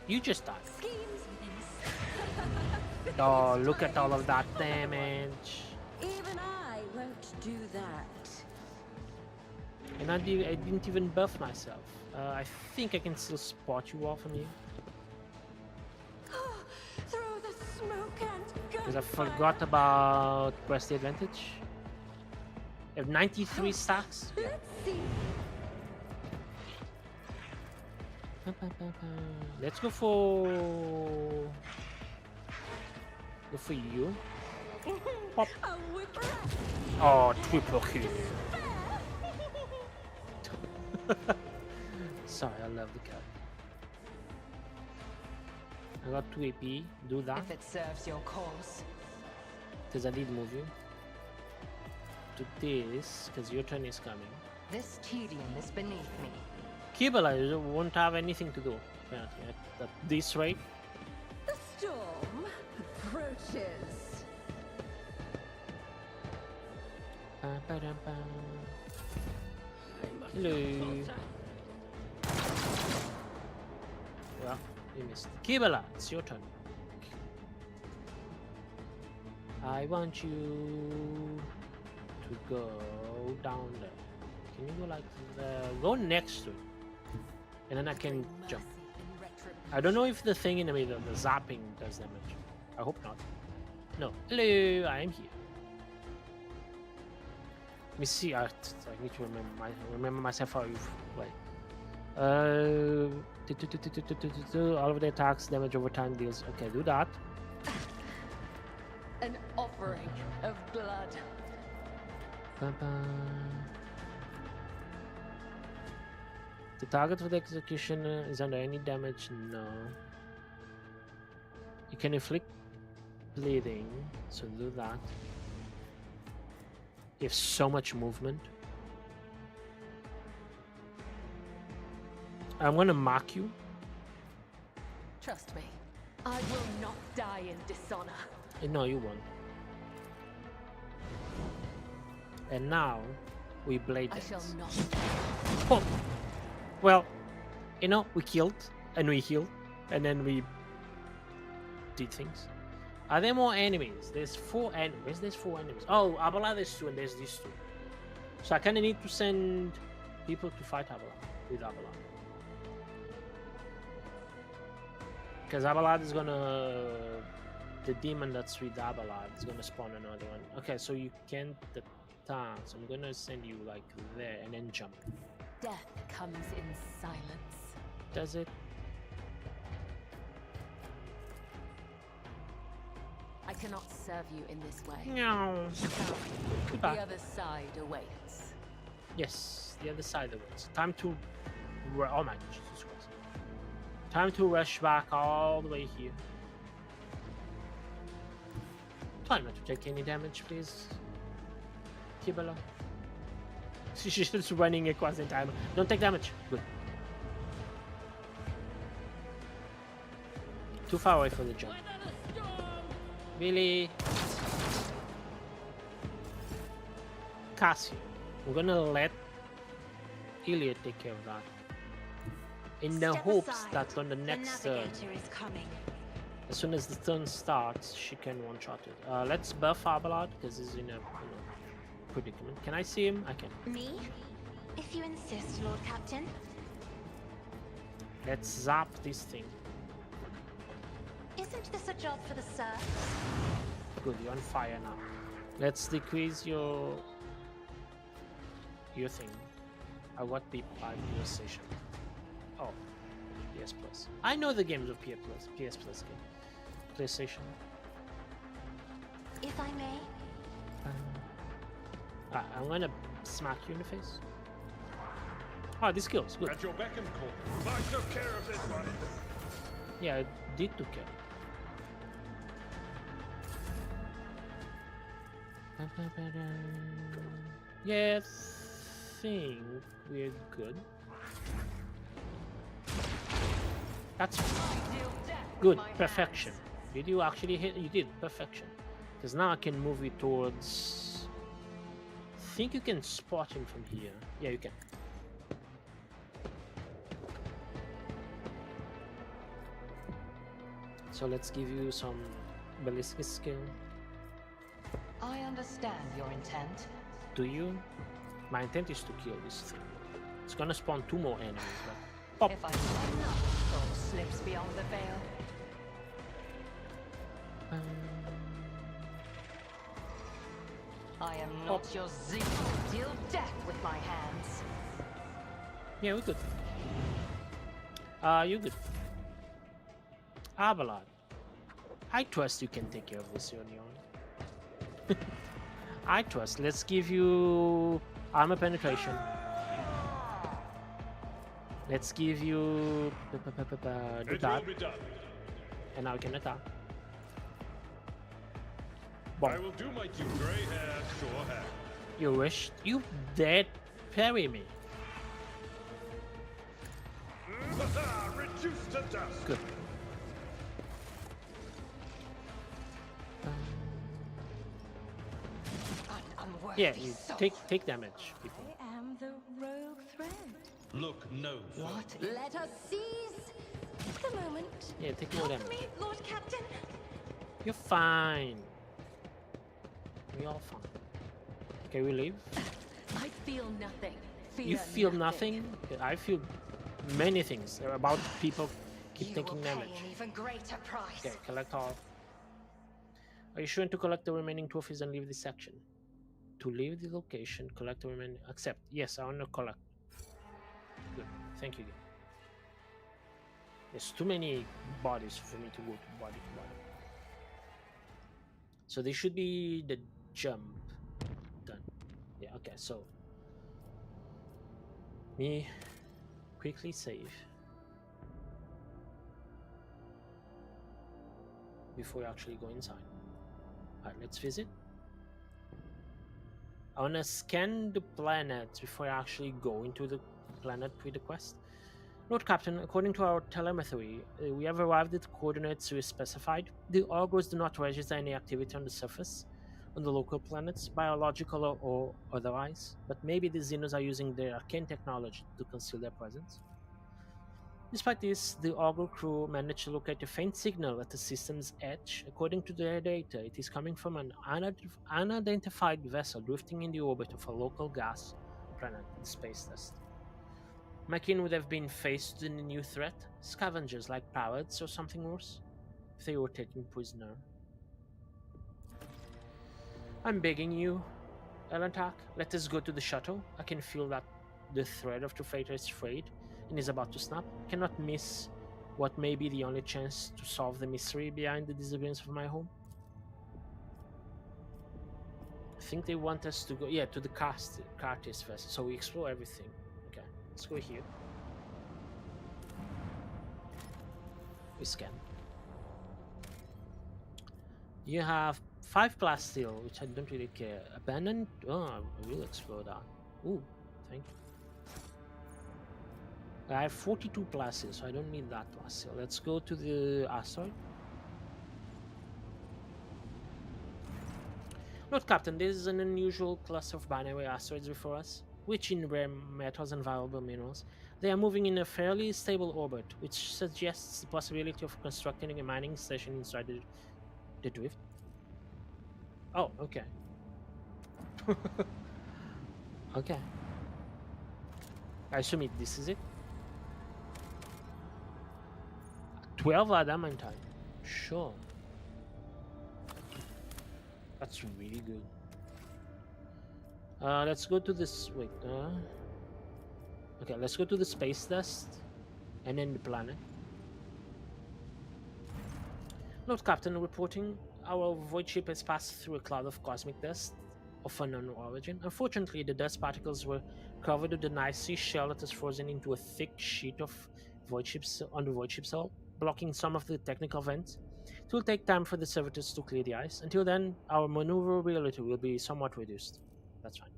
You just died. Oh, look at all of that damage. Even I won't do that. And I didn't even buff myself. I think I can still spot you all from here. Through the smoke and Because I gunfire. forgot about press the advantage. You have 93 stacks. Let's see. Let's go for you. Pop. A whip Oh, triple kill. Sorry, I love the cat. I got 2 AP. Do that. If it serves your cause. Because I did move you. To this, because your turn is coming. This tedium is beneath me. Kibala won't have anything to do, apparently, at this rate. The storm approaches. Hello. Well, you missed. Kibala, it's your turn. I want you to go down there. Can you go like go next to it? And then I can jump. I don't know if the thing in the middle, the zapping, does damage. I hope not. No. Hello, I am here. Let me see. I need to remember myself how you play. All of the attacks damage over time deals. Okay, do that. An offering of blood. The target of the executioner is under any damage? No. You can inflict bleeding, so do that. You have so much movement. I'm gonna mark you. Trust me, I will not die in dishonor. No, you won't. And now we blade I dance. shall not. Oh. Well, you know, we killed and we healed and then we did things. Are there more enemies? There's 4 enemies. There's 4 enemies. Oh, Abala, there's 2 and there's these 2. So I kind of need to send people to fight Abala with Abala. Because Abalad is gonna... The demon that's with Abalad is gonna spawn another one. Okay, so you can't attack. So I'm gonna send you like there and then jump. Death comes in silence. Does it? I cannot serve you in this way. No. The Goodbye. other side awaits. Yes, the other side of it. Time to... Oh my Jesus Christ. Time to rush back all the way here. Try not to take any damage, please. Kibala. She's just running across the time. Don't take damage. Good. Too far away for the jump. Really? Cassio. I'm gonna let Ilya take care of that. In the hopes that on the next turn, as soon as the turn starts, she can one-shot it. Let's buff Abelard because he's in a predicament. Can I see him? I can. Me? If you insist, Lord Captain. Let's zap this thing. Isn't this a job for the serfs? Good, you're on fire now. Let's decrease your thing. I got P5 your station. Oh, PS Plus. I know the games of PS Plus game. PlayStation. If I may. I'm gonna smack you in the face. Oh, this kills. Good. At your beck and call. I took care of this one. Yeah, I did took care. Yeah, I think we're good. That's good. Perfection. Did you actually hit? You did. Perfection. Because now I can move it towards... I think you can spot him from here. Yeah, you can. So let's give you some ballistic skill. I understand your intent. Do you? My intent is to kill this thing. It's gonna spawn 2 more enemies, but... Pop! If I find enough soul slips beyond the veil. I am not your zeal. Deal death with my hands. Yeah, we're good. You're good. Abelard. I trust you can take care of this on your own. I trust. Let's give you armor penetration. Let's give you do It that. will be done. And now we can attack. I will do my due. Gray hair, sure hair. You wished you dared parry me. Reduced to dust. Good. Yeah, you take damage, people. I am the rogue thread. Look no further. What? Let us seize the moment. Yeah, take more Help damage. me, Lord Captain. You're fine. We're all fine. Okay, we leave. I feel nothing. You feel nothing? I feel many things about people keep You taking will pay damage. an even greater price. Okay, collect all. Are you sure to collect the remaining trophies and leave this section? To leave the location, collect the remaining. Accept. Yes, I want to collect. Good. Thank you. There's too many bodies for me to go to body to body. So this should be the jump. Done. Yeah, okay, so me quickly save before you actually go inside. Alright, let's visit. I want to scan the planet before I actually go into the planet with the quest. Lord Captain, according to our telemetry, we have arrived at coordinates we specified. The Argos do not register any activity on the surface, on the local planets, biological or otherwise, but maybe the Xenos are using their arcane technology to conceal their presence. Despite this, the Argo crew managed to locate a faint signal at the system's edge. According to their data, it is coming from an unidentified vessel drifting in the orbit of a local gas planet, the space dust. My kin would have been faced with a new threat, scavengers like pirates or something worse, if they were taken prisoner. I'm begging you, Elantak, let us go to the shuttle. I can feel that the thread of the freighter is frayed and is about to snap. I cannot miss what may be the only chance to solve the mystery behind the disappearance of my home. I think they want us to go, yeah, to the Cartis vessel, so we explore everything. Okay, let's go here. We scan. You have 5 plasteel, which I don't really care. Abandoned? Oh, I will explore that. Ooh, thank you. I have 42 plasteel, so I don't need that plasteel. Let's go to the asteroid. Lord Captain, this is an unusual cluster of binary asteroids before us, rich in rare metals and valuable minerals. They are moving in a fairly stable orbit, which suggests the possibility of constructing a mining station inside the drift. Oh, okay. Okay. I assume this is it. 12 adamantine. Sure. That's really good. Let's go to this. Wait. Okay, let's go to the space dust and then the planet. Lord Captain, reporting. Our voidship has passed through a cloud of cosmic dust of unknown origin. Unfortunately, the dust particles were covered with an icy shell that has frozen into a thick sheet of voidship on the voidship hull, blocking some of the technical vents. It will take time for the servitors to clear the ice. Until then, our maneuverability will be somewhat reduced. That's fine.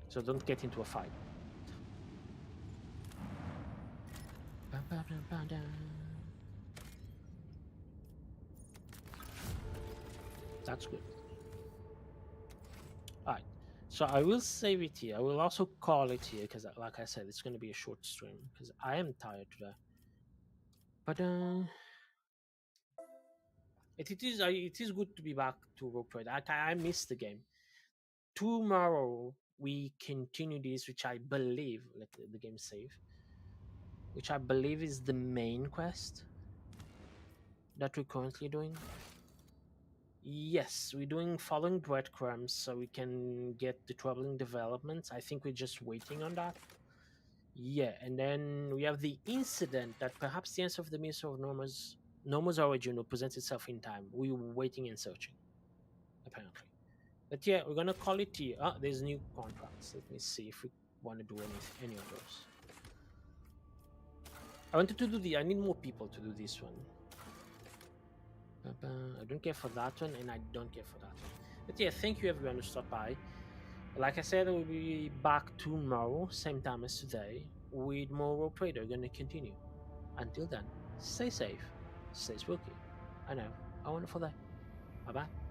So don't get into a fight. That's good. Alright, so I will save it here. I will also call it here because, like I said, it's going to be a short stream because I am tired today. But it is good to be back to Rogue Trade. I missed the game. Tomorrow we continue this, which I believe, let the game save, which I believe is the main quest that we're currently doing. Yes, we're doing following breadcrumbs so we can get the troubling developments. I think we're just waiting on that. Yeah, and then we have the incident that perhaps the answer of the mystery of Noma's origin will present itself in time. We were waiting and searching, apparently. But yeah, we're gonna call it here. Ah, there's new contracts. Let me see if we want to do any of those. I wanted to do I need more people to do this one. I don't care for that one, and I don't care for that one. But yeah, thank you everyone who stopped by. Like I said, we'll be back tomorrow, same time as today, with more Rope Trader. We're gonna continue. Until then, stay safe, stay spooky. I know, a wonderful day. Bye bye.